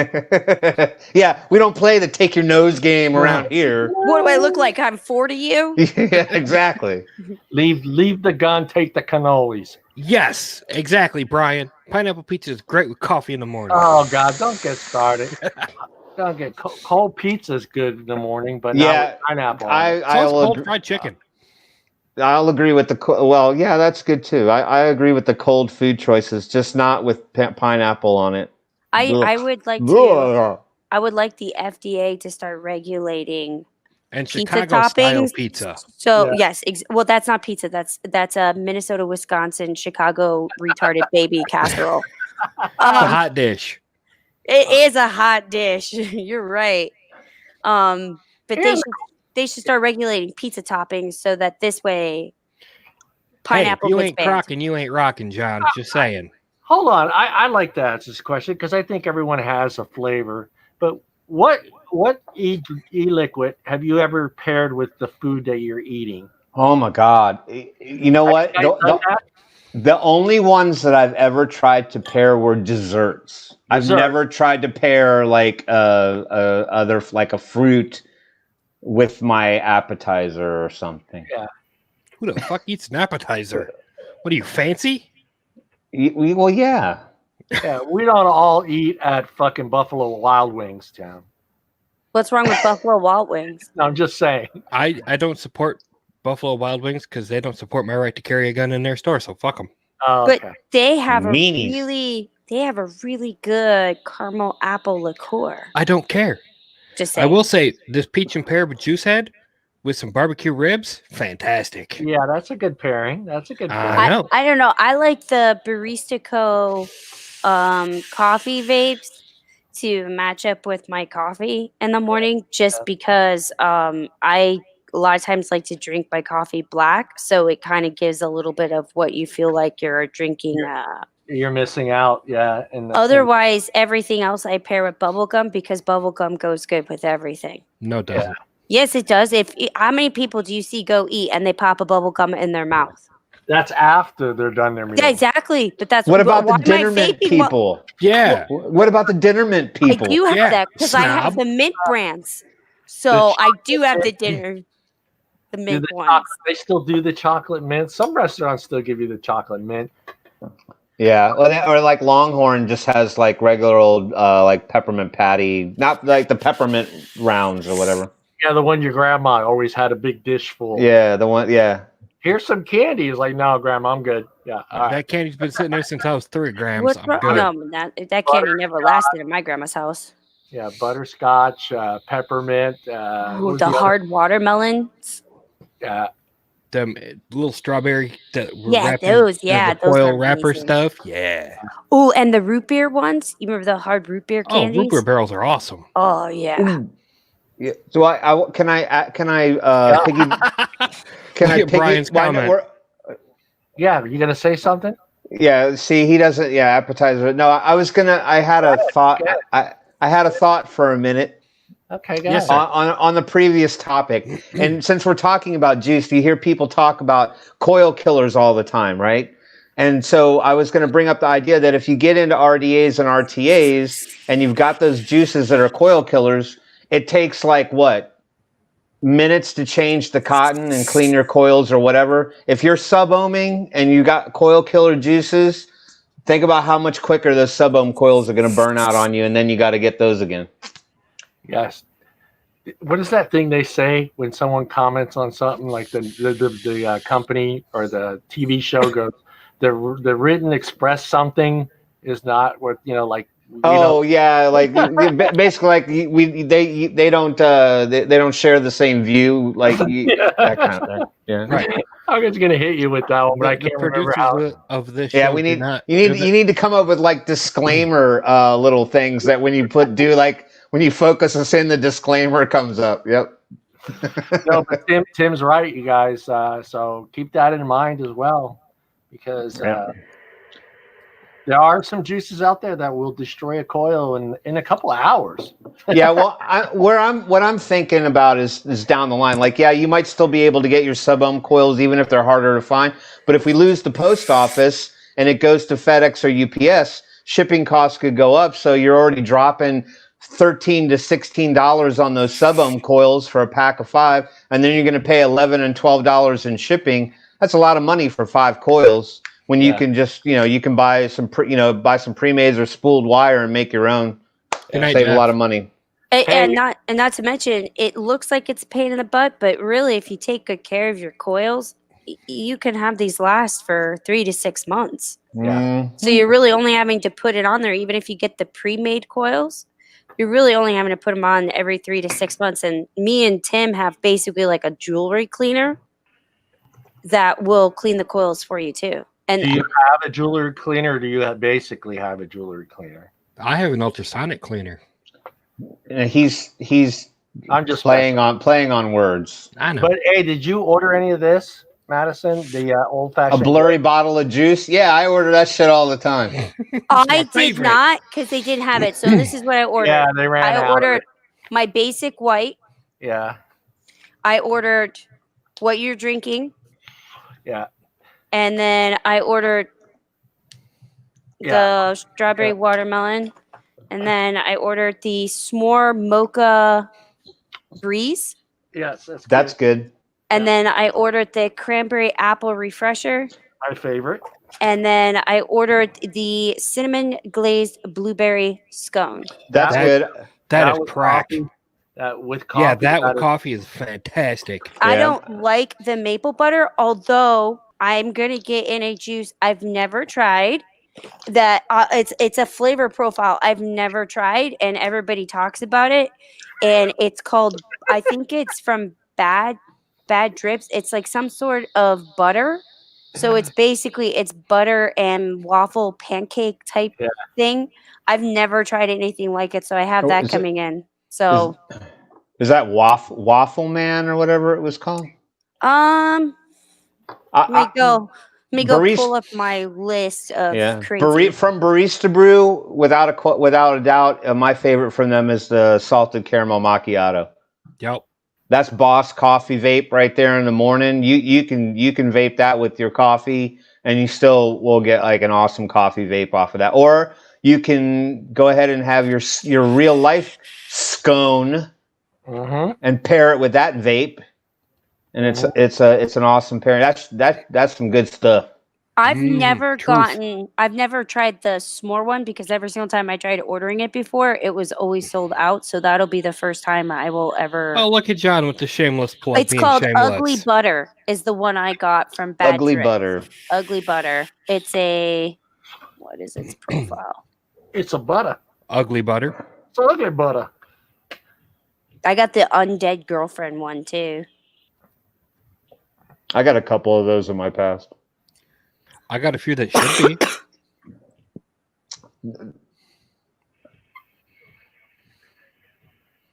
Yeah, we don't play the take your nose game around here. What do I look like? I'm 4 to you? Yeah, exactly. Leave the gun, take the cannolis. Yes, exactly, Brian. Pineapple pizza is great with coffee in the morning. Oh God, don't get started. Don't get cold pizza is good in the morning, but not with pineapple. Cold fried chicken. I'll agree with yeah, that's good too. I agree with the cold food choices, just not with pineapple on it. I would like to. I would like the FDA to start regulating and pizza Chicago toppings. Style pizza. So yes, well, that's not pizza. That's a Minnesota, Wisconsin, Chicago retarded baby casserole. It's a hot dish. It is a hot dish. You're right. But they should start regulating pizza toppings so that this way pineapple. Hey, you gets ain't banned. crocking, you ain't rocking, John. Just saying. Hold on, I like to ask this question because I think everyone has a flavor. But what e-liquid have you ever paired with the food that you're eating? Oh my God! You know what? The only ones that I've ever tried to pair were desserts. I've never tried to pair like a fruit with my appetizer or something. Yeah. Who the fuck eats an appetizer? What are you, fancy? Well, yeah. Yeah, we don't all eat at fucking Buffalo Wild Wings, Town. What's wrong with Buffalo Wild Wings? No, I'm just saying. I don't support Buffalo Wild Wings because they don't support my right to carry a gun in their store. So fuck them. Oh, But okay. they have Meanies. they have a really good caramel apple liqueur. I don't care. Just saying. I will say this peach and pear with juice head with some barbecue ribs, fantastic. Yeah, that's a good pairing. That's a good pairing. I know. I don't know. I like the Barista Co. Coffee vapes to match up with my coffee in the morning, just because I a lot of times like to drink my coffee black, so it kind of gives a little bit of what you feel like you're drinking. You're missing out, yeah. And Otherwise, everything else I pair with bubblegum because bubblegum goes good with everything. No, it doesn't. Yes, it does. How many people do you see go eat and they pop a bubblegum in their mouth? that's after they're done their meal. Yeah, exactly. But that's What about the why am I dinner mint vaping while- people? Yeah. What about the dinner mint people? I do have Yeah, that because I have snob. the mint brands. So I do have the mint Do the ones. chocolate- they still do the chocolate mint. Some restaurants still give you the chocolate mint. Yeah, or like Longhorn just has like regular old like peppermint patty, not like the peppermint rounds or whatever. Yeah, the one your grandma always had a big dish full. Yeah, the one. Yeah, Here's some candy. He's like, no, grandma, I'm good. Yeah, all right. That candy's been sitting there since I was 3 grams. What's I'm wrong? good. No, that candy never lasted at my grandma's house. Yeah, butterscotch, peppermint. Ooh, the hard watermelons. Yeah, Them little strawberry that were Yeah, wrapped in those. the Yeah, those foil are wrapper amazing. stuff. Yeah. Oh, and the root beer ones. You remember the hard root beer Oh, candies? root beer barrels are awesome. Oh yeah. yeah. So can I can I Look at Brian's why not- comment. we're- yeah. You gonna say something? Yeah, see, he doesn't. Yeah, appetizer. No, I was gonna. I had a thought. I had a thought for a minute Okay, go Yes, ahead. sir. on the previous topic, and since we're talking about juice, you hear people talk about coil killers all the time, right? And so I was going to bring up the idea that if you get into RDAs and RTAs, and you've got those juices that are coil killers, it takes like what? Minutes to change the cotton and clean your coils or whatever. If you're sub-ohming and you got coil killer juices, think about how much quicker those sub-ohm coils are going to burn out on you, and then you got to get those again. Yes. What is that thing they say when someone comments on something like the company or the TV show goes, the written express something is not what like. Yeah, like basically, like they don't share the same view, like that kind of thing. Yeah, Right. I'm just gonna hit you with that one, but I The can't remember how. producers of this yeah. show We do need not you do that. need to come up with like disclaimer little things that when you when you focus us in, the disclaimer comes up. Yep. No, but Tim's right, you guys. So keep that in mind as well, because there are some juices out there that will destroy a coil in a couple of hours. Yeah, well, what I'm thinking about is down the line. Like, yeah, you might still be able to get your sub-ohm coils even if they're harder to find. But if we lose the post office and it goes to FedEx or UPS, shipping costs could go up. So you're already dropping $13 to $16 on those sub-ohm coils for a pack of 5, and then you're going to pay $11 and $12 in shipping. That's a lot of money for 5 coils. When you can just, you can buy some, buy some pre-mades or spooled wire and make your own. Save a lot of money. And not to mention, it looks like it's a pain in the butt, but really, if you take good care of your coils, you can have these last for 3 to 6 months. Yeah. So you're really only having to put it on there, even if you get the pre-made coils. You're really only having to put them on every 3 to 6 months. And me and Tim have basically like a jewelry cleaner that will clean the coils for you too. And do you have a jewelry cleaner, or do you basically have a jewelry cleaner? I have an ultrasonic cleaner. And he's I'm just playing on words. I know. But hey, did you order any of this, Madison? The old A fashioned blurry bottle of juice? Yeah, I order that shit all the time. I did favorite. not, because they didn't have it. So this is what I ordered. Yeah, they ran out. I ordered my basic white. Yeah. I ordered what you're drinking. Yeah. And then I ordered the strawberry watermelon. And then I ordered the s'more mocha breeze. Yes, That's good. And then I ordered the cranberry apple refresher. my favorite. And then I ordered the cinnamon glazed blueberry scone. That's That- good. that is was crack. coffee. with coffee. Yeah, that with coffee is fantastic. I don't like the maple butter, although I'm gonna get in a juice I've never tried. That it's a flavor profile I've never tried, and everybody talks about it. And it's called, I think it's from Bad Drips. It's like some sort of butter. So it's basically it's butter and waffle pancake type thing. I've never tried anything like it, so I have that coming in. So is that Waffle Man or whatever it was called? let me go pull up my list of crazy. From Barista Brew, without a doubt, my favorite from them is the salted caramel macchiato. Yep. That's Boss Coffee Vape right there in the morning. You can vape that with your coffee, and you still will get like an awesome coffee vape off of that. Or you can go ahead and have your real life scone and pair it with that vape, and it's an awesome pairing. That's some good stuff. I've never tried the s'more one because every single time I tried ordering it before, it was always sold out. So that'll be the first time I will ever. Oh, look at John with the shameless plug. It's called Ugly Butter. Is the one I got from Bad Ugly Drip. Butter. Ugly Butter. It's what is its profile? It's a butter. Ugly Butter. It's ugly butter. I got the Undead Girlfriend one too. I got a couple of those in my past. I got a few that should be.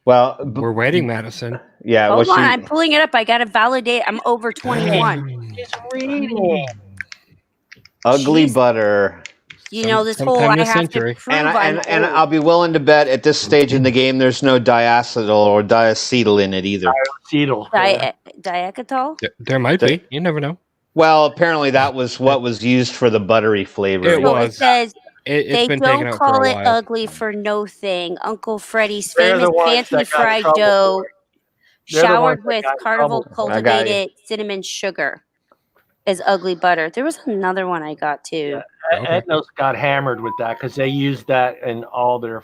Well, we're waiting, Madison. Yeah. Hold on, I'm pulling it up. I got to validate. I'm over 21. It's reading. Ugly Butter. You know, this whole I have to prove and I'll be willing to bet at this stage in the game there's no diacetyl or diacetyl in it either. Diacetyl? There might be. You never know. Well, apparently that was what was used for the buttery flavor. It was. It says they don't call it ugly for no thing. Uncle Freddy's famous fancy fried dough showered with carnival cultivated cinnamon sugar is ugly butter. There was another one I got too. Edna's got hammered with that because they used that in all their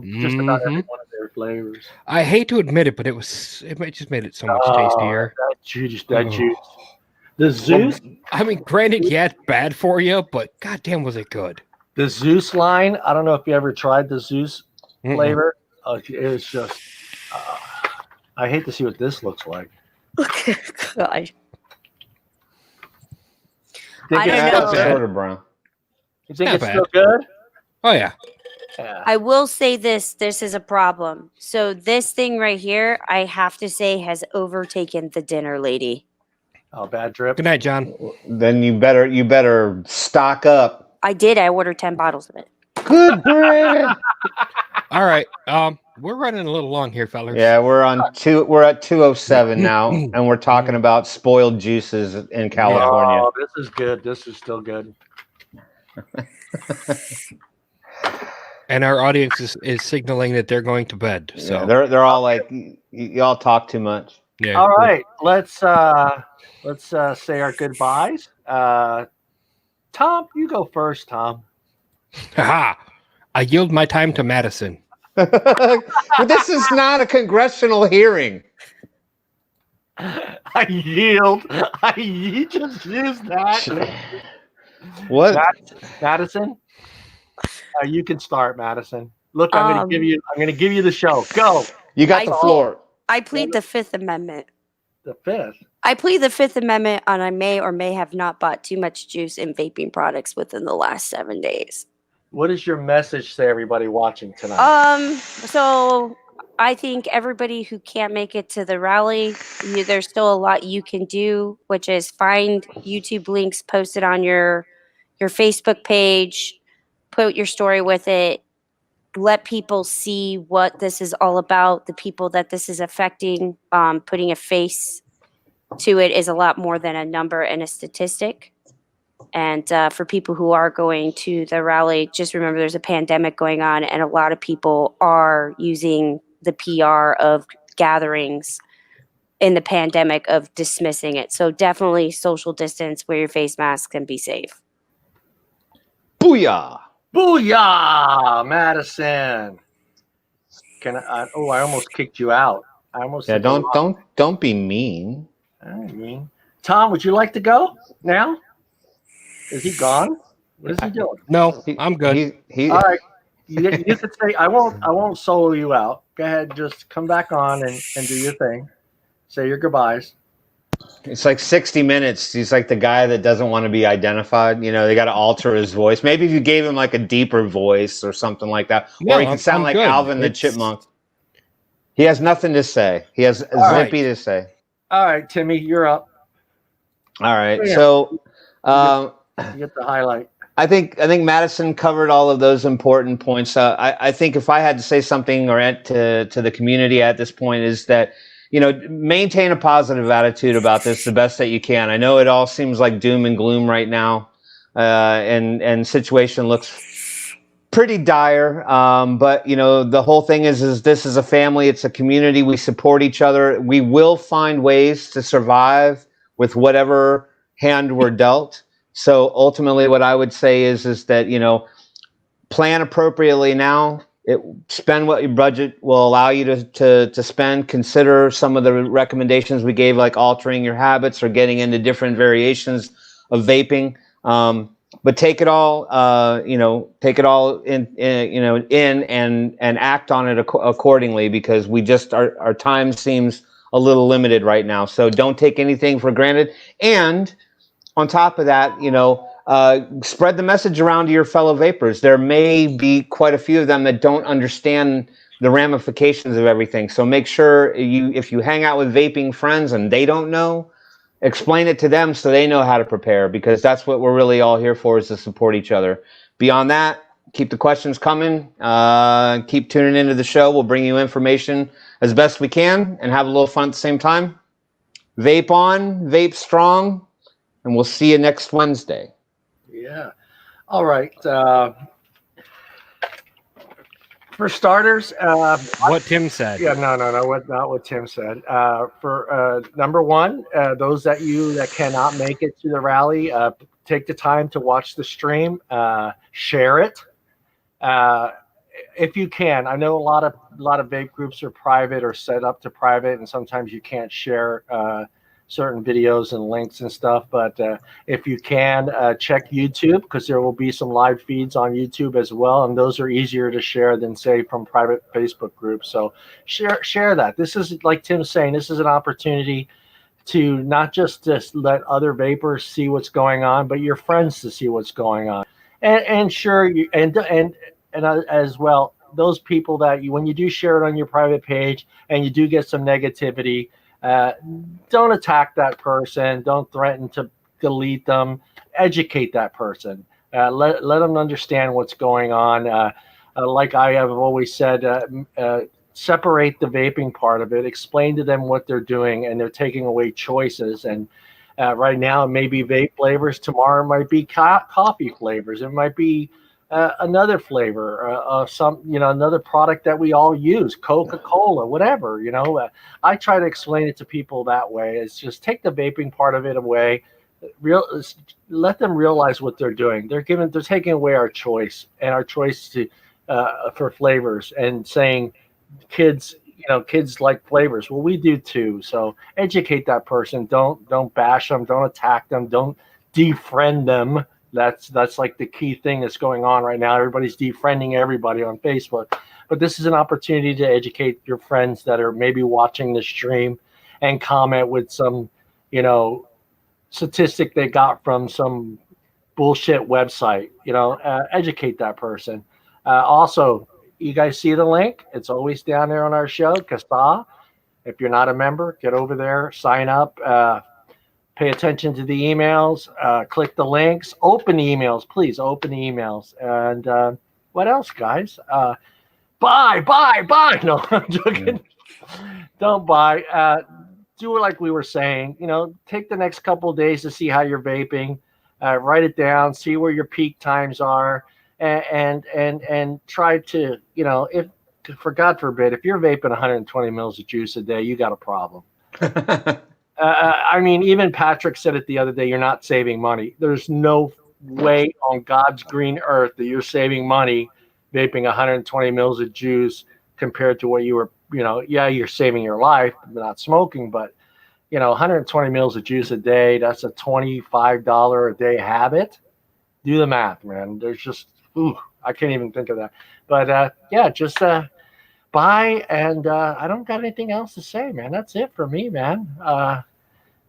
just about every one of their flavors. I hate to admit it, but it just made it so much tastier. That juice. The Zeus. I mean, granted, yeah, it's bad for you, but goddamn, was it good? The Zeus line. I don't know if you ever tried the Zeus flavor. It was just. I hate to see what this looks like. God. I don't know. Sort of brown. You think it's still good? Oh yeah. I will say this is a problem. So this thing right here, I have to say, has overtaken the dinner lady. Oh, Bad Drip. Good night, John. Then you better stock up. I did. I ordered 10 bottles of it. Good bread. All right. We're running a little long here, fellas. Yeah, we're at 207 now, and we're talking about spoiled juices in California. Oh, this is good. This is still good. And our audience is signaling that they're going to bed. So yeah, they're all like, y'all talk too much. Yeah. All right, let's say our goodbyes. Tom, you go first. Tom. Haha! I yield my time to Madison. But this is not a congressional hearing. I yield. You just used that. What? Madison? You can start, Madison. Look, I'm going to give you the show. Go. You got the floor. I plead the Fifth Amendment. The Fifth? I plead the Fifth Amendment on I may or may have not bought too much juice and vaping products within the last 7 days. What is your message to everybody watching tonight? So I think everybody who can't make it to the rally, there's still a lot you can do, which is find YouTube links posted on your Facebook page, put your story with it, let people see what this is all about, the people that this is affecting. Putting a face to it is a lot more than a number and a statistic. And for people who are going to the rally, just remember there's a pandemic going on, and a lot of people are using the PR of gatherings in the pandemic of dismissing it. So definitely social distance, wear your face mask, and be safe. Booyah! Booyah, Madison. Can I? Oh, I almost kicked you out. I almost. Yeah, don't be mean. I mean, Tom, would you like to go now? Is he gone? What is he doing? No, I'm good. All right. You could say I won't solo you out. Go ahead, just come back on and do your thing. Say your goodbyes. It's like 60 Minutes. He's like the guy that doesn't want to be identified. You know, they got to alter his voice. Maybe if you gave him like a deeper voice or something like that, No, or he can sound I'm like good. Alvin the Chipmunk. He has nothing to say. He has right. zippy to say. All right, Timmy, you're up. All right. Yeah. So you get the highlight. I think Madison covered all of those important points. I think if I had to say something or to the community at this point is that, you know, maintain a positive attitude about this the best that you can. I know it all seems like doom and gloom right now, and situation looks pretty dire. But you know, the whole thing is this is a family. It's a community. We support each other. We will find ways to survive with whatever hand we're dealt. So ultimately, what I would say is that, you know, plan appropriately now. Spend what your budget will allow you to spend. Consider some of the recommendations we gave, like altering your habits or getting into different variations of vaping. But take it all, take it all in and act on it accordingly, because our time seems a little limited right now. So don't take anything for granted. And on top of that, you know, spread the message around to your fellow vapors. There may be quite a few of them that don't understand the ramifications of everything. So make sure if you hang out with vaping friends and they don't know, explain it to them so they know how to prepare, because that's what we're really all here for, is to support each other. Beyond that, keep the questions coming. Keep tuning into the show. We'll bring you information as best we can and have a little fun at the same time. Vape on, vape strong, and we'll see you next Wednesday. Yeah. All right. For starters, what Tim said. Yeah, no, not what Tim said. For number one, those that cannot make it to the rally, take the time to watch the stream, share it if you can. I know a lot of vape groups are private or set up to private, and sometimes you can't share certain videos and links and stuff. But if you can, check YouTube, because there will be some live feeds on YouTube as well, and those are easier to share than, say, from private Facebook groups. So share that. This is, like Tim's saying, this is an opportunity to not just let other vapors see what's going on, but your friends to see what's going on, and sure you and as well, those people that when you do share it on your private page and you do get some negativity, don't attack that person. Don't threaten to delete them. Educate that person. Let them understand what's going on. Like I have always said, separate the vaping part of it. Explain to them what they're doing, and they're taking away choices. And right now it may be vape flavors. Tomorrow it might be coffee flavors. It might be another flavor, another product that we all use, Coca-Cola, whatever, I try to explain it to people that way. It's just take the vaping part of it away. Let them realize what they're doing. They're taking away our choice, and our choice for flavors, and saying kids like flavors. Well, we do too. So educate that person. Don't bash them. Don't attack them. Don't defriend them. That's like the key thing that's going on right now. Everybody's defriending everybody on Facebook. But this is an opportunity to educate your friends that are maybe watching the stream, and comment with some, statistic they got from some bullshit website. Educate that person. Also, you guys see the link? It's always down there on our show, CASA. If you're not a member, get over there, sign up. Pay attention to the emails, click the links, open the emails, please open the emails. And what else, guys? Buy. No, I'm joking. Don't buy. Do it like we were saying, take the next couple of days to see how you're vaping, write it down, see where your peak times are, and try to, if, for God forbid, if you're vaping 120 mils of juice a day, you got a problem. Even Patrick said it the other day, you're not saving money. There's no way on God's green earth that you're saving money vaping 120 mils of juice compared to what you were, yeah, you're saving your life, not smoking, but 120 mils of juice a day, that's a $25 a day habit. Do the math, man. There's just, I can't even think of that. But yeah, just buy, and I don't got anything else to say, man. That's it for me, man.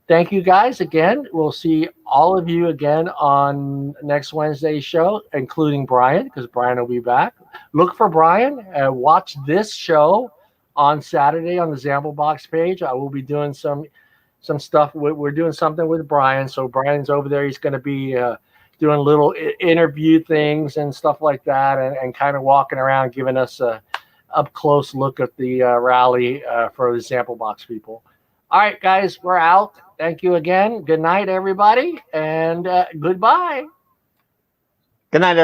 Thank you guys again. We'll see all of you again on next Wednesday's show, including Brian, because Brian will be back. Look for Brian and watch this show on Saturday on the Zamble Box page. I will be doing some stuff. We're doing something with Brian. So Brian's over there. He's going to be doing little interview things and stuff like that, and kind of walking around giving us a up close look at the rally for the Zamble Box people. All right, guys, we're out. Thank you again. Good night, everybody, and goodbye. Good night, everybody.